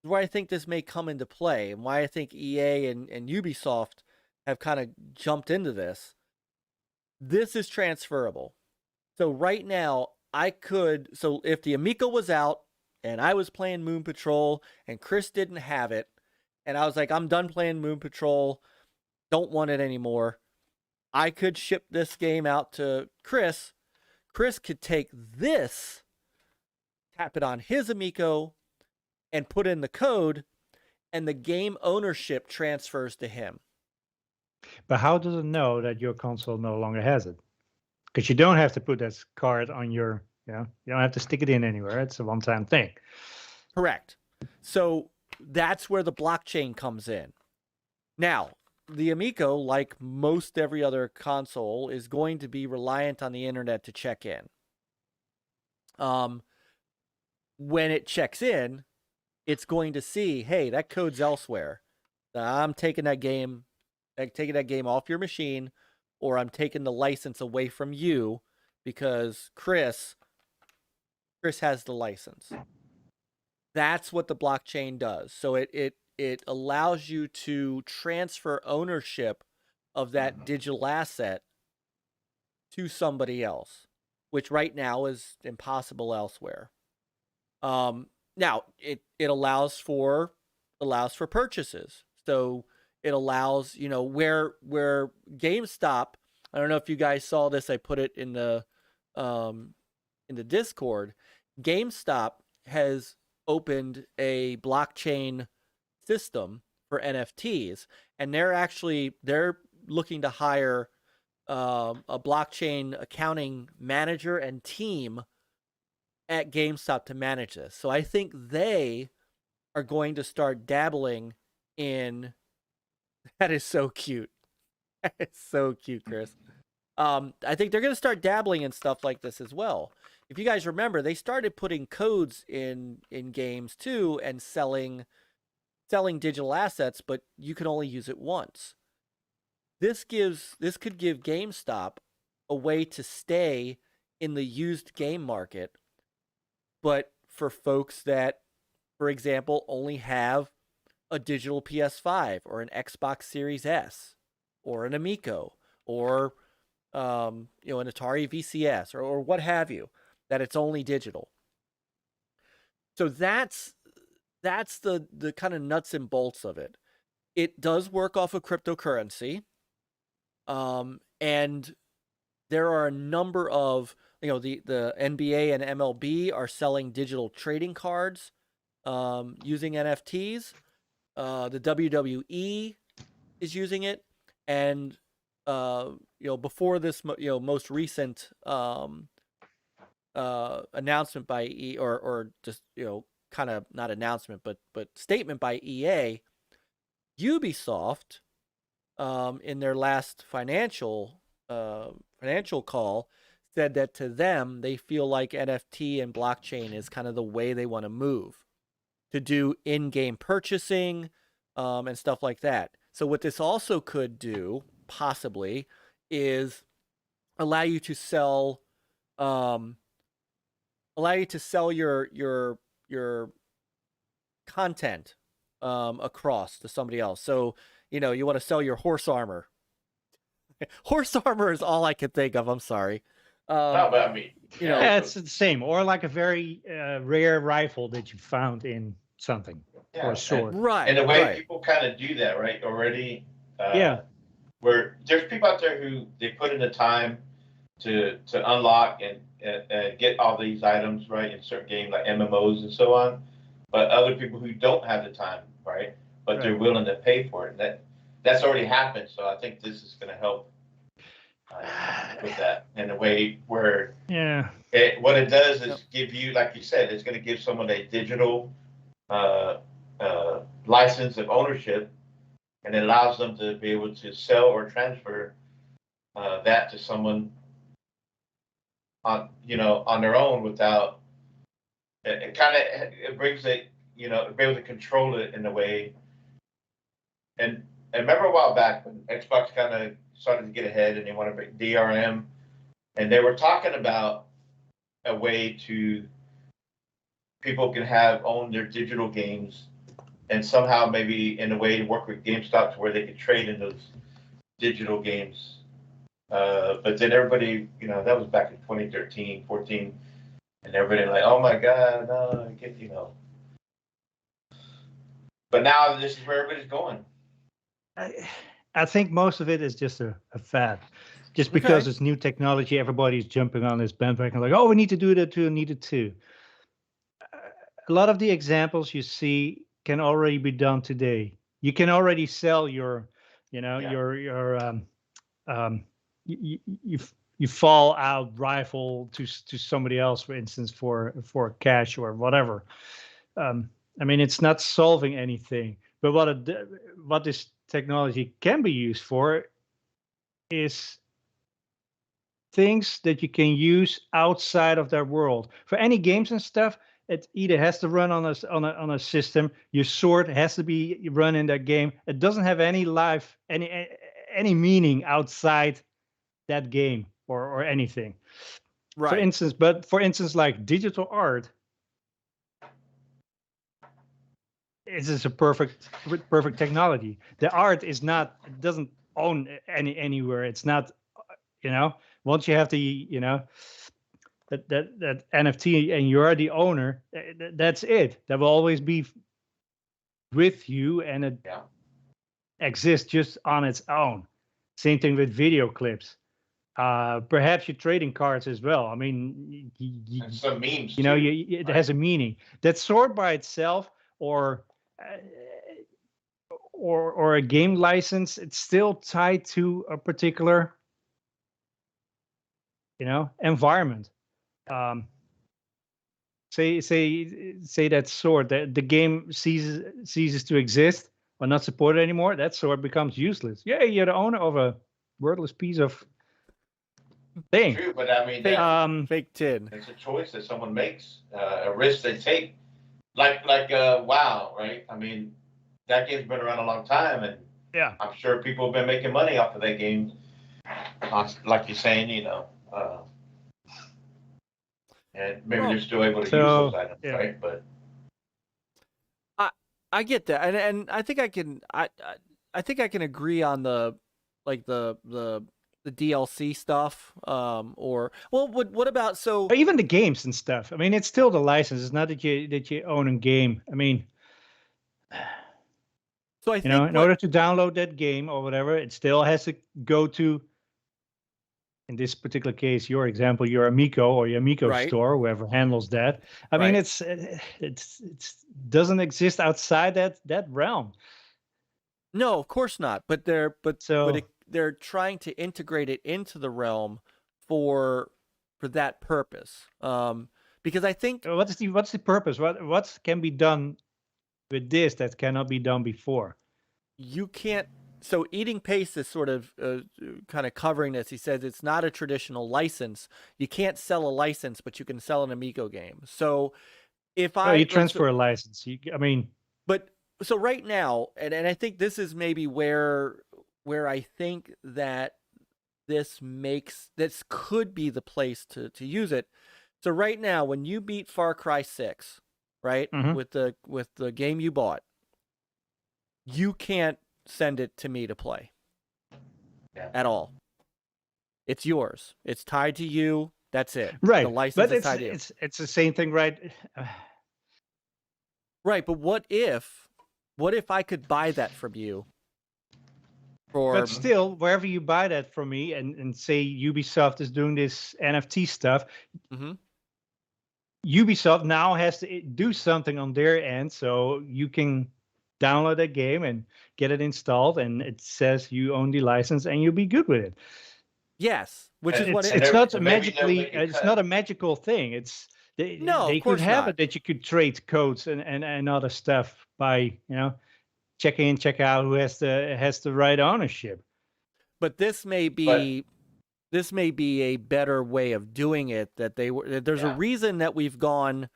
this may come into play, and why I think EA and Ubisoft have kind of jumped into this. This is transferable. So right now, so if the Amico was out and I was playing Moon Patrol and Chris didn't have it, and I was like, I'm done playing Moon Patrol, don't want it anymore, I could ship this game out to Chris. Chris could take this, tap it on his Amico, and put in the code, and the game ownership transfers to him. But how does it know that your console no longer has it? Because you don't have to put that card on your, you don't have to stick it in anywhere. It's a one-time thing. Correct. So that's where the blockchain comes in. Now, the Amico, like most every other console, is going to be reliant on the internet to check in. When it checks in, it's going to see, hey, that code's elsewhere. I'm taking that game off your machine, or I'm taking the license away from you because Chris has the license. That's what the blockchain does. So it allows you to transfer ownership of that digital asset to somebody else, which right now is impossible elsewhere. Now it allows for purchases. So it allows, where GameStop, I don't know if you guys saw this, I put it in the Discord. GameStop has opened a blockchain system for NFTs, and they're looking to hire a blockchain accounting manager and team at GameStop to manage this. So I think they are going to start dabbling in. That is so cute. That is so cute, Chris. I think they're going to start dabbling in stuff like this as well. If you guys remember, they started putting codes in games too and selling digital assets, but you can only use it once. This could give GameStop a way to stay in the used game market, but for folks that, for example, only have a digital PS5 or an Xbox Series S or an Amico or an Atari VCS or what have you, that it's only digital. So that's the kind of nuts and bolts of it. It does work off of cryptocurrency. And there are a number of, the NBA and MLB are selling digital trading cards using NFTs. The WWE is using it. And, before this, most recent announcement by or just, kind of not announcement, but statement by EA, Ubisoft, in their last financial call, said that to them, they feel like NFT and blockchain is kind of the way they want to move to do in-game purchasing and stuff like that. So what this also could do, possibly, is allow you to sell your content across to somebody else. So, you want to sell your horse armor. Horse armor is all I can think of. I'm sorry. No, but I mean, yeah, it's the same. Or like a very rare rifle that you found in something, or a sword. Right. In a way, people kind of do that, right? Already. Where there's people out there who they put in the time to unlock and get all these items, right, in certain games like MMOs and so on. But other people who don't have the time, right, but they're willing to pay for it. And that's already happened. So I think this is going to help with that in a way where what it does is give you, like you said, it's going to give someone a digital license of ownership, and it allows them to be able to sell or transfer that to someone on their own without it brings it, be able to control it in a way. And remember a while back when Xbox kind of started to get ahead and they wanted to bring DRM, and they were talking about a way to people can own their digital games and somehow maybe in a way work with GameStop to where they could trade in those digital games. But then everybody, that was back in 2013, 14, and everybody like, oh my God, no, I get, But now this is where everybody's going. I think most of it is just a fad. Just because it's new technology, everybody's jumping on this bandwagon like, oh, we need to do that too, and need it too. A lot of the examples you see can already be done today. You can already sell your you fall out rifle to somebody else, for instance, for cash or whatever. I mean, it's not solving anything, but what this technology can be used for is things that you can use outside of their world. For any games and stuff, it either has to run on a system. Your sword has to be run in that game. It doesn't have any life, any meaning outside that game or anything. Right. For instance, like digital art, it is a perfect technology. The art is not, it doesn't own anywhere. It's not, once you have the, that NFT and you're the owner, that's it. That will always be with you, and it exists just on its own. Same thing with video clips. Perhaps your trading cards as well. I mean, and some memes. It has a meaning. That sword by itself, or or a game license, it's still tied to a particular, environment. Say that sword, that the game ceases to exist or not supported anymore. That sword becomes useless. Yeah, you're the owner of a worthless piece of thing. True, but I mean, Fake tin. it's a choice that someone makes, a risk they take. Like WoW, right? I mean, that game's been around a long time, and Yeah. I'm sure people have been making money off of that game. Like you're saying, and maybe they're still able to use those items, right? But I get that, and I think I can agree on the DLC stuff, or what about But even the games and stuff. I mean, it's still the license. It's not that you own a game. I mean, so I think in order to download that game or whatever, it still has to go to, in this particular case, your example, your Amico or your Amico Right. store, whoever handles that. I mean, Right. it's doesn't exist outside that realm. No, of course not. But they're So they're trying to integrate it into the realm for that purpose. Because I think what's the purpose? What can be done with this that cannot be done before? you can't. So Eating Paste is sort of kind of covering this. He says it's not a traditional license. You can't sell a license, but you can sell an Amigo game. So if you transfer a license. But so right now, and I think this is maybe where I think that this could be the place to use it. So right now, when you beat Far Cry 6, right, Mhm. with the game you bought, you can't send it to me to play at all. It's yours. It's tied to you. That's it. Right. The license But is tied to you. it's the same thing, right? Right, but what if I could buy that from you? But still, wherever you buy that from me, and say Ubisoft is doing this NFT stuff, Mhm. Ubisoft now has to do something on their end, so you can download that game and get it installed, and it says you own the license, and you'll be good with it. Yes, which is what It's not maybe magically. they'll make it It's cut. not a magical thing. It's they of could course have not. it that you could trade codes and other stuff by check in, check out who has the right ownership. But this may be a better way of doing it. That there's a reason that we've gone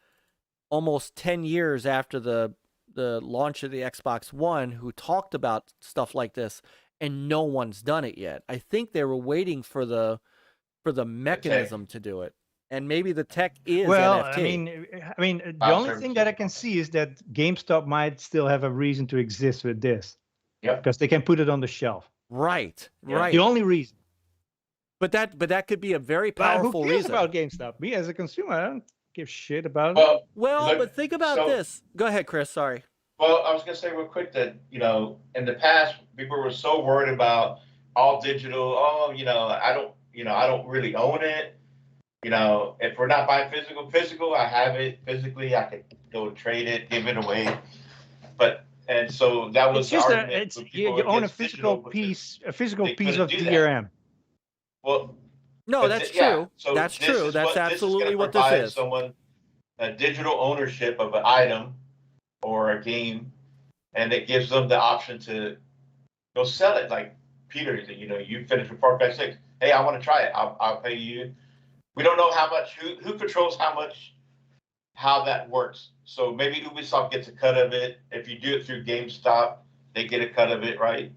almost 10 years after the launch of the Xbox One, who talked about stuff like this, and no one's done it yet. I think they were waiting for the mechanism to do it, and maybe the tech is NFT. I mean, the only thing that I can see is that GameStop might still have a reason to exist with this. Yep. Because they can put it on the shelf. Right. The only reason. But that could be a very But powerful who cares reason. about GameStop? Me as a consumer, I don't give shit about it. Well, look, but think about this. Go ahead, Chris. Sorry. Well, I was gonna say real quick that in the past people were so worried about all digital. Oh, I don't really own it. If we're not buying physical, I have it physically. I could go trade it, give it away. And so that was It's just the argument. you own a physical piece of DRM. Well, No, that's true. So that's this true. is That's this is absolutely gonna what this provide is. Someone a digital ownership of an item or a game, and it gives them the option to go sell it. Like Peter, you finished with Far Cry 6. Hey, I want to try it. I'll pay you. We don't know how much. Who controls how that works? So maybe Ubisoft gets a cut of it. If you do it through GameStop, they get a cut of it, right?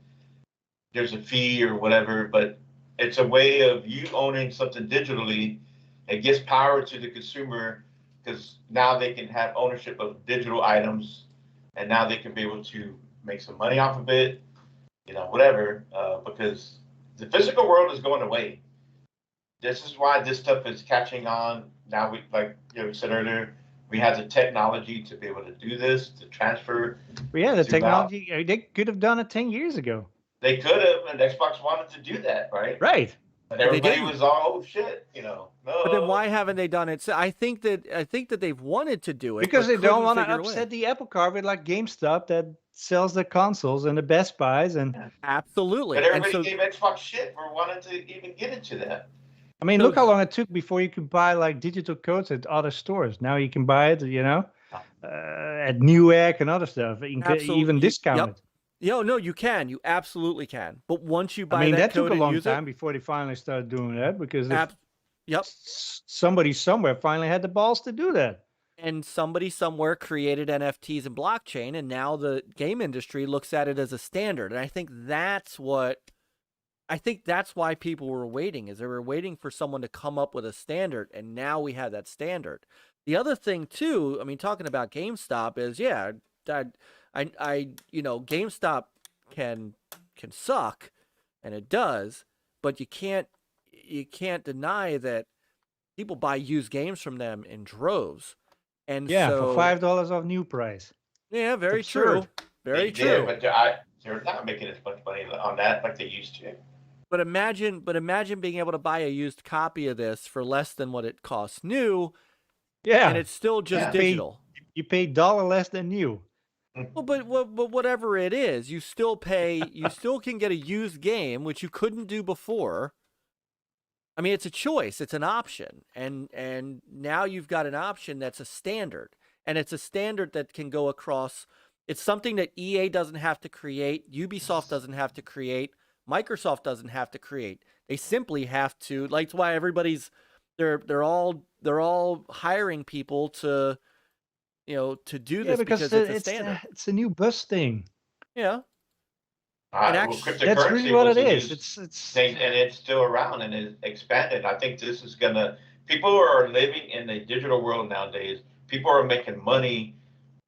There's a fee or whatever, but it's a way of you owning something digitally. It gives power to the consumer because now they can have ownership of digital items, and now they can be able to make some money off of it, whatever, because the physical world is going away. This is why this stuff is catching on. Now we said earlier, we have the technology to be able to do this, to transfer. Yeah, the technology, they could have done it 10 years ago. They could have, and Xbox wanted to do that, right? Right. But everybody was all, oh shit, no. But then why haven't they done it? So I think that they've wanted to do it Because but they don't couldn't want to figure a way. upset the apple cart with like GameStop that sells the consoles and the Best Buys, and Absolutely. But And everybody so, gave Xbox shit for wanting to even get into that. I mean, So- look how long it took before you could buy like digital codes at other stores. Now you can buy it, at Newegg and other stuff, Absolutely. even discounted. no, you can. You absolutely can. But once you buy I mean, that code took a and long use time before they finally started doing that, because Yep. somebody somewhere finally had the balls to do that. And somebody somewhere created NFTs and blockchain, and now the game industry looks at it as a standard. And I think that's why people were waiting, is they were waiting for someone to come up with a standard, and now we have that standard. The other thing too, I mean, talking about GameStop is, GameStop can suck, and it does, but you can't deny that people buy used games from them in droves. And for $5 off new price. Yeah, very Absurd. true. Very They true. did, but they're not making as much money on that like they used to. But imagine being able to buy a used copy of this for less than what it costs new. Yeah. And it's still just Yeah. digital. You pay $1 less than new. Well, but whatever it is, you still can get a used game, which you couldn't do before. I mean, it's a choice, it's an option. And now you've got an option that's a standard. And it's a standard that can go across. It's something that EA doesn't have to create, Ubisoft doesn't have to create, Microsoft doesn't have to create. They simply have to, like, that's why everybody's they're all hiring people to do this because it's a standard. It's a new buzz thing. Yeah. Cryptocurrency That's really what was it a is. new It's thing, and it's still around and it's expanded. I think this is people are living in a digital world nowadays. People are making money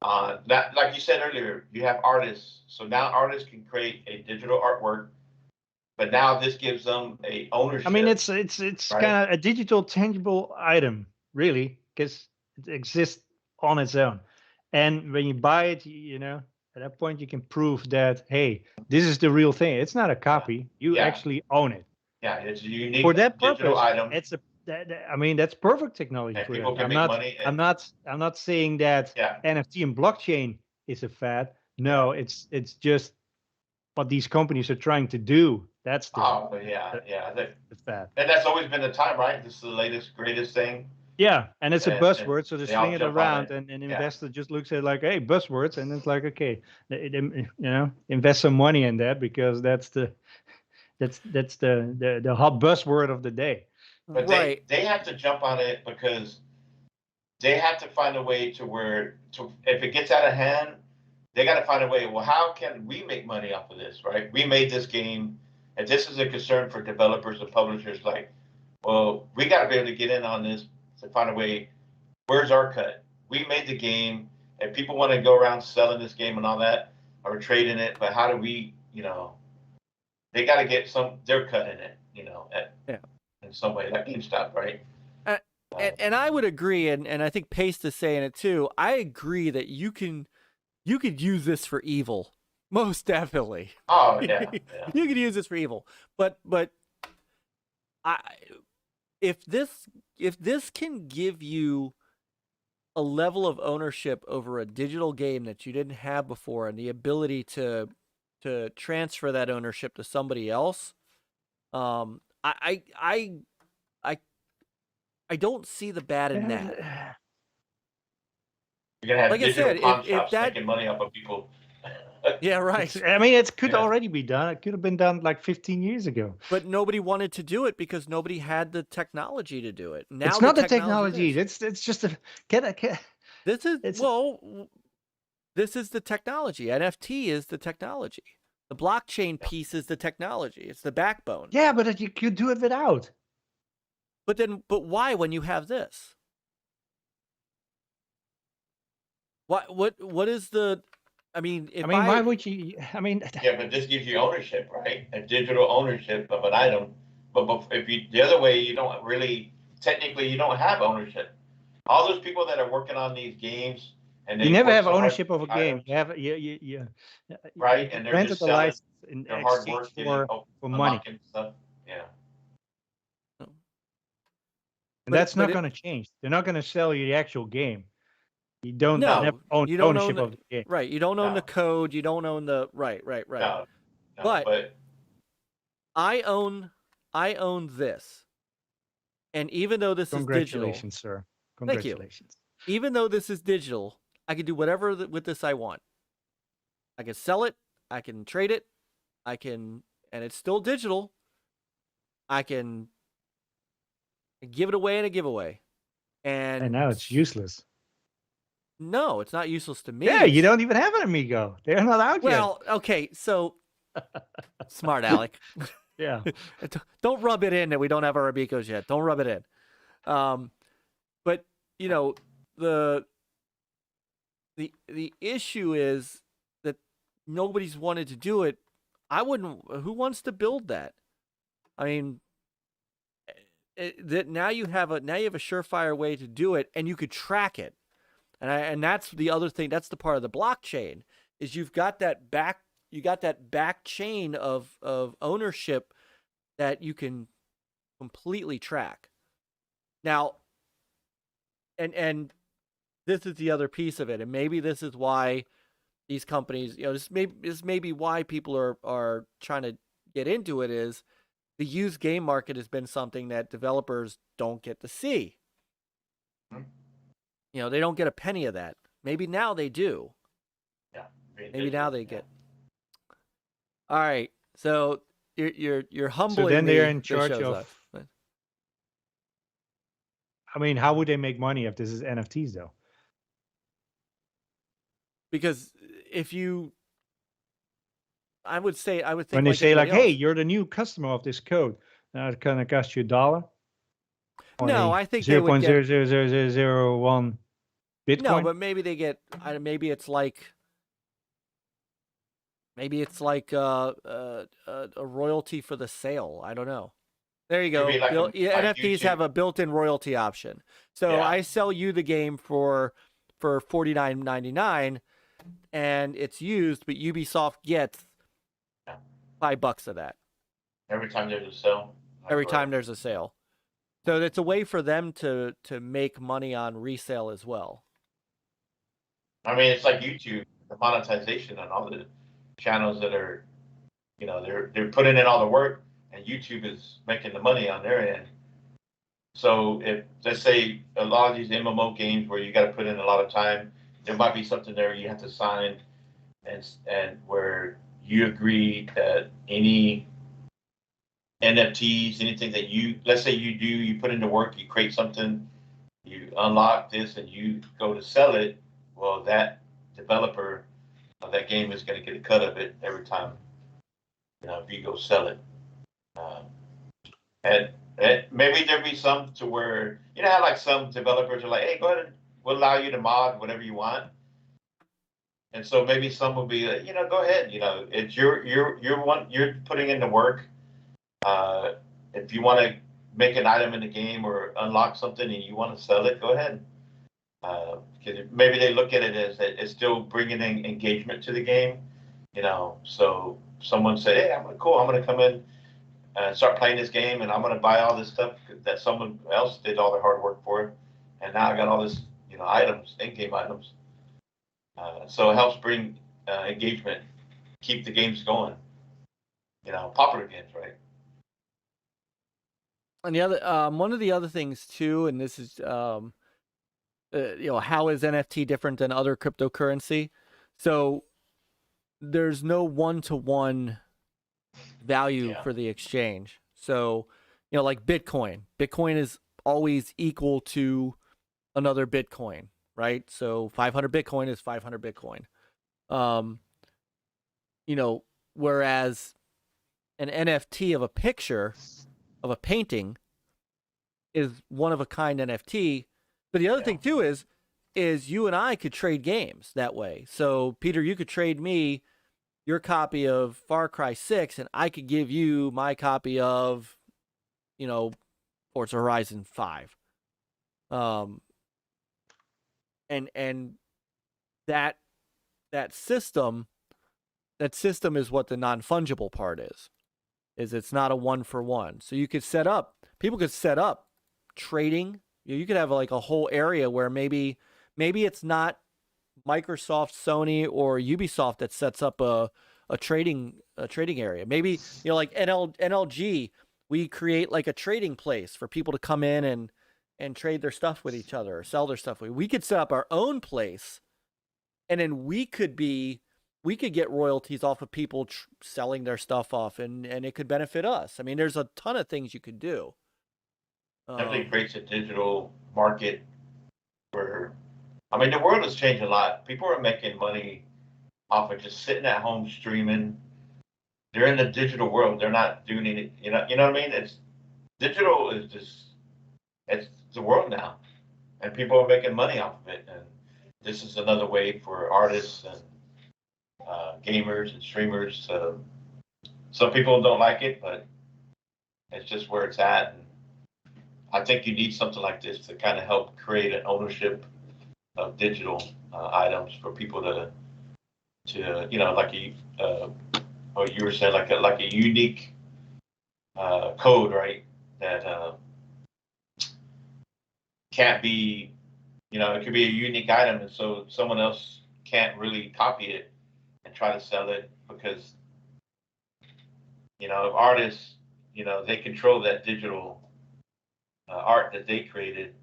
on that. Like you said earlier, you have artists. So now artists can create a digital artwork, but now this gives them a ownership. I mean, it's right? kind of a digital tangible item, really, because it exists on its own. And when you buy it, at that point you can prove that, hey, this is the real thing. It's not a copy. You actually own it. Yeah, it's a unique For that digital purpose, item. I mean, that's perfect technology And for people that. can make money. I'm not saying that NFT and blockchain is a fad. No, it's just what these companies are trying to do. That's the fad. And that's always been the time, right? This is the latest, greatest thing. Yeah, and it's a buzzword, so they they all sling it jump on around, it. and an investor just looks at it like, hey, buzzwords, and it's like, okay, invest some money in that, because that's the hot buzzword of the day. But they have to jump on it, because they have to find a way if it gets out of hand, they got to find a way. Well, how can we make money off of this, right? We made this game, and this is a concern for developers and publishers. Like, well, we got to be able to get in on this to find a way. Where's our cut? We made the game, and people want to go around selling this game and all that, or trading it. But how do we, they got to get their cut in it, in some way, like GameStop, right? And I would agree, and I think Paste is saying it too. I agree that you could use this for evil, most definitely. Oh yeah, you could use this for evil, but if this can give you a level of ownership over a digital game that you didn't have before, and the ability to transfer that ownership to somebody else, I don't see the bad in that. You're gonna have like I digital said, pawn if shops that making money off of people. Yeah, right. I mean, it could already be done. It could have been done like 15 years ago. But nobody wanted to do it because nobody had the technology to do it. Now it's not the technology. It's just a This is the technology. NFT is the technology. The blockchain piece is the technology. It's the backbone. Yeah, but you could do it without. But why when you have this? What is the? I mean, why would you? I mean, yeah, but this gives you ownership, right? A digital ownership of an item. But if the other way, you don't really technically you don't have ownership. All those people that are working on these games and you never have ownership of a game. You have right, and they're rented just the selling license in their hard work exchange for money. Stuff. Yeah. And that's not going to change. They're not going to sell you the actual game. You don't No, have you don't ownership own of the game. Right. You don't own the No. code. You don't own the right. No, But I own this. And even though this is digital, Congratulations, sir. Thank you. Congratulations. Even though this is digital, I can do whatever with this I want. I can sell it. I can trade it. And it's still digital. I can give it away in a giveaway. And now it's useless. No, it's not useless to me. Yeah, you don't even have an Amigo. They're not out Well, okay, so smart Alec. yet. Yeah. Don't rub it in that we don't have our Amigos yet. Don't rub it in. But you know, the issue is that nobody's wanted to do it. I wouldn't. Who wants to build that? I mean, that now you have a surefire way to do it, and you could track it. And that's the other thing. That's the part of the blockchain is you've got that back chain of ownership that you can completely track. Now, and this is the other piece of it, and maybe this is why these companies, this may be why people are trying to get into it, is the used game market has been something that developers don't get to see. They don't get a penny of that. Maybe now they do. Yeah. Maybe now they get. All right. So you're humbling. So then me. they're in charge shows of. us. I mean, how would they make money if this is NFTs though? Because I would think when they say anybody hey, else. you're the new customer of this code, now it's gonna cost you $1. No, I think they would get 0.00001 Bitcoin. No, but maybe they get. Maybe it's like a royalty for the sale. I don't know. There you go. Maybe like NFTs YouTube. have a built-in royalty option. So Yeah. I sell you the game for $49.99, and it's used, but Ubisoft gets $5 of that Every time there's a sale. every time there's a sale. So it's a way for them to make money on resale as well. I mean, it's like YouTube, the monetization on all the channels that are, they're putting in all the work, and YouTube is making the money on their end. So if, let's say, a lot of these MMO games where you got to put in a lot of time, there might be something there you have to sign, and where you agree that any NFTs, anything that let's say you put into work, you create something, you unlock this, and you go to sell it. Well, that developer of that game is going to get a cut of it every time, if you go sell it. And maybe there'll be some to where, how like some developers are like, hey, go ahead, and we'll allow you to mod whatever you want. And so maybe some will be like, go ahead, it's you're putting in the work. If you want to make an item in the game or unlock something and you want to sell it, go ahead. Because maybe they look at it as that it's still bringing in engagement to the game, So someone said, "Hey, I'm going to come in and start playing this game, and I'm going to buy all this stuff that someone else did all their hard work for, and now I got all this, items, in-game items." So it helps bring engagement, keep the games going. Popular games, right? And the other, one of the other things too, and this is, how is NFT different than other cryptocurrency? So there's no one-to-one value for the exchange. So, like Bitcoin. Bitcoin is always equal to another Bitcoin, right? So 500 Bitcoin is 500 Bitcoin. Whereas an NFT of a picture, of a painting, is one of a kind NFT. But the other thing too is you and I could trade games that way. So Peter, you could trade me your copy of Far Cry 6, and I could give you my copy of, Forza Horizon 5. And that system is what the non-fungible part is it's not a one-for-one. So people could set up trading. You could have like a whole area where maybe maybe it's not Microsoft, Sony, or Ubisoft that sets up a trading area. Maybe, you know, like NLG, we create like a trading place for people to come in and trade their stuff with each other or sell their stuff. We could set up our own place, and then we could get royalties off of people selling their stuff off, and it could benefit us. I mean, there's a ton of things you could do. Definitely creates a digital market where, I mean, the world has changed a lot. People are making money off of just sitting at home streaming. They're in the digital world. They're not doing it. You know what I mean? It's digital is just, it's the world now, and people are making money off of it. And this is another way for artists and gamers and streamers. Some people don't like it, but it's just where it's at. And I think you need something like this to kind of help create an ownership of digital items for people to you know, like what you were saying, like a unique code, right? That can't be, you know, it could be a unique item, and so someone else can't really copy it and try to sell it because, you know, artists, you know, they control that digital art that they created,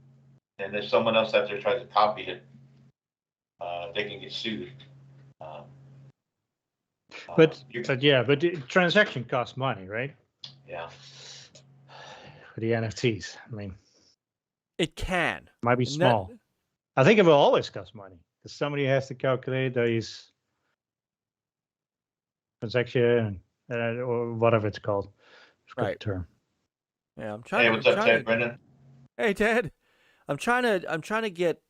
and if someone else out there tries to copy it, they can get sued. But transaction costs money, right? Yeah. For the NFTs, I mean, It can. might be small. I think it will always cost money because somebody has to calculate these transaction or whatever it's called. Right. Term. Yeah, I'm trying. Hey, what's up, Ted Brendan? Hey, Ted. I'm trying to get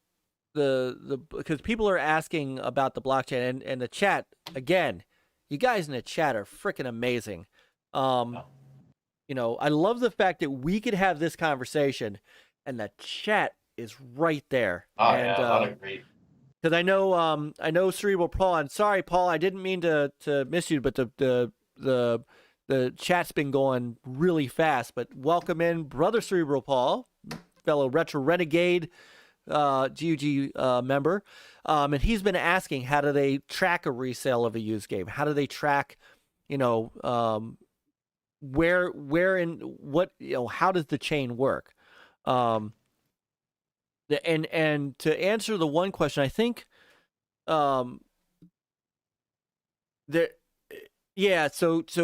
the because people are asking about the blockchain and the chat again. You guys in the chat are freaking amazing. You know, I love the fact that we could have this conversation, and the chat is right there. Oh, and, yeah, I agree. Because I know Cerebral Paul. And sorry, Paul, I didn't mean to miss you, but the chat's been going really fast. But welcome in, brother Cerebral Paul, fellow Retro Renegade GUG member. And he's been asking, how do they track a resale of a used game? How do they track, you know, where in what, you know, how does the chain work? And to answer the one question, I think, so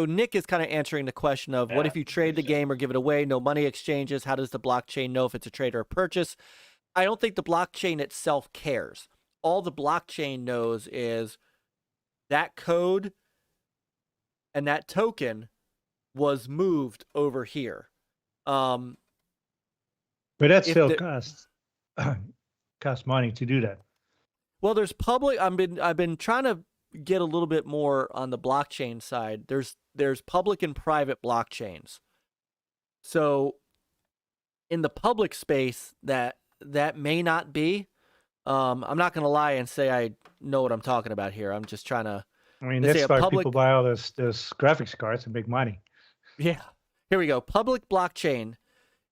Nick is kind of answering the question of what if you trade the game or give it away, no money exchanges? How does the blockchain know if it's a trade or a purchase? I don't think the blockchain itself cares. All the blockchain knows is that code and that token was moved over here. But that still costs money to do that. Well, there's public. I've been trying to get a little bit more on the blockchain side. There's public and private blockchains. So in the public space, that may not be. I'm not going to lie and say I know what I'm talking about here. I'm just trying to. I mean, that's why people buy all those graphics cards and make money. Yeah. Here we go. Public blockchain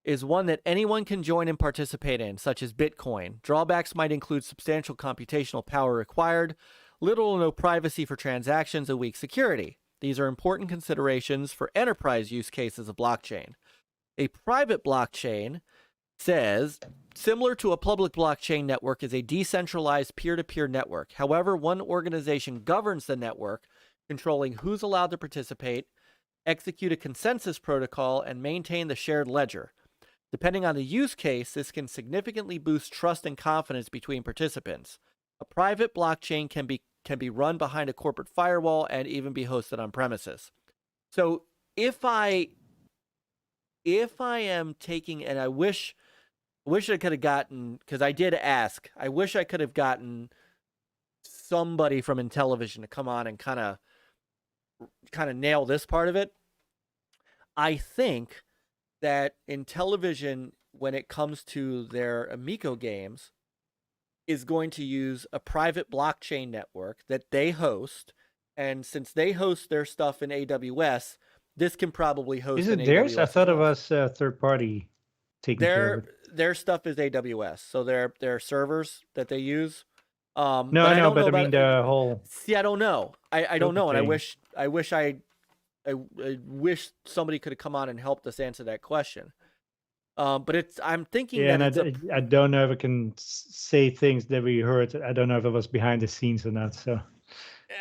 is one that anyone can join and participate in, such as Bitcoin. Drawbacks might include substantial computational power required, little or no privacy for transactions, and weak security. These are important considerations for enterprise use cases of blockchain. A private blockchain says, similar to a public blockchain network, is a decentralized peer-to-peer network. However, one organization governs the network, controlling who's allowed to participate, execute a consensus protocol, and maintain the shared ledger. Depending on the use case, this can significantly boost trust and confidence between participants. A private blockchain can be run behind a corporate firewall and even be hosted on premises. So if I am taking, and I wish I could have gotten, because I did ask, I wish I could have gotten somebody from Intellivision to come on and kind of nail this part of it. I think that Intellivision, when it comes to their Amico games, is going to use a private blockchain network that they host. And since they host their stuff in AWS, this can probably host. Is it theirs? I thought it was third party taking care of it. their stuff is AWS, so their servers that they use. No, but I I know, don't but know I about mean the whole. See, I don't know. I don't know, and I thing. wish I wish somebody could have come on and helped us answer that question. But I'm thinking Yeah, that and I don't know if I can say things that we heard. I don't know if it was behind the scenes or not. So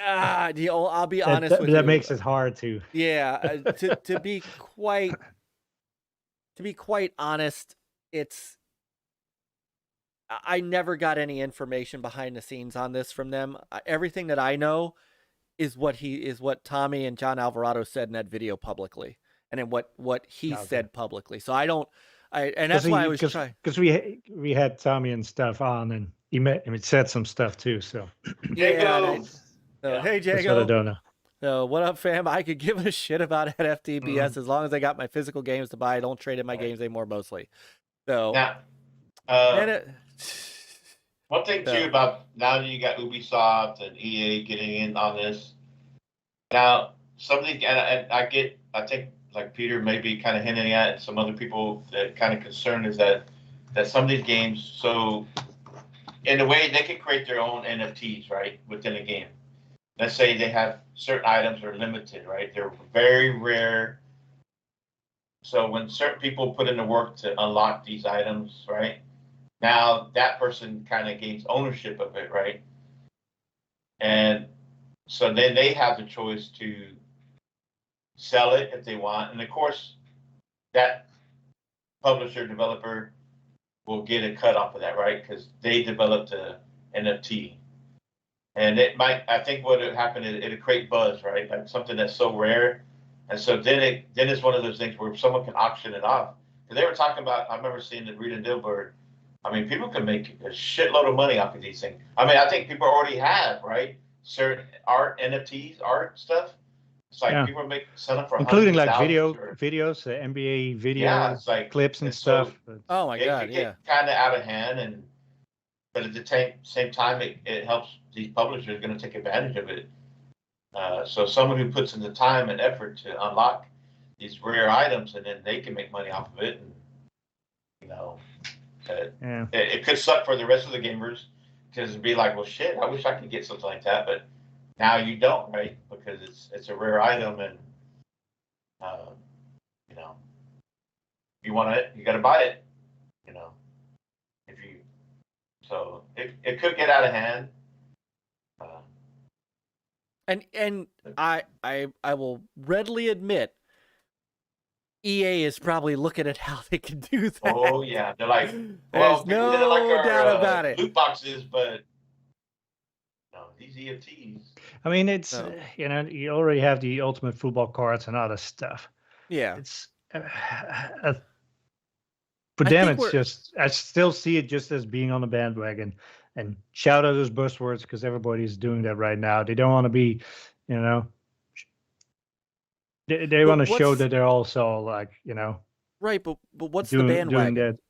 I'll be honest with you. That makes it hard to. Yeah, to be quite honest, I never got any information behind the scenes on this from them. Everything that I know is what Tommy and John Alvarado said in that video publicly, and then what he said publicly. So and that's why I was trying, because we had Tommy and stuff on, and he said some stuff too. So yeah. Hey, Jago. That's what I don't know. So what up, fam? I could give a shit about NFT BS as long as I got my physical games to buy. I don't trade in my games anymore, mostly. So now, one thing too about now that you got Ubisoft and EA getting in on this. Now, something, and I think like Peter may be kind of hinting at, and some other people that kind of concerned is that some of these games, so in a way they can create their own NFTs, right, within a game. Let's say they have certain items that are limited, right? They're very rare. So when certain people put in the work to unlock these items, right, now that person kind of gains ownership of it, right? And so then they have the choice to sell it if they want. And of course, that publisher, developer will get a cut off of that, right? Because they developed a NFT. And I think what would happen is it'll create buzz, right? Like something that's so rare. And so then it's one of those things where someone can auction it off. Because they were talking about, I remember seeing the Read and Dilbert. I mean, people can make a shitload of money off of these things. I mean, I think people already have, right? Certain art, NFTs, art stuff. It's like people selling for including like videos, NBA videos, yeah, it's like clips and stuff. Oh my god, it get kind of out of hand, but at the same time, it helps these publishers going to take advantage of it. So someone who puts in the time and effort to unlock these rare items, and then they can make money off of it, and it could suck for the rest of the gamers because it'd be like, well, shit, I wish I could get something like that, but now you don't, right? Because it's a rare item, and if you want it, you got to buy it. So it could get out of hand. And I will readily admit, EA is probably looking at how they can do that. Oh yeah, they're like, well, there's no like our, doubt about it. Loot boxes, but these EFTs. I mean, it's you already have the ultimate football cards and other stuff. Yeah, it's for them. It's just I still see it just as being on the bandwagon. And shout out those buzzwords because everybody's doing that right now. They don't want to be, they want to show that they're also like, right. But what's the bandwagon? Doing that.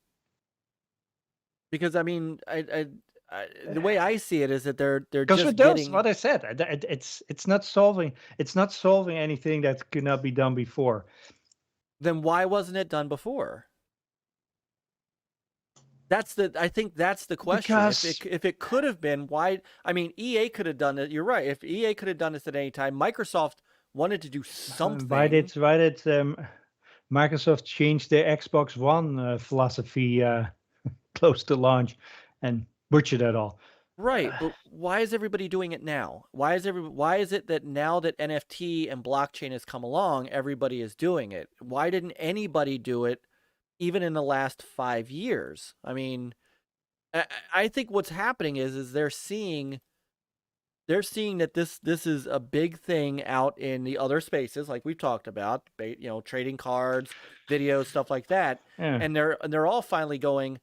Because I mean, the way I see it is that they're just getting what I said. It's not solving anything that could not be done before. Then why wasn't it done before? I think that's the question. If it could have been, why? I mean, EA could have done it. You're right. If EA could have done this at any time, Microsoft wanted to do something. Why did Microsoft change their Xbox One philosophy close to launch and butcher it all? Right, but why is everybody doing it now? Why is it that now that NFT and blockchain has come along, everybody is doing it? Why didn't anybody do it even in the last 5 years? I mean, I think what's happening is they're seeing that this is a big thing out in the other spaces, like we've talked about, trading cards, videos, stuff like that. Yeah. And they're all finally going,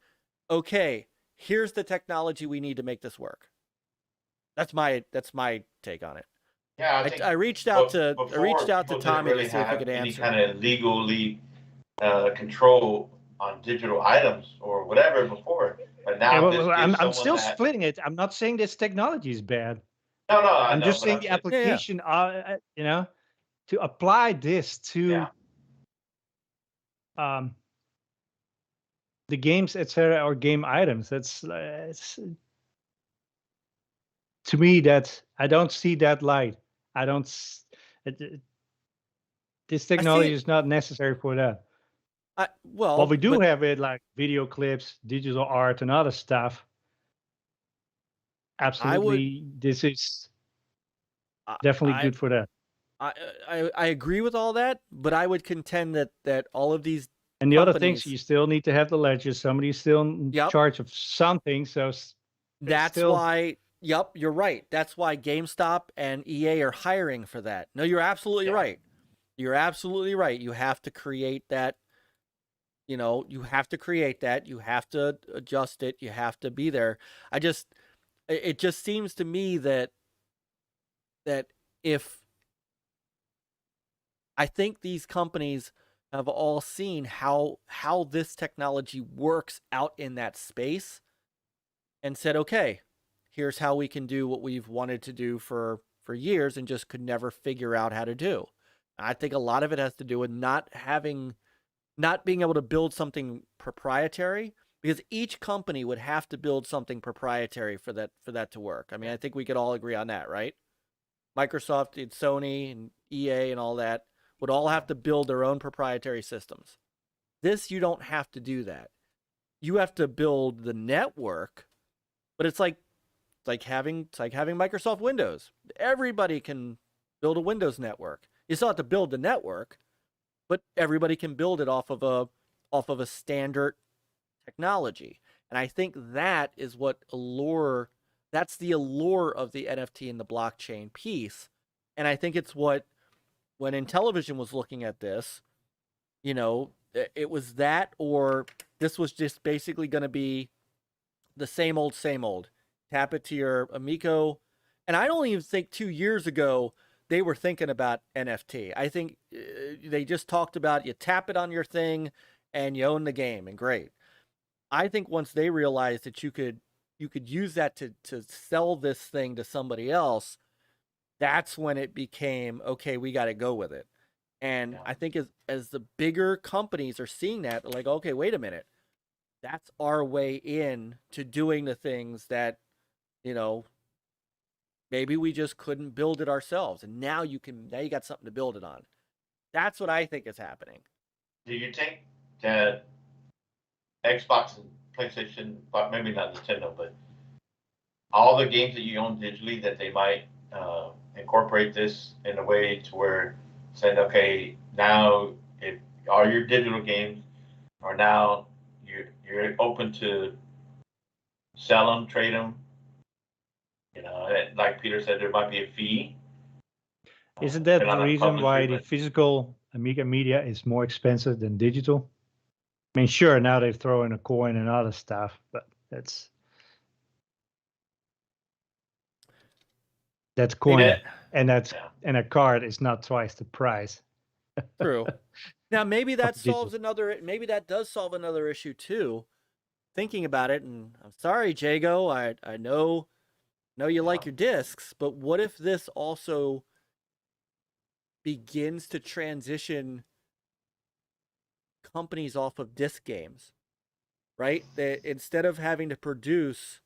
okay, here's the technology we need to make this work. That's my take on it. Yeah, I reaced out to Tommy to see if he could answer. Any kind of legally control on digital items or whatever before, but now I'm still splitting it. I'm not saying this technology is bad. No, I'm just saying the application. To apply this to the games, etc., or game items. That's to me that I don't see that light. I don't. This technology is not necessary for that. Well, we do have it like video clips, digital art, and other stuff. Absolutely, this is definitely good for that. I agree with all that, but I would contend that all of these and the other things, you still need to have the ledgers. Somebody's still in charge of something. So that's why. Yep, you're right. That's why GameStop and EA are hiring for that. No, you're absolutely right. You're absolutely right. You have to create that. You have to create that. You have to adjust it. You have to be there. It just seems to me that if I think these companies have all seen how this technology works out in that space and said, okay, here's how we can do what we've wanted to do for years and just could never figure out how to do. I think a lot of it has to do with not being able to build something proprietary, because each company would have to build something proprietary for that to work. I mean, I think we could all agree on that, right? Microsoft and Sony and EA and all that would all have to build their own proprietary systems. This, you don't have to do that. You have to build the network, but it's like having Microsoft Windows. Everybody can build a Windows network. You still have to build the network, but everybody can build it off of a standard technology. And I think that is what that's the allure of the NFT and the blockchain piece. And I think it's what, when Intellivision was looking at this, it was that, or this was just basically going to be the same old. Tap it to your Amico. And I don't even think 2 years ago they were thinking about NFT. I think they just talked about you tap it on your thing and you own the game, and great. I think once they realized that you could use that to sell this thing to somebody else, that's when it became, okay, we got to go with it. And I think as the bigger companies are seeing that, they're like, okay, wait a minute. That's our way in to doing the things that, maybe we just couldn't build it ourselves. And now you got something to build it on. That's what I think is happening. Do you think that Xbox and PlayStation, but maybe not Nintendo, but all the games that you own digitally, that they might incorporate this in a way to where saying, okay, now all your digital games are now you're open to sell them, trade them. Like Peter said, there might be a fee. Isn't that the reason why the physical Amiga media is more expensive than digital? I mean, sure, now they throw in a coin and other stuff, but that's coin, and a card is not twice the price. True. Now maybe that does solve another issue too. Thinking about it, and I'm sorry, Jago, I know you like your discs, but what if this also begins to transition companies off of disc games, right? Instead of having to produce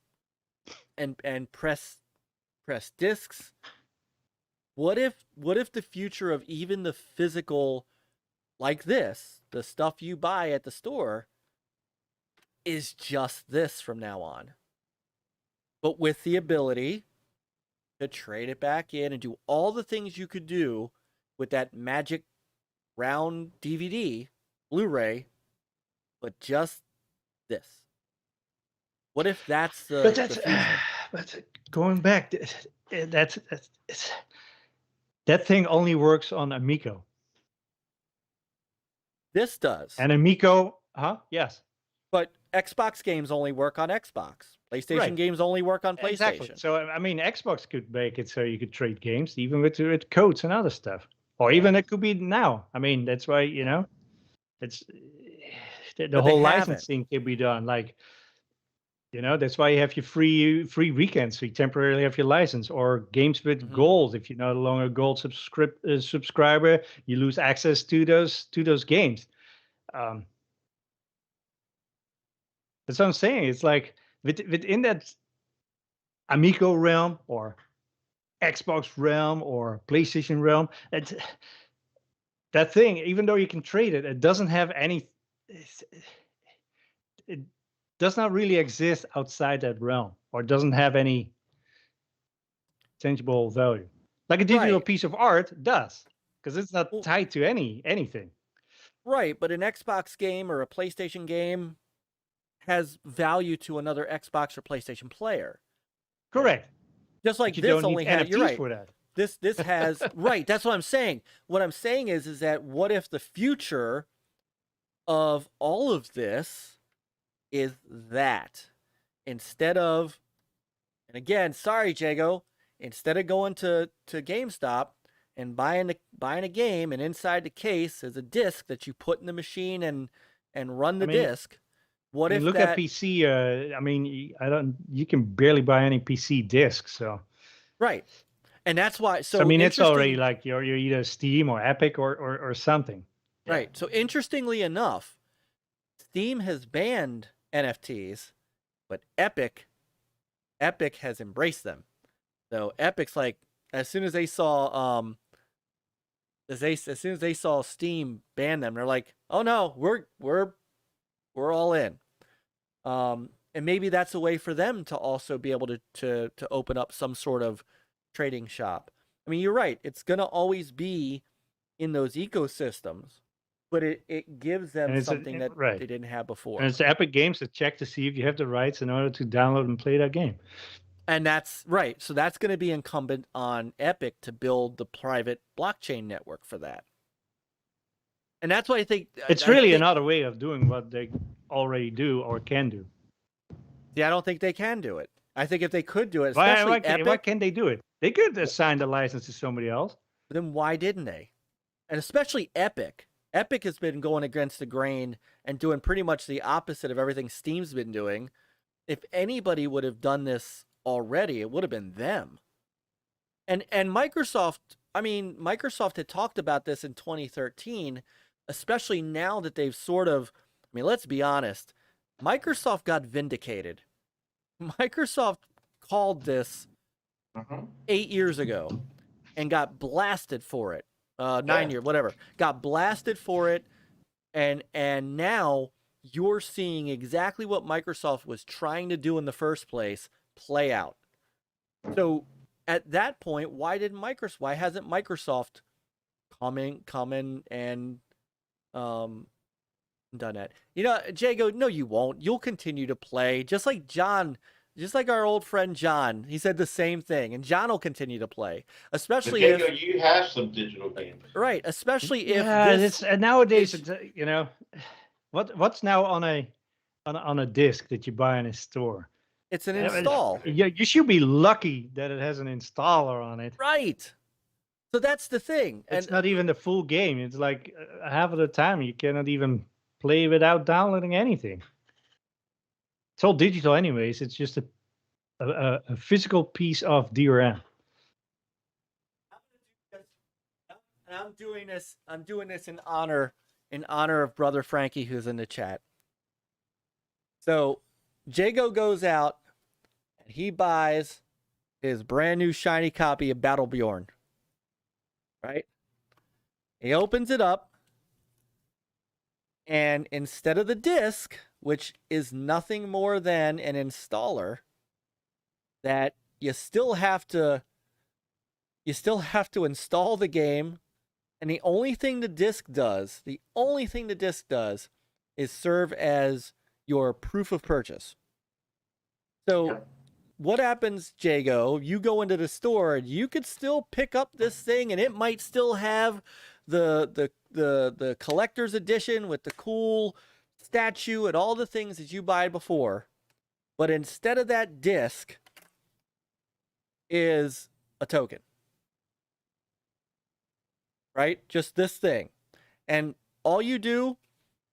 and press discs, what if the future of even the physical, like this, the stuff you buy at the store, is just this from now on, but with the ability to trade it back in and do all the things you could do with that magic round DVD, Blu-ray, but just this? What if that's the future? But going back, that thing only works on Amico. This does. And Amico, yes. But Xbox games only work on Xbox. PlayStation games only work on PlayStation. Exactly. So, I mean, Xbox could make it so you could trade games, even with codes and other stuff. Or even it could be now. I mean, that's why, it's the whole licensing can be done. Like, that's why you have your free weekends. So you temporarily have your license, or games with gold. If you're no longer a gold subscriber, you lose access to those games. That's what I'm saying. It's like within that Amico realm or Xbox realm or PlayStation realm, that thing, even though you can trade it, it doesn't have any. It does not really exist outside that realm, or doesn't have any tangible value. Like a digital Right. piece of art does, because it's not tied to anything. Right, but an Xbox game or a PlayStation game has value to another Xbox or PlayStation player. Correct. Just like But you this don't only need has. NFTs You're right. for that. This has right. That's what I'm saying. What I'm saying is that what if the future of all of this is that instead of, and again, sorry, Jago, instead of going to GameStop and buying a game, and inside the case is a disc that you put in the machine and run the disc. What if look at PC? I mean, you can barely buy any PC discs, so right, and that's why. So I mean, it's already like you're either Steam or Epic or something. Right. So interestingly enough, Steam has banned NFTs, but Epic has embraced them. So Epic's like, as soon as they saw as soon as they saw Steam ban them, they're like, oh no, we're all in. And maybe that's a way for them to also be able to open up some sort of trading shop. I mean, you're right. It's gonna always be in those ecosystems, but it gives them something that they didn't have before. And it's Epic Games that check to see if you have the rights in order to download and play that game. And that's right. So that's going to be incumbent on Epic to build the private blockchain network for that. And that's why I think it's really another way of doing what they already do or can do. Yeah, I don't think they can do it. I think if they could do it, especially Epic, why can't they do it? They could assign the license to somebody else. But then why didn't they? And especially Epic. Epic has been going against the grain and doing pretty much the opposite of everything Steam's been doing. If anybody would have done this already, it would have been them. And Microsoft, I mean, Microsoft had talked about this in 2013, especially now that they've sort of, I mean, let's be honest, Microsoft got vindicated. Microsoft called this 8 years ago and got blasted for it. 9 years, whatever. Got blasted for it, and now you're seeing exactly what Microsoft was trying to do in the first place play out. So at that point, why hasn't Microsoft come in and done that? You know, Jago, no, you won't. You'll continue to play, just like John. Just like our old friend John, he said the same thing, and John will continue to play, especially if you have some digital games, right? Especially if it's nowadays, you know, what's now on a disc that you buy in a store? It's an install. You should be lucky that it has an installer on it, right? So that's the thing. It's not even the full game. It's like half of the time you cannot even play without downloading anything. It's all digital anyways. It's just a physical piece of DRM. And I'm doing this in honor of brother Frankie, who's in the chat. So Jago goes out and he buys his brand new shiny copy of Battleborn. Right? He opens it up, and instead of the disc, which is nothing more than an installer that you still have to install the game, and the only thing the disc does is serve as your proof of purchase. So what happens, Jago? You go into the store and you could still pick up this thing, and it might still have the collector's edition with the cool statue and all the things that you buy before, but instead of that disc is a token, right? Just this thing, and all you do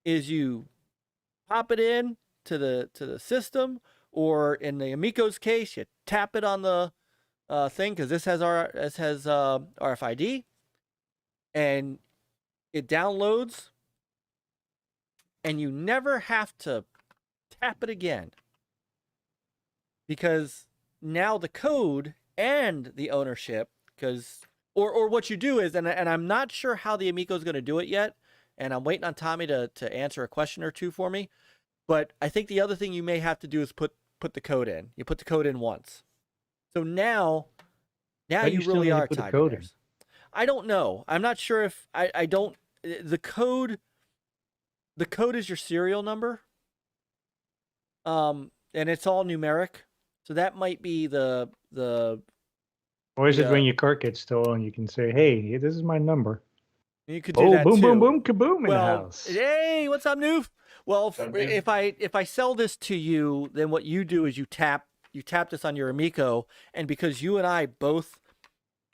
is you pop it in to the system, or in the Amico's case, you tap it on the thing, because this has RFID, and it downloads. And you never have to tap it again. Because now the code and the ownership, or what you do is, and I'm not sure how the Amico is going to do it yet, and I'm waiting on Tommy to answer a question or two for me, but I think the other thing you may have to do is put the code in. You put the code in once. So now you really are tied to theirs. I don't know. I'm not sure if I don't. The code is your serial number. And it's all numeric. So that might be the. Or is it when your car gets stolen, you can say, "Hey, this is my number." You could do that boom, too. boom, boom, kaboom in the house. Hey, what's up, Noof? Well, if I sell this to you, then what you do is you tap this on your Amico, and because you and I both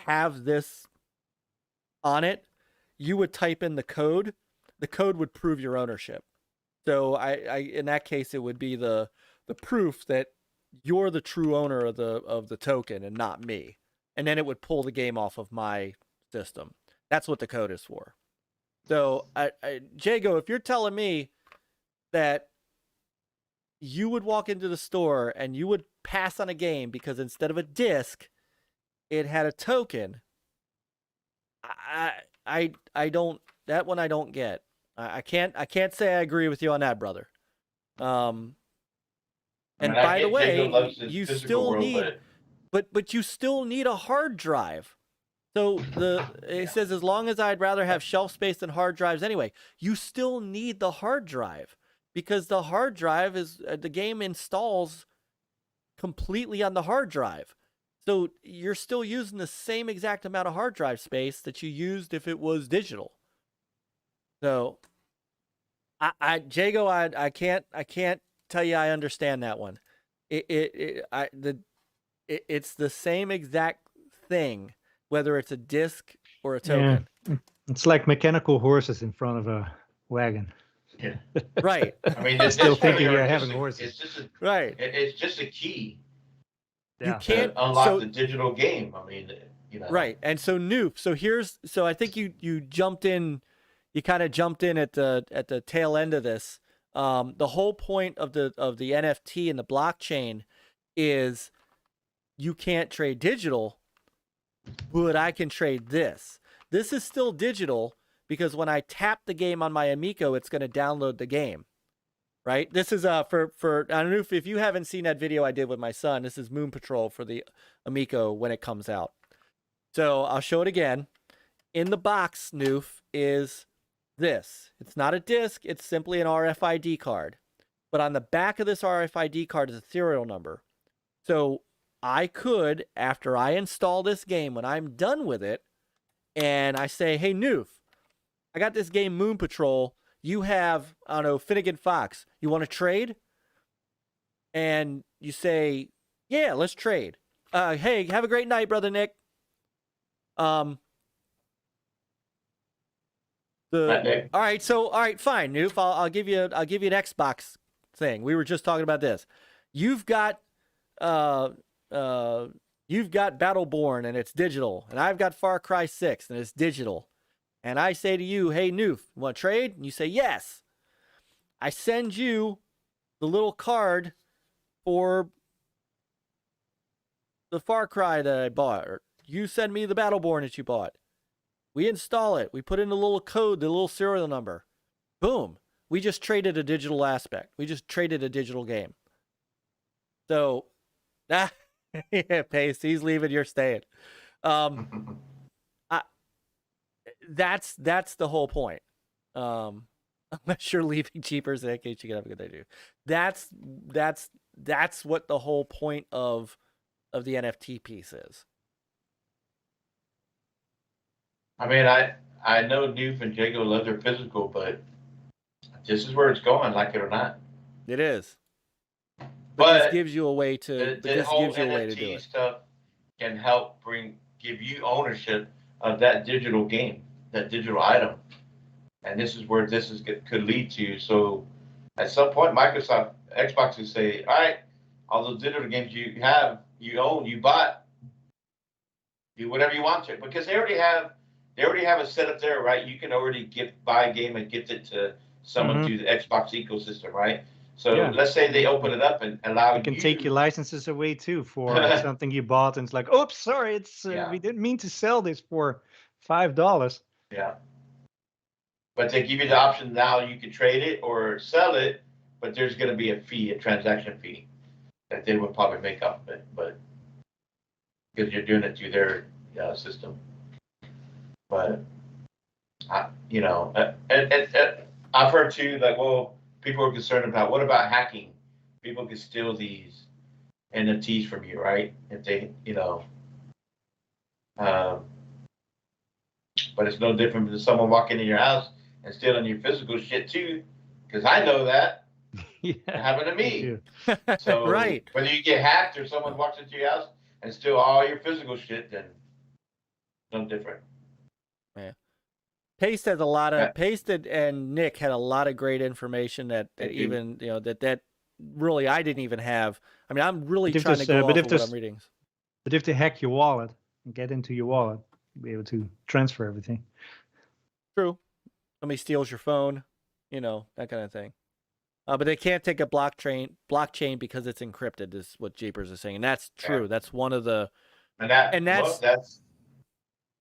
have this on it, you would type in the code. The code would prove your ownership. So I in that case, it would be the proof that you're the true owner of the token and not me. And then it would pull the game off of my system. That's what the code is for. So Jago, if you're telling me that you would walk into the store and you would pass on a game because instead of a disc, it had a token, I don't, that one I don't get. I can't say I agree with you on that, brother. And by the way, you still need, but you still need a hard drive. So it says, as long as I'd rather have shelf space than hard drives anyway, you still need the hard drive because the hard drive is, the game installs completely on the hard drive. So you're still using the same exact amount of hard drive space that you used if it was digital. So Jago, I can't tell you I understand that one. It's the same exact thing, whether it's a disc or a token. Yeah. It's like mechanical horses in front of a wagon. Yeah. Right. I mean, still thinking you're having horses. Right. It's just a key. Yeah. You can't unlock the digital game. I mean, you know. Right. And so Noob, so I think you jumped in, you kind of jumped in at the tail end of this. The whole point of the NFT and the blockchain is you can't trade digital, but I can trade this. This is still digital because when I tap the game on my Amico, it's going to download the game. Right? This is for I don't know if you haven't seen that video I did with my son. This is Moon Patrol for the Amico when it comes out. So I'll show it again. In the box, Noof, is this. It's not a disc. It's simply an RFID card. But on the back of this RFID card is a serial number. So I could, after I install this game, when I'm done with it, and I say, hey, Noof, I got this game Moon Patrol. You have, I don't know, Finnegan Fox. You want to trade? And you say, yeah, let's trade. Hey, have a great night, Brother Nick. All right, fine, Noof. I'll give you an Xbox thing. We were just talking about this. You've got Battleborn and it's digital, and I've got Far Cry 6 and it's digital. And I say to you, hey, Noof, you want to trade? And you say, yes. I send you the little card for the Far Cry that I bought. Or you send me the Battleborn that you bought. We install it. We put in the little code, the little serial number. Boom. We just traded a digital aspect. We just traded a digital game. So, yeah, Pace, he's leaving, you're staying. That's the whole point. Unless you're leaving cheaper, in that case you can have a good day too. That's what the whole point of the NFT piece is. I mean, I know Noof and Jago love their physical, but this is where it's going, like it or not. It is. But this gives you a way to. The whole NFT stuff can help give you ownership of that digital game, that digital item, and this is where this could lead to. So, at some point, Microsoft, Xbox would say, "All right, all those digital games you have, you own, you bought, do whatever you want to," because they already have a setup there, right? You can already buy a game and gift it to someone through the Xbox ecosystem, right? So Yeah. let's say they open it up and allow You can take your licenses away too for something you bought, and it's like, oops, sorry, it's we didn't mean to sell this for $5. Yeah. But they give you the option now. You can trade it or sell it, but there's going to be a fee, a transaction fee that they would probably make up of it, but because you're doing it through their system. But you know, I've heard too, like, well, people are concerned about what about hacking? People can steal these NFTs from you, right? If they, you know, but it's no different than someone walking in your house and stealing your physical shit too, because I know that. Yeah, it happened to me. So right. whether you get hacked or someone walks into your house and steal all your physical shit, then no different. Yeah. Paste has a lot of Pasted, and Nick had a lot of great information that even you know that really I didn't even have. I mean, I'm really trying to go off of what I'm reading. But if they hack your wallet and get into your wallet, you'll be able to transfer everything. True. Somebody steals your phone, you know, that kind of thing. But they can't take a blockchain because it's encrypted, is what Jeepers is saying. And that's true. Yeah. That's one of the and that's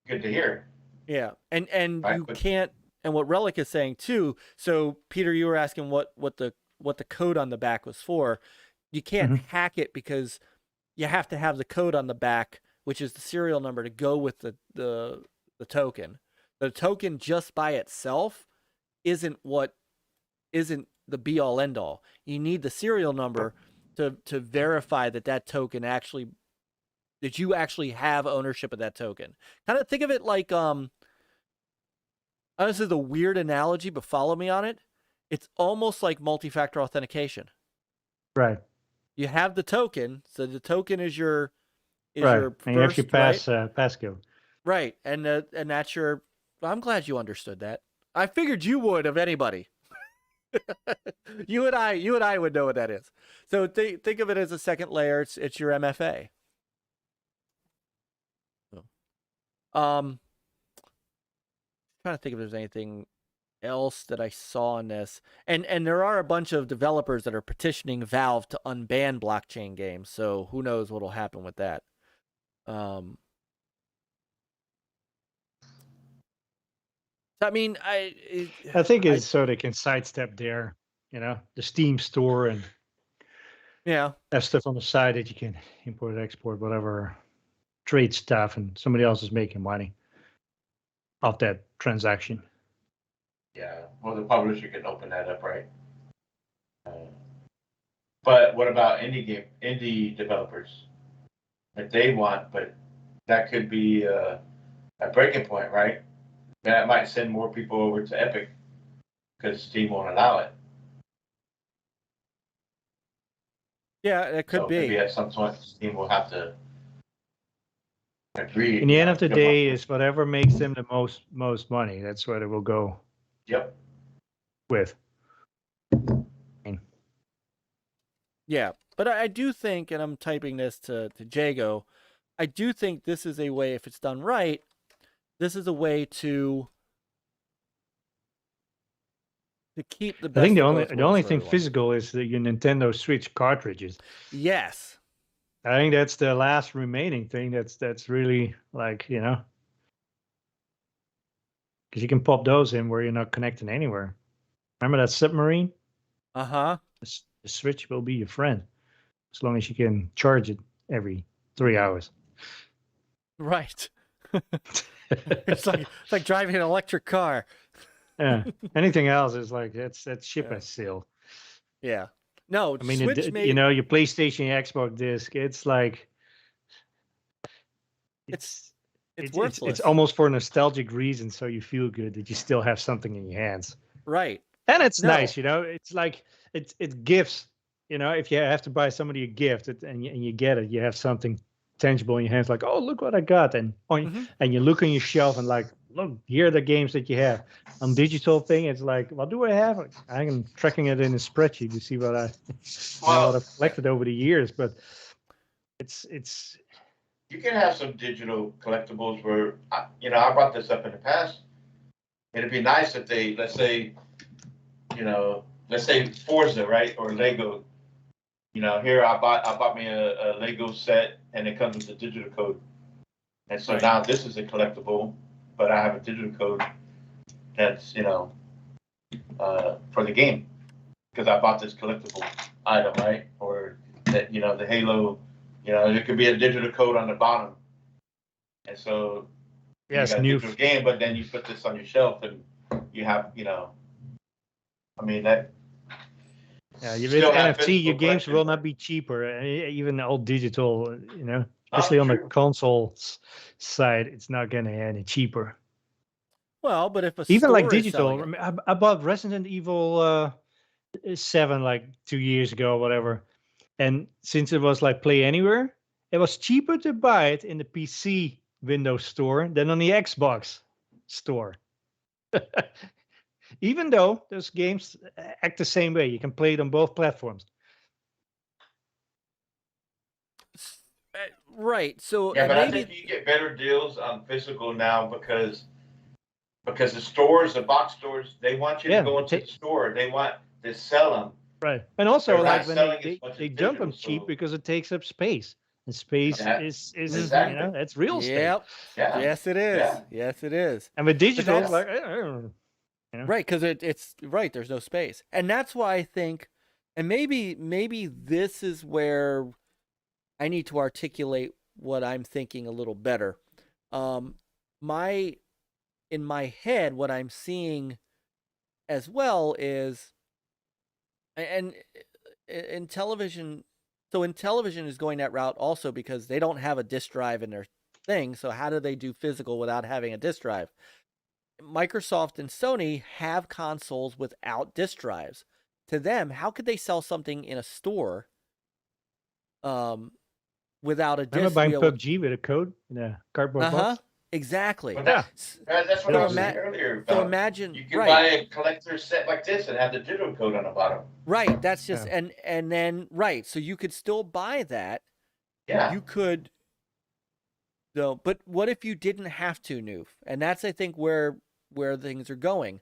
good to hear. Yeah. And right, you can't, and what Relic is saying too. So Peter, you were asking what the code on the back was for. You can't hack it because you have to have the code on the back, which is the serial number, to go with the token. The token just by itself isn't the be all end all. You need the serial number to verify that token actually, that you actually have ownership of that token. Kind of think of it like this is a weird analogy, but follow me on it. It's almost like multi-factor authentication. Right. You have the token, so the token is your right. Your and you have your passcode. Right, and that's your. I'm glad you understood that. I figured you would, of anybody. you and I would know what that is. So think of it as a second layer. It's your MFA. Trying to think if there's anything else that I saw in this, and there are a bunch of developers that are petitioning Valve to unban blockchain games. So who knows what'll happen with that. I mean, I think it's so they can sidestep their, the Steam store and have stuff on the side that you can import, export, whatever, trade stuff, and somebody else is making money off that transaction. Yeah, well, the publisher can open that up, right? But what about indie developers? If they want, but that could be a breaking point, right? That might send more people over to Epic because Steam won't allow it. Yeah, it could be. Maybe at some point Steam will have to agree. In the end of the day, is whatever makes them the most money. That's what it will go. Yep. With. Yeah, but I do think, and I'm typing this to Jago, I do think this is a way, if it's done right, this is a way to keep the best. I think the only thing physical is your Nintendo Switch cartridges. Yes. I think that's the last remaining thing that's really like, because you can pop those in where you're not connecting anywhere. Remember that submarine? Uh-huh. The Switch will be your friend as long as you can charge it every 3 hours. Right. it's like driving an electric car. Yeah. Anything else is like that's ship as seal. Yeah. No, I mean, Switch your PlayStation, your Xbox disc, it's like it's worthless. It's almost for nostalgic reasons, so you feel good that you still have something in your hands. Right. And it's nice, it's like it's gifts. If you have to buy somebody a gift and you get it, you have something tangible in your hands, like, oh, look what I got, and you look on your shelf and like, look, here are the games that you have. On digital thing, it's like, what do I have? I'm tracking it in a spreadsheet to see what I've collected over the years, but it's. You can have some digital collectibles where, I brought this up in the past. It'd be nice if they, let's say, let's say Forza, right, or Lego. You know, here I bought me a Lego set, and it comes with a digital code. And so now this is a collectible, but I have a digital code that's, for the game, because I bought this collectible item, right? Or that, the Halo, it could be a digital code on the bottom. And so you got a digital game, but then you put this on your shelf and you have, I mean, that. Yeah, with NFT, your games will not be cheaper, even all digital, especially on the consoles side, it's not going to be any cheaper. Well, but if even like digital, I bought Resident Evil 7 like 2 years ago, or whatever, and since it was like Play Anywhere, it was cheaper to buy it in the PC Windows store than on the Xbox store. Even though those games act the same way, you can play it on both platforms. Right. So yeah, but I think you get better deals on physical now because the stores, the box stores, they want you to go into the store. They want to sell them. Right. And also, like when they dump them cheap because it takes up space. And space is exactly. That's real estate. Yep. Yeah. Yes, it is. Yeah. Yes, it is. And with digital, it's like, right, because it's right. There's no space, and that's why I think, and maybe this is where I need to articulate what I'm thinking a little better. In my head, what I'm seeing as well is, and in television. So in television is going that route also because they don't have a disk drive in their thing. So how do they do physical without having a disk drive? Microsoft and Sony have consoles without disk drives. To them, how could they sell something in a store without a disk? Remember buying PUBG with a code in a cardboard box? Exactly. Well, that's what I was saying earlier. So imagine you can buy a collector set like this and have the digital code on the bottom. Right. That's just and then right. So you could still buy that. Yeah. You could. No, but what if you didn't have to, Noof? And that's I think where things are going.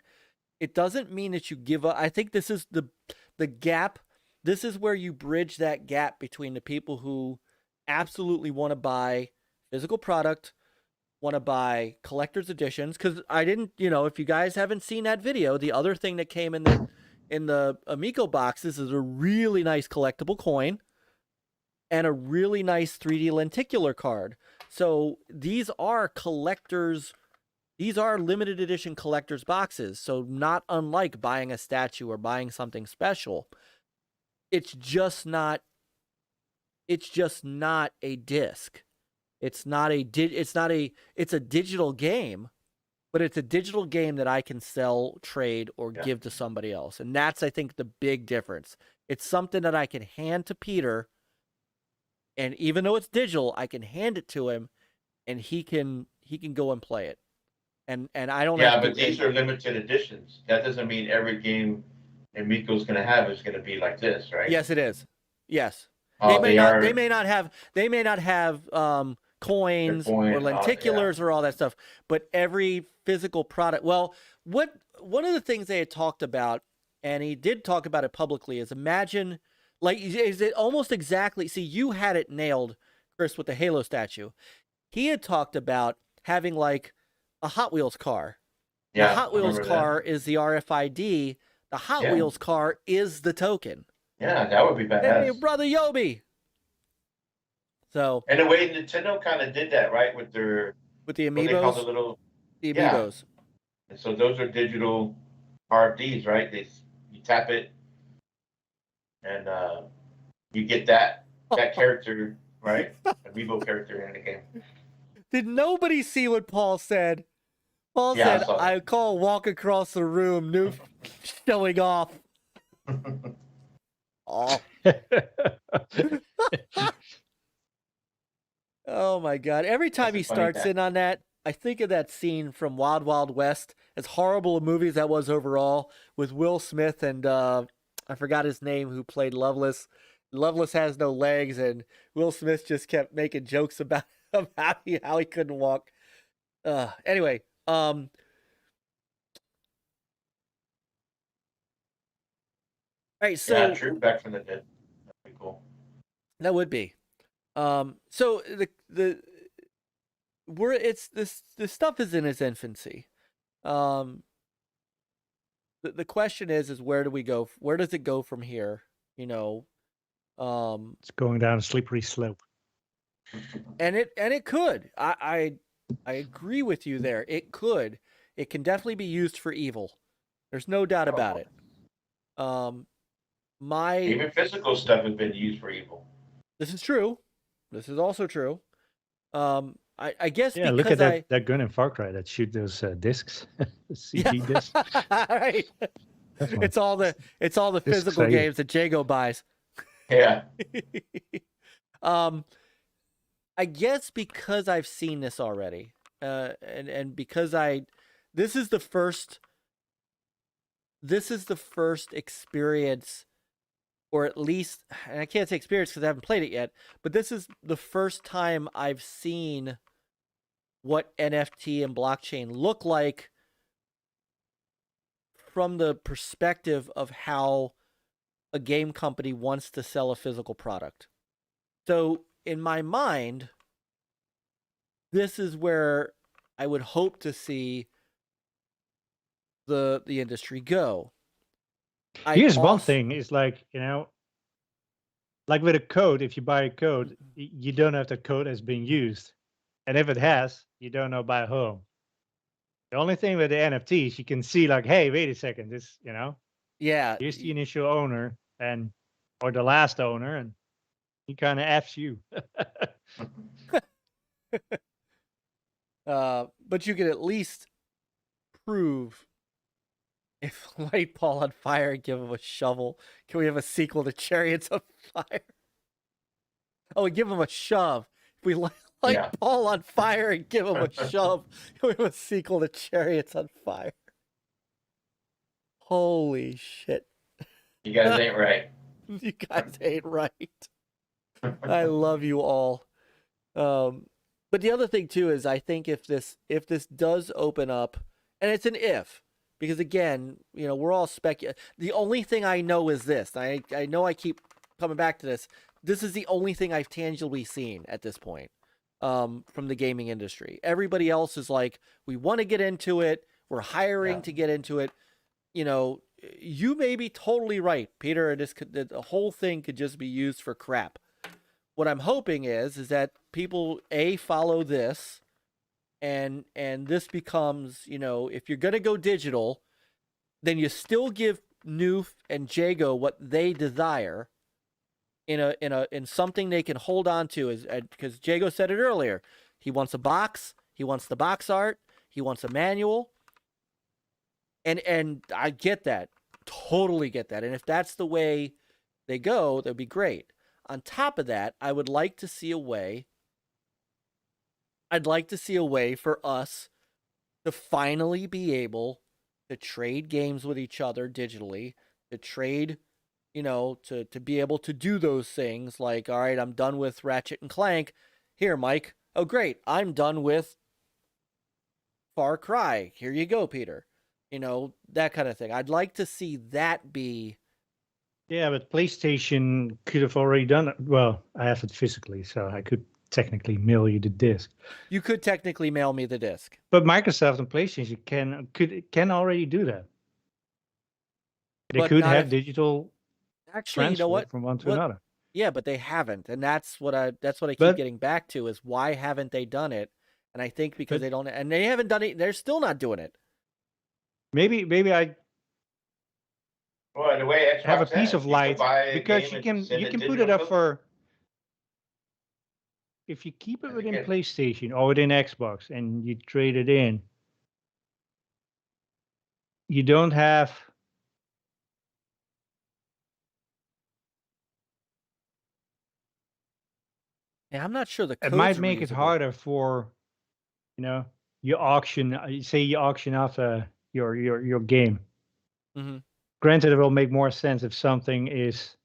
It doesn't mean that you give up. I think this is the gap. This is where you bridge that gap between the people who absolutely want to buy physical product, want to buy collector's editions, because I didn't, if you guys haven't seen that video, the other thing that came in the Amico boxes is a really nice collectible coin and a really nice 3D lenticular card. So these are limited edition collector's boxes. So not unlike buying a statue or buying something special. It's just not a disc. It's a digital game, but it's a digital game that I can sell, trade, or give to somebody else. And that's, I think, the big difference. It's something that I can hand to Peter, and even though it's digital, I can hand it to him, and he can go and play it. And I don't have to. Yeah, but these are limited editions. That doesn't mean every game Amico's going to have is going to be like this, right? Yes, it is. Yes. Oh, they may not have coins or lenticulars or all that stuff, but every physical product. Well, one of the things they had talked about, and he did talk about it publicly, is imagine, like, is it almost exactly? See, you had it nailed, Chris, with the Halo statue. He had talked about having like a Hot Wheels car. Yeah, the Hot Wheels car is the RFID. The Hot Wheels car is the token. Yeah, that would be badass. Hey, brother YOBY. So, and the way Nintendo kind of did that, right, with the amiibos, the amiibos. And so those are digital RFDs, right? You tap it, and you get that character, right? Amiibo character in the game. Did nobody see what Paul said? Paul said, "I call walk across the room, Noof showing off." Oh. Oh my God. Every time he starts in on that, I think of that scene from Wild Wild West, as horrible a movie as that was overall, with Will Smith and I forgot his name, who played Loveless. Loveless has no legs, and Will Smith just kept making jokes about how he couldn't walk. Anyway, right, so Yeah, true. Back from the dead. That'd be cool. that would be. So this stuff is in its infancy. The question is where do we go? Where does it go from here? You know, It's going down a slippery slope. and it could. I agree with you there. It could. It can definitely be used for evil. There's no doubt about it. Even physical stuff has been used for evil. This is true. This is also true. I guess Yeah, look because at that gun in Far Cry that shoot those discs, CD discs. Right. Definitely. It's all the Discs physical are games that Jago buys. Yeah. I guess because I've seen this already, and because this is the first experience, or at least, and I can't say experience because I haven't played it yet, but this is the first time I've seen what NFT and blockchain look like from the perspective of how a game company wants to sell a physical product. So in my mind, this is where I would hope to see the industry go. Here's one thing: is like, you know, like with a code. If you buy a code, you don't know if the code has been used, and if it has, you don't know by whom. The only thing with the NFTs, you can see like, hey, wait a second, this, you know, yeah, here's the initial owner or the last owner, and he kind of F's you. But you can at least prove if light Paul on fire and give him a shovel. Can we have a sequel to Chariots of Fire? Oh, we give him a shove. If we light Paul on fire and give him a shove, can we have a sequel to Chariots on Fire? Holy shit. You guys ain't right. You guys ain't right. I love you all. But the other thing too is I think if this does open up, and it's an if, because again, you know, we're all speculating. The only thing I know is this. I know I keep coming back to this. This is the only thing I've tangibly seen at this point from the gaming industry. Everybody else is like, we want to get into it. We're hiring to get into it. You know, you may be totally right, Peter. The whole thing could just be used for crap. What I'm hoping is that people follow this, and this becomes, you know, if you're gonna go digital, then you still give Noof and Jago what they desire in something they can hold on to, because Jago said it earlier. He wants a box, he wants the box art, he wants a manual, and I get that, totally get that, and if that's the way they go, that'd be great. On top of that, I'd like to see a way for us to finally be able to trade games with each other digitally, to trade, you know, to be able to do those things like, all right, I'm done with Ratchet and Clank. Here, Myke. Oh, great. I'm done with Far Cry. Here you go, Peter. You know, that kind of thing. I'd like to see that be... Yeah, but PlayStation could have already done it. Well, I have it physically, so I could technically mail you the disc. You could technically mail me the disc. But Microsoft and PlayStation can already do that. They could have digital actually, you know what? from one to another. Yeah, but they haven't, and that's what I keep getting back to is why haven't they done it? And I think because they don't, and they haven't done it. They're still not doing it. Maybe I. Well, the way Xbox have a piece of light, because you can put it up for, if you keep it within PlayStation or within Xbox and you trade it in, you don't have Yeah, I'm not sure the codes it might are make it reusable. harder for, you know, you auction off your game. Mm-hmm. Granted, it will make more sense if something is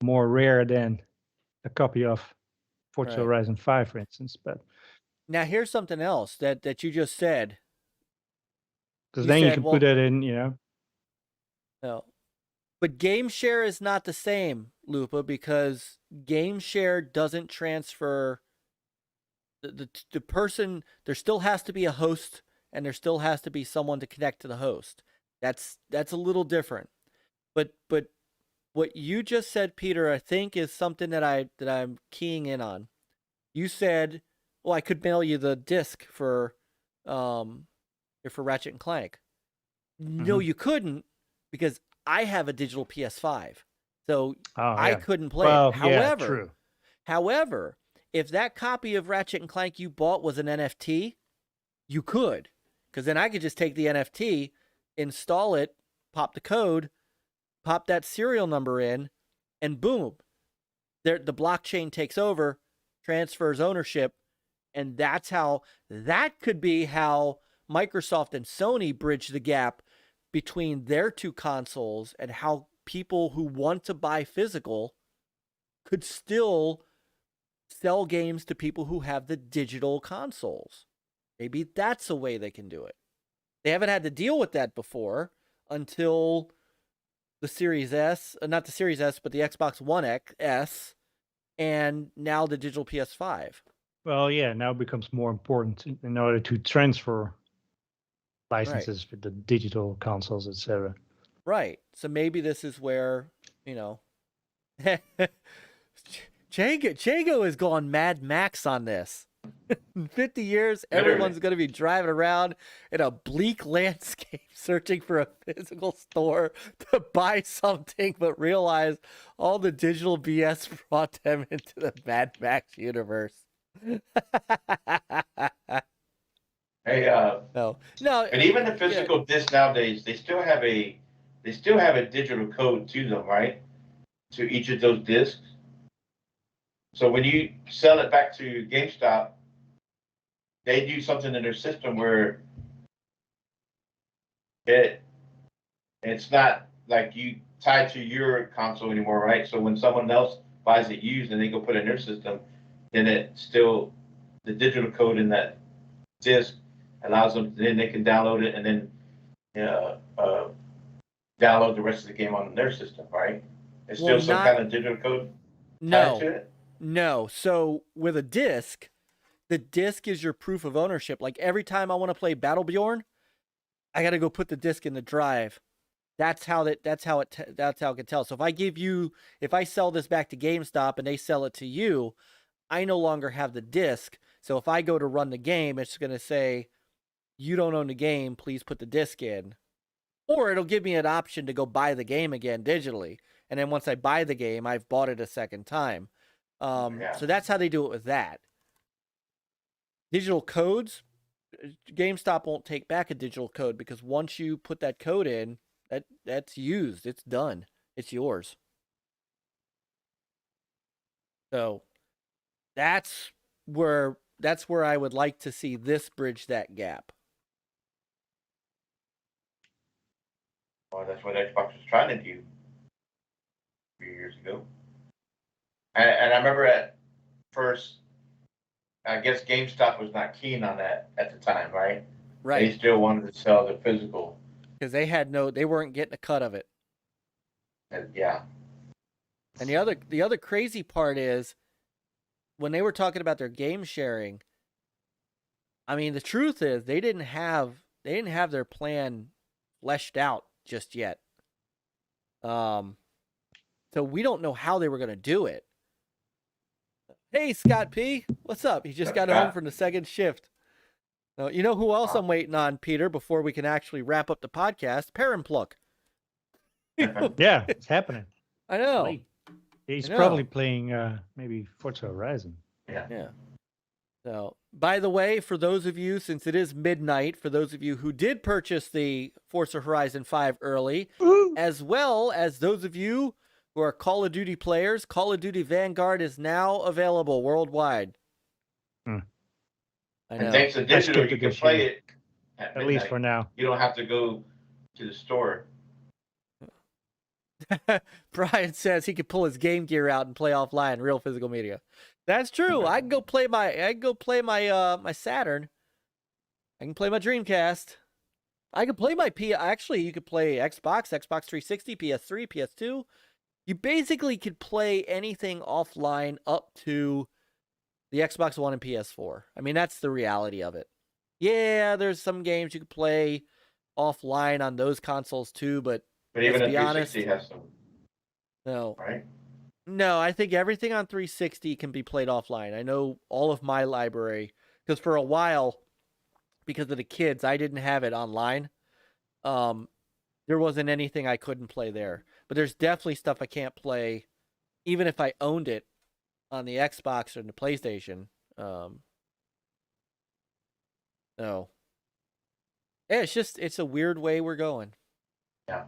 more rare than a copy of Forza Horizon 5, for instance. But now here's something else that you just said. Because then you can put it in, you know. No. But game share is not the same, Lupa, because game share doesn't transfer the person. There still has to be a host, and there still has to be someone to connect to the host. That's a little different. But what you just said, Peter, I think is something that I'm keying in on. You said, "Well, I could mail you the disc for Ratchet and Clank." No, you couldn't, because I have a digital PS5, so I couldn't play it. However, if that copy of Ratchet and Clank you bought was an NFT, you could, because then I could just take the NFT, install it, pop the code, pop that serial number in, and boom, the blockchain takes over, transfers ownership, and that could be how Microsoft and Sony bridge the gap between their two consoles, and how people who want to buy physical could still sell games to people who have the digital consoles. Maybe that's a way they can do it. They haven't had to deal with that before until the Series S, not the Series S, but the Xbox One S, and now the digital PS5. Well, yeah, now it becomes more important in order to transfer licenses for the digital consoles, etc. Right. So maybe this is where, Jago has gone Mad Max on this. In 50 years, everyone's going to be driving around in a bleak landscape searching for a physical store to buy something, but realize all the digital BS brought them into the Mad Max universe. Hey, no. And even the physical disc nowadays, they still have a digital code to them, right? To each of those discs. So when you sell it back to GameStop, they do something in their system where it's not like you tied to your console anymore, right? So when someone else buys it used and they go put it in their system, then it's still the digital code in that disc allows them, then they can download it and then download the rest of the game on their system, right? It's still some kind of digital code tied to it? No. So with a disc, the disc is your proof of ownership. Like every time I want to play Battleborn, I got to go put the disc in the drive. That's how it can tell. So if I sell this back to GameStop and they sell it to you, I no longer have the disc. So if I go to run the game, it's going to say, "You don't own the game, please put the disc in." Or it'll give me an option to go buy the game again digitally. And then once I buy the game, I've bought it a second time. So that's how they do it with that. Digital codes, GameStop won't take back a digital code, because once you put that code in, that's used. It's done. It's yours. So that's where I would like to see this bridge that gap. Well, that's what Xbox was trying to do a few years ago. And I remember at first, I guess GameStop was not keen on that at the time, right? Right. They still wanted to sell the physical. Because they weren't getting a cut of it. Yeah. And the other crazy part is, when they were talking about their game sharing, I mean, the truth is they didn't have their plan fleshed out just yet. So we don't know how they were going to do it. Hey, Scott P, what's up? He just got home from the second shift. Now, you know who else I'm waiting on, Peter, before we can actually wrap up the podcast? Pluck. Yeah, it's happening. I know. He's probably playing maybe Forza Horizon. Yeah. So, by the way, for those of you, since it is midnight, for those of you who did purchase the Forza Horizon 5 early, as well as those of you who are Call of Duty players, Call of Duty Vanguard is now available worldwide. I know. And thanks to digital, you can play it at least for now. You don't have to go to the store. Brian says he could pull his Game Gear out and play offline, real physical media. That's true. I can go play my my Saturn. I can play my Dreamcast. I could play my P. Actually, you could play Xbox, Xbox 360, PS3, PS2. You basically could play anything offline up to the Xbox One and PS4. I mean, that's the reality of it. Yeah, there's some games you could play offline on those consoles too, but even let's a be honest, 360 has some, no. right? No, I think everything on 360 can be played offline. I know all of my library, because for a while, because of the kids, I didn't have it online. There wasn't anything I couldn't play there. But there's definitely stuff I can't play, even if I owned it on the Xbox or the PlayStation. No. Yeah, it's a weird way we're going. Yeah.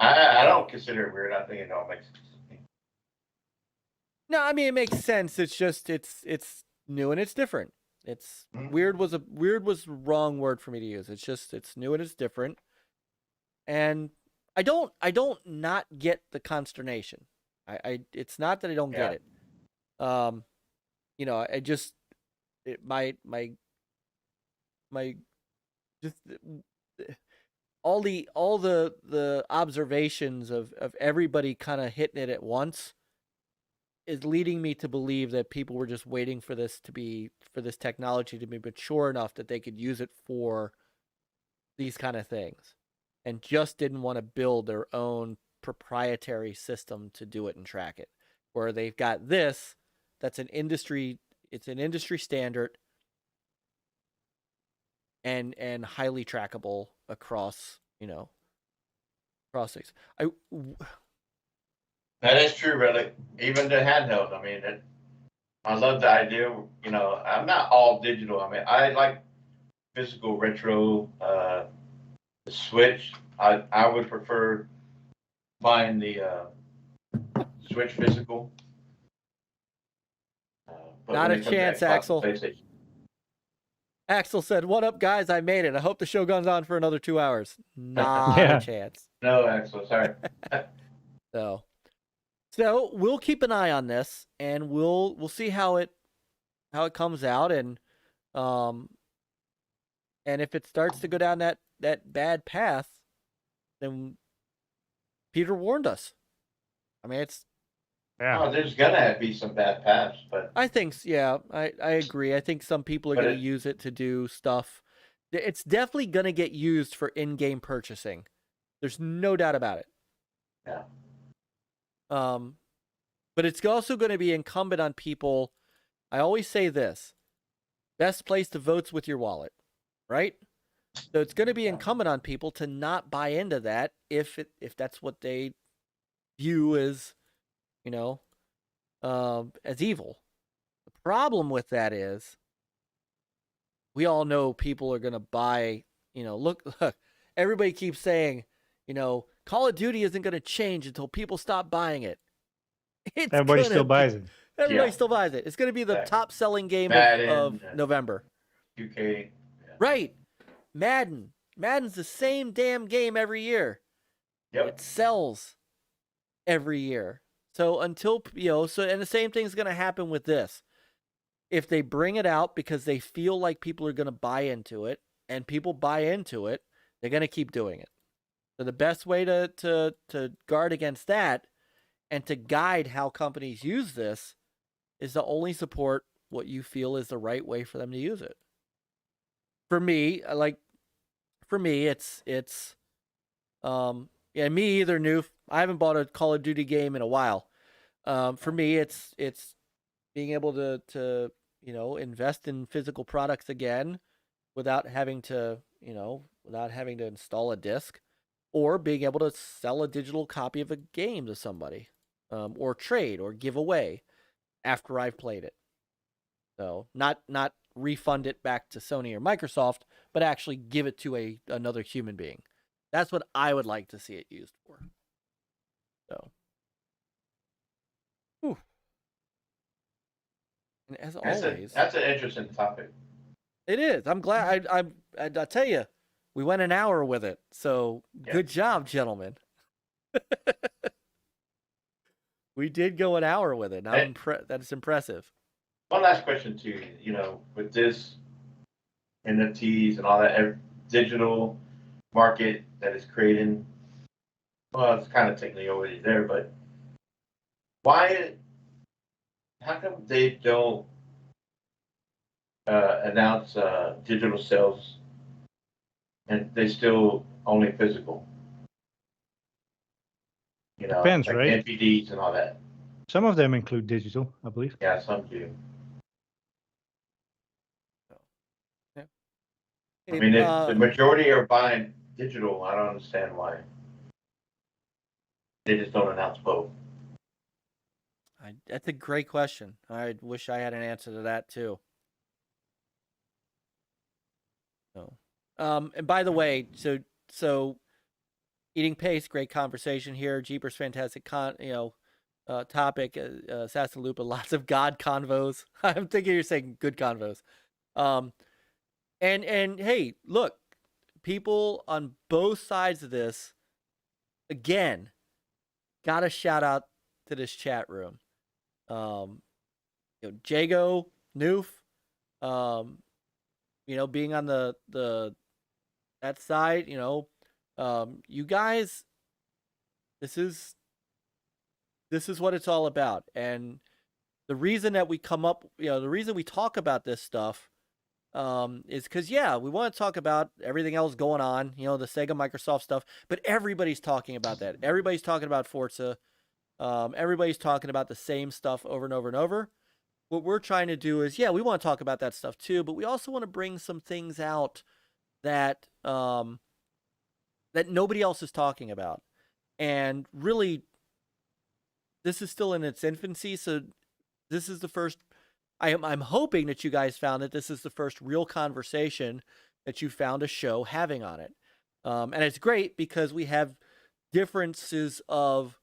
I don't consider it weird. I think it all makes sense. No, I mean it makes sense. It's just it's new and it's different. It's weird was the wrong word for me to use. It's new and it's different. And I don't not get the consternation. It's not that I don't get it. You know, I just my just all the observations of everybody kind of hitting it at once is leading me to believe that people were just waiting for this technology to be mature enough that they could use it for these kind of things, and just didn't want to build their own proprietary system to do it and track it, where they've got this that's an industry standard and highly trackable across things. That is true, Relic. Even the handheld. I mean, I love the idea. You know, I'm not all digital. I mean, I like physical retro. The Switch. I would prefer buying the Switch physical. But Not when a it comes to chance, Xbox and Axel. PlayStation, Axel said, "What up, guys? I made it. I hope the show goes on for another 2 hours." Not Yeah. a chance. no, Axel, sorry. So we'll keep an eye on this, and we'll see how it comes out, and if it starts to go down that bad path, then Peter warned us. I mean, it's Oh, there's gonna be some bad paths, but I think, yeah, I agree. I think some people are But going to use it to do stuff. It's definitely going to get used for in-game purchasing. There's no doubt about it. yeah. But it's also going to be incumbent on people. I always say this: best place to vote's with your wallet, right? So it's going to be incumbent on people to not buy into that if that's what they view as, as evil. The problem with that is we all know people are going to buy, look, everybody keeps saying, Call of Duty isn't going to change until people stop buying it. Everybody still buys it. Everybody still buys it. It's going to be the top selling game of November. 2K. Yeah. Right. Madden's the same damn game every year. Yep. It sells every year. So until, and the same thing's going to happen with this. If they bring it out because they feel like people are going to buy into it, and people buy into it, they're going to keep doing it. So the best way to guard against that and to guide how companies use this is to only support what you feel is the right way for them to use it. For me, it's me either new. I haven't bought a Call of Duty game in a while. For me, it's being able to invest in physical products again without having to install a disc, or being able to sell a digital copy of a game to somebody, or trade or give away after I've played it. So not refund it back to Sony or Microsoft, but actually give it to another human being. That's what I would like to see it used for. So, whew. And as always, that's an interesting topic. It is. I'm glad. I tell you, we went an hour with it. So Good job, gentlemen. We did go an hour with it. That's impressive. One last question too. With this, NFTs and all that digital market that is creating. Well, it's kind of technically already there, but why? How come they don't announce digital sales and they still only physical? You know, Depends, like right? NFTs and all that. Some of them include digital, I believe. Yeah, some do. Yeah. I mean, the majority are buying digital. I don't understand why. They just don't announce both. That's a great question. I wish I had an answer to that too. So, and by the way, so eating pace, great conversation here. Jeepers, fantastic topic. AssassinLupa, lots of God convos. I'm thinking you're saying good convos. And hey, look, people on both sides of this, again, gotta shout out to this chat room. Jago, Noof, being on the that side, you guys, this is what it's all about. And the reason that we come up, the reason we talk about this stuff is because, we want to talk about everything else going on, the Sega Microsoft stuff, but everybody's talking about that. Everybody's talking about Forza. Everybody's talking about the same stuff over and over and over. What we're trying to do is, we want to talk about that stuff too, but we also want to bring some things out that that nobody else is talking about. And really, this is still in its infancy, so this is the first. I'm hoping that you guys found that this is the first real conversation that you found a show having on it, and it's great because we have differences of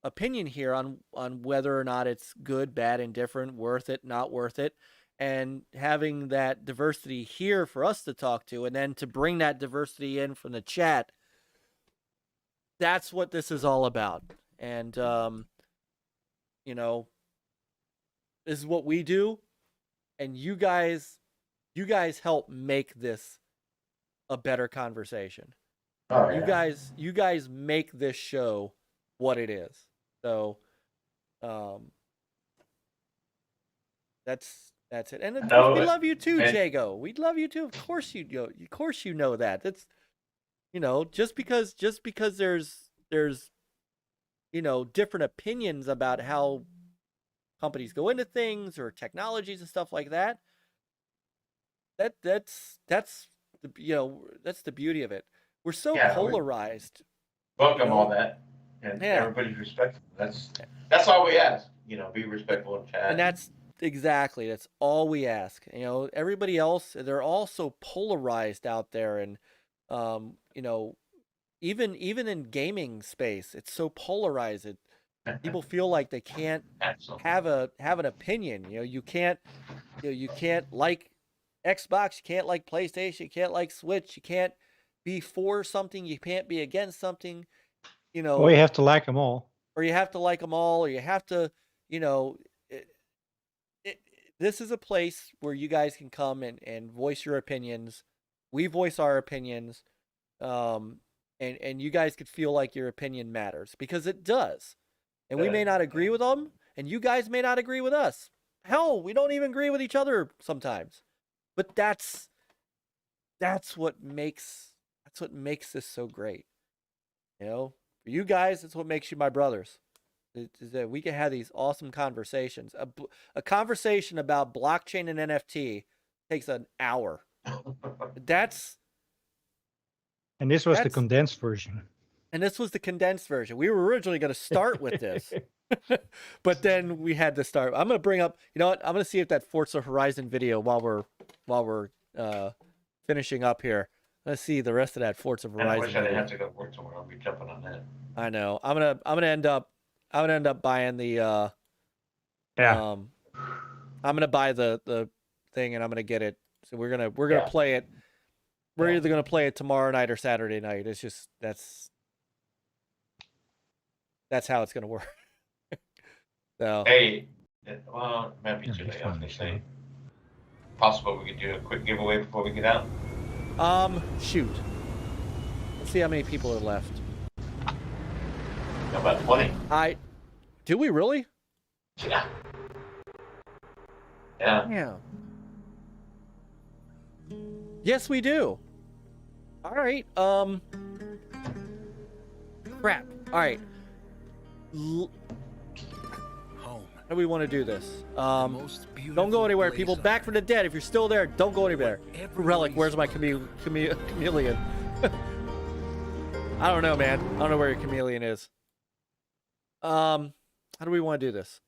opinion here on whether or not it's good, bad, indifferent, worth it, not worth it, and having that diversity here for us to talk to, and then to bring that diversity in from the chat. That's what this is all about. And this is what we do, and you guys help make this a better conversation. Oh, yeah. You guys make this show what it is. So that's it. And of course, we love you too, Jago. We love you too. Of course you know that. That's just because there's different opinions about how companies go into things or technologies and stuff like that. That's the beauty of it. We're so polarized. Welcome all that, and everybody's respectful. That's all we ask. Be respectful in chat. And that's all we ask. Everybody else, they're all so polarized out there, and even in gaming space, it's so polarized. People feel like they can't have an opinion. You can't like Xbox, you can't like PlayStation, you can't like Switch, you can't be for something, you can't be against something. Or you have to like them all. Or you have to like them all, or you have to, this is a place where you guys can come and voice your opinions. We voice our opinions. And you guys could feel like your opinion matters, because it does. And we may not agree with them, and you guys may not agree with us. Hell, we don't even agree with each other sometimes. But that's what makes this so great. For you guys, that's what makes you my brothers. Is that we can have these awesome conversations. A conversation about blockchain and NFT takes an hour. And this was the condensed version. And this was the condensed version. We were originally going to start with this, but then we had to start. I'm going to bring up. You know what? I'm going to see if that Forza Horizon video while we're finishing up here. Let's see the rest of that Forza Horizon. I wish I didn't have to go work tomorrow. I'll be jumping on that. I know. I'm gonna end up buying the. I'm gonna buy the thing, and I'm gonna get it. So we're gonna play it. We're either gonna play it tomorrow night or Saturday night. It's just that's how it's gonna work. So hey, well, it might be too late. I was gonna say, possible we could do a quick giveaway before we get out? Shoot. Let's see how many people are left. About 20. Do we really? Yeah. Yeah. Yeah. Yes, we do. All right. Crap. All right. Home. How do we want to do this? Don't go anywhere, people. Back from the dead. If you're still there, don't go anywhere. Relic, where's my chameleon? I don't know, man. I don't know where your chameleon is. How do we want to do this?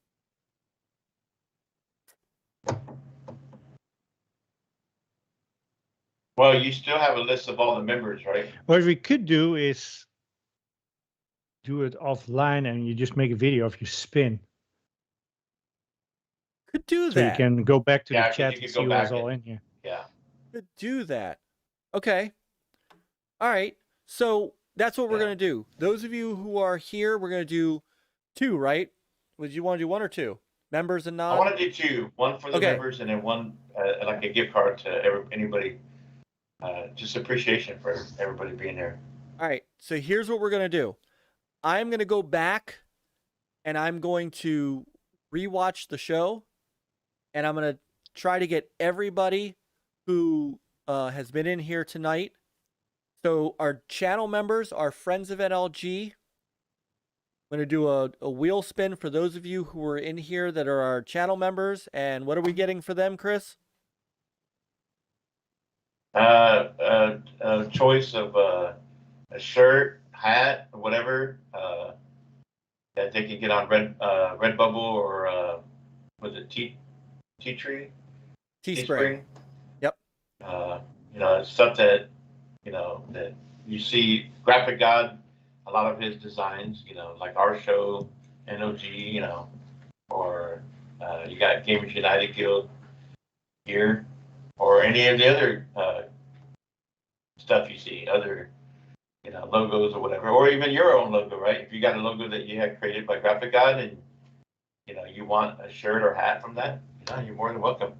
Well, you still have a list of all the members, right? What we could do is do it offline and you just make a video of your spin. Could do So you that. can go back to Yeah, the 'cause chat you and could see go back what's all and- in here. Yeah. Could do that. Okay. All right. So that's what we're going to do. Those of you who are here, we're going to do 2, right? Would you want to do 1 or 2? Members and I non? want to do 2. One for the Okay. members and then one, like a gift card to anybody. Just appreciation for everybody being there. All right. So here's what we're going to do. I'm going to go back and I'm going to rewatch the show. And I'm going to try to get everybody who has been in here tonight. So our channel members, our friends of NLG. I'm going to do a wheel spin for those of you who are in here that are our channel members. And what are we getting for them, Chris? A choice of a shirt, hat, or whatever that they can get on Redbubble or was it Tea Tree? Teespring. Yep. Stuff that that you see. Graphic God, a lot of his designs, like our show, NLG, or you got Gamers United Guild here, or any of the other stuff you see, other logos or whatever, or even your own logo, right? If you got a logo that you had created by Graphic God and you want a shirt or hat from that, you're more than welcome.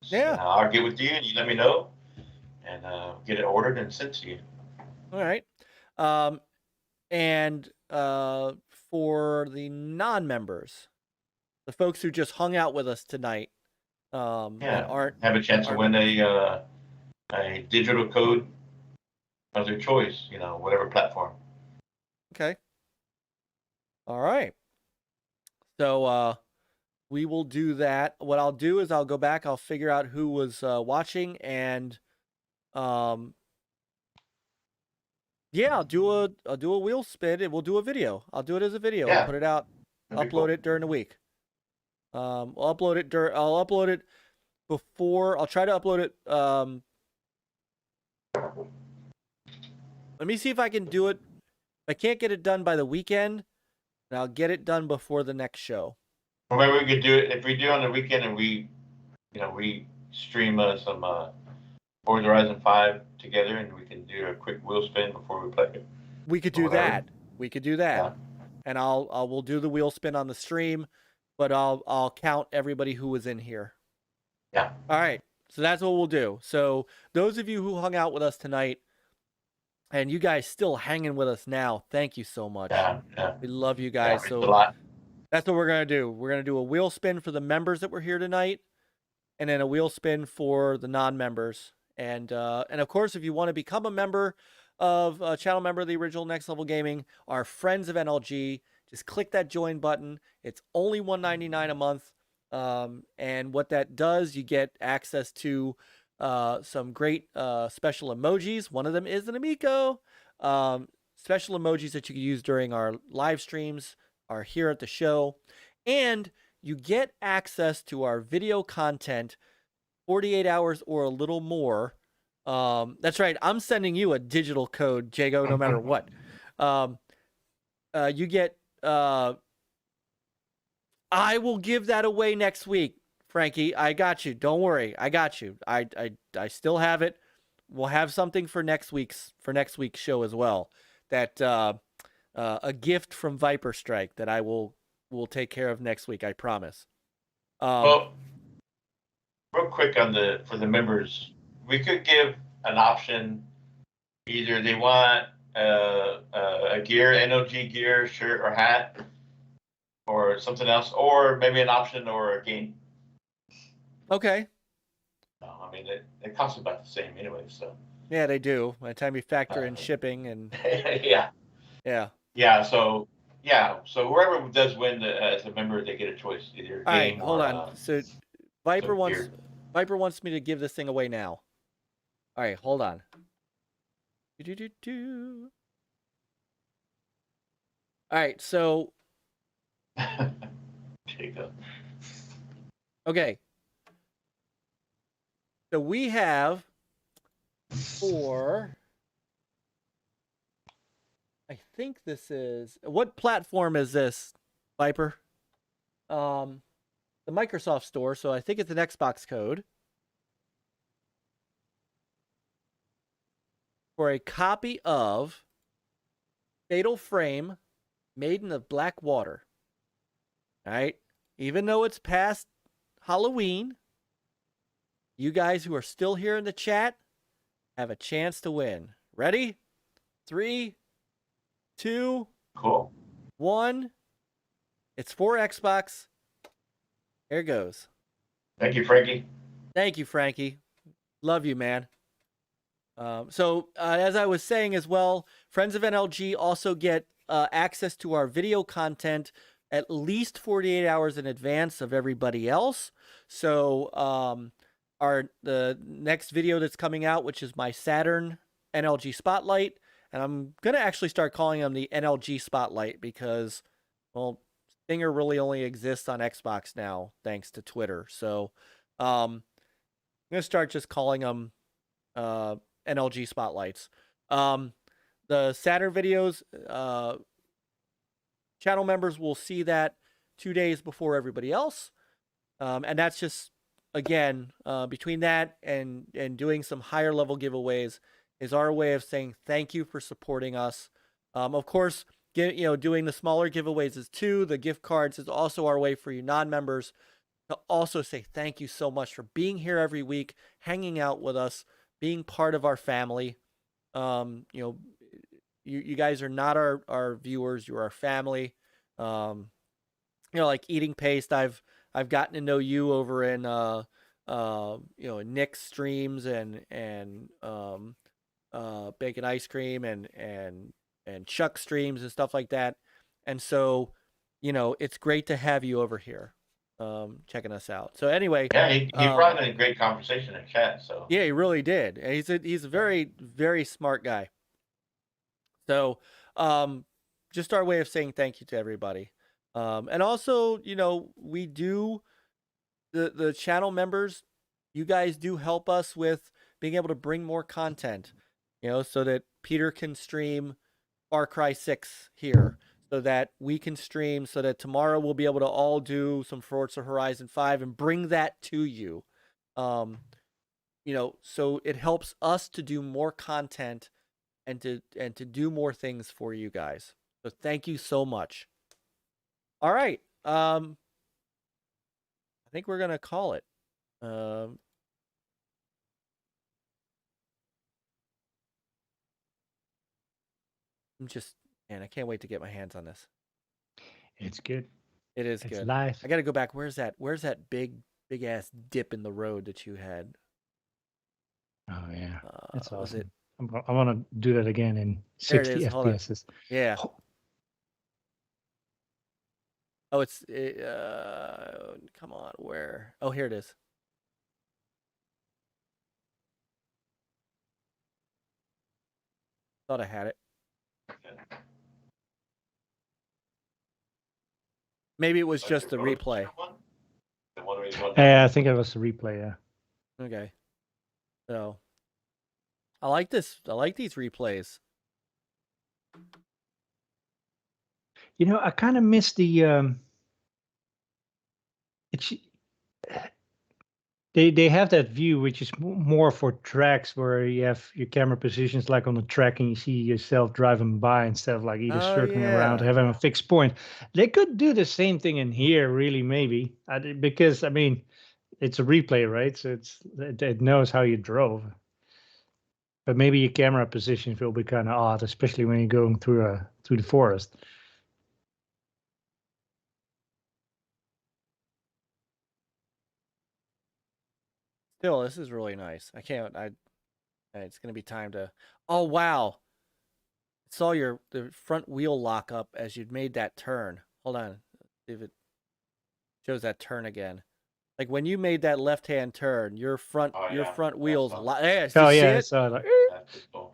Yeah. I'll get with you and you let me know and get it ordered and sent to you. All right. And for the non-members, the folks who just hung out with us tonight, that aren't have a chance to win a digital code of their choice, whatever platform. Okay. All right. So we will do that. What I'll do is I'll go back, I'll figure out who was watching, and yeah, I'll do a wheel spin and we'll do a video. I'll do it as a video and put it out, upload it during the week. I'll upload it before, I'll try to upload it let me see if I can do it. If I can't get it done by the weekend, then I'll get it done before the next show. Or maybe we could do it if we do it on the weekend and we stream some Forza Horizon 5 together and we can do a quick wheel spin before we play it. We could do that. We could do that. Yeah. And we'll do the wheel spin on the stream, but I'll count everybody who was in here. Yeah. All right. So that's what we'll do. So those of you who hung out with us tonight, and you guys still hanging with us now, thank you so much. Yeah. We love you guys. So a lot. That's what we're going to do. We're going to do a wheel spin for the members that were here tonight, and then a wheel spin for the non-members. And of course, if you want to become a member of a channel member of the original Next Level Gaming, our friends of NLG, just click that join button. It's only $1.99 a month. And what that does, you get access to some great special emojis. One of them is an amico. Special emojis that you can use during our live streams are here at the show. And you get access to our video content 48 hours or a little more. That's right. I'm sending you a digital code, Jago, no matter what. You get... I will give that away next week, Frankie. I got you. Don't worry. I got you. I still have it. We'll have something for next week's show as well. That a gift from Viper Strike that I will take care of next week. I promise. Well, real quick on for the members, we could give an option. Either they want a gear, NLG gear, shirt or hat, or something else, or maybe an option or a game. Okay. I mean, it costs about the same anyway, so. Yeah, they do. By the time you factor in shipping and. Yeah. Yeah. Yeah. So whoever does win as a member, they get a choice, either All right, game hold or. on. So Viper wants me to give this thing away now. All right, hold on. All right, so. There you go. Okay. So we have 4. I think this is, what platform is this, Viper? The Microsoft Store, so I think it's an Xbox code. For a copy of Fatal Frame, Maiden of Black Water. All right? Even though it's past Halloween, you guys who are still here in the chat have a chance to win. Ready? 3, 2, Cool. 1. It's for Xbox. Here it goes. Thank you, Frankie. Thank you, Frankie. Love you, man. As I was saying as well, Friends of NLG also get access to our video content at least 48 hours in advance of everybody else. So the next video that's coming out, which is my Saturn NLG Spotlight, and I'm going to actually start calling them the NLG Spotlight because, well, Stinger really only exists on Xbox now, thanks to Twitter. So I'm going to start just calling them NLG Spotlights. The Saturn videos, channel members will see that 2 days before everybody else. And that's just, again, between that and doing some higher level giveaways is our way of saying thank you for supporting us. Of course, doing the smaller giveaways is too. The gift cards is also our way for you non-members to also say thank you so much for being here every week, hanging out with us, being part of our family. You guys are not our viewers, you're our family. Like Eating Paste, I've gotten to know you over in Nick's streams and Bacon Ice Cream and Chuck streams and stuff like that. And so, it's great to have you over here checking us out. So anyway, yeah, he brought in a great conversation in chat. So yeah, he really did. He's a very, very smart guy. So just our way of saying thank you to everybody. And also, we do the channel members, you guys do help us with being able to bring more content, so that Peter can stream Far Cry 6 here, so that we can stream, so that tomorrow we'll be able to all do some Forza Horizon 5 and bring that to you. So it helps us to do more content and to do more things for you guys. So thank you so much. All right. I think we're going to call it. I can't wait to get my hands on this. It's good. It is it's good. Live. I got to go back. Where's that big ass dip in the road that you had? Oh yeah, that's awesome. It... I want to do that again in 60 FPS. Yeah. Oh, come on, where? Oh, here it is. Thought I had it. Maybe it was just the replay. Yeah, I think it was the replay, yeah. Okay. So, I like this. I like these replays. I kind of miss the they have that view which is more for tracks where you have your camera positions like on the track and you see yourself driving by instead of like either circling around having a fixed point. They could do the same thing in here, really, maybe, because it's a replay, right? So it knows how you drove. But maybe your camera positions will be kind of odd, especially when you're going through the forest. Still, this is really nice. I can't. It's gonna be time to. Oh wow! Saw the front wheel lock up as you'd made that turn. Hold on, see if it shows that turn again. Like when you made that left-hand turn, your front wheels. Yeah, Oh see yeah, it? so like,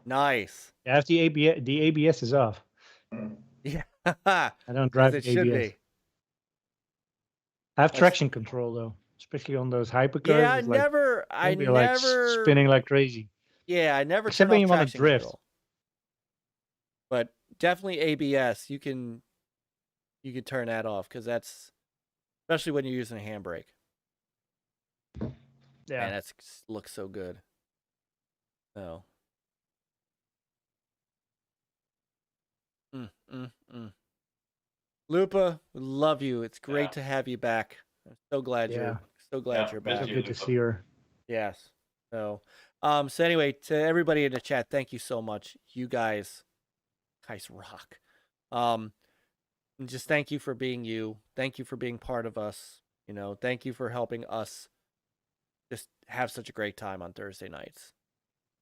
Nice. yeah, if the ABS is off. Yeah, I don't drive it ABS. should be. I have traction control though, especially on those hypercars. Yeah, it's like, I they'll be, like, never spinning like crazy. Yeah, I never Except turn when off you want to traction drift. control. But definitely ABS. You can turn that off because that's especially when you're using a handbrake. Yeah. Man, that looks so good. So. Lupa, we love you. It's great to have you back. I'm so glad you're back. So good to see her. Yes. So anyway, to everybody in the chat, thank you so much. You guys rock. And just thank you for being you. Thank you for being part of us. You know, thank you for helping us just have such a great time on Thursday nights.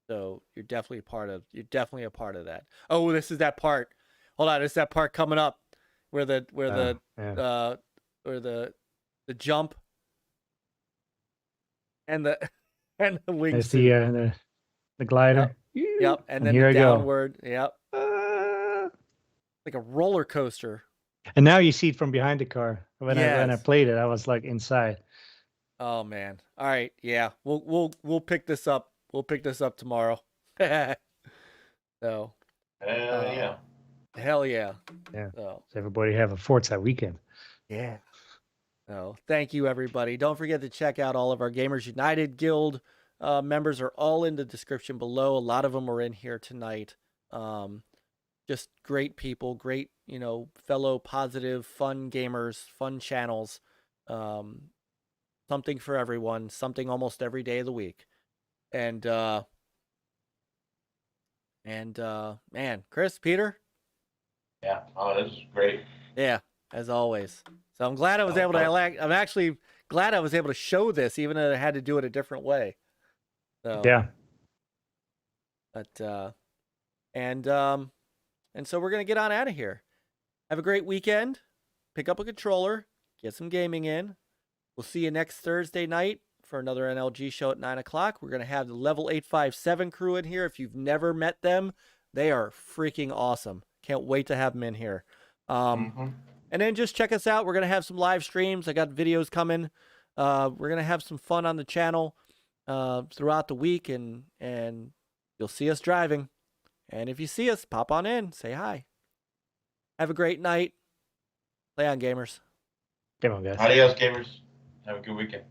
So you're definitely a part of that. Oh, this is that part. Hold on, it's that part coming up where the jump and the wings. There's the glider. Yep. And then here the I go. downward. Yep. Like a roller coaster. And now you see it from behind the car. When I played it, I was like inside. Oh man. All right. Yeah. We'll pick this up. We'll pick this up tomorrow. So. Yeah. Hell yeah. Yeah. So everybody have a Forza weekend. Yeah. So thank you everybody. Don't forget to check out all of our Gamers United Guild members are all in the description below. A lot of them are in here tonight. Just great people, great, fellow positive, fun gamers, fun channels. Something for everyone, something almost every day of the week. And man, Chris, Peter? Yeah. Oh, this is great. Yeah, as always. So I'm glad I was able to I'm actually glad I was able to show this, even though I had to do it a different way. So yeah. But and so we're gonna get on out of here. Have a great weekend. Pick up a controller, get some gaming in. We'll see you next Thursday night for another NLG show at 9 o'clock. We're gonna have the level 857 crew in here. If you've never met them, they are freaking awesome. Can't wait to have them in here. And then just check us out. We're gonna have some live streams. I got videos coming. We're gonna have some fun on the channel throughout the week, and you'll see us driving. And if you see us, pop on in, say hi. Have a great night. Play on, gamers. Come on, guys. Adios, gamers. Have a good weekend.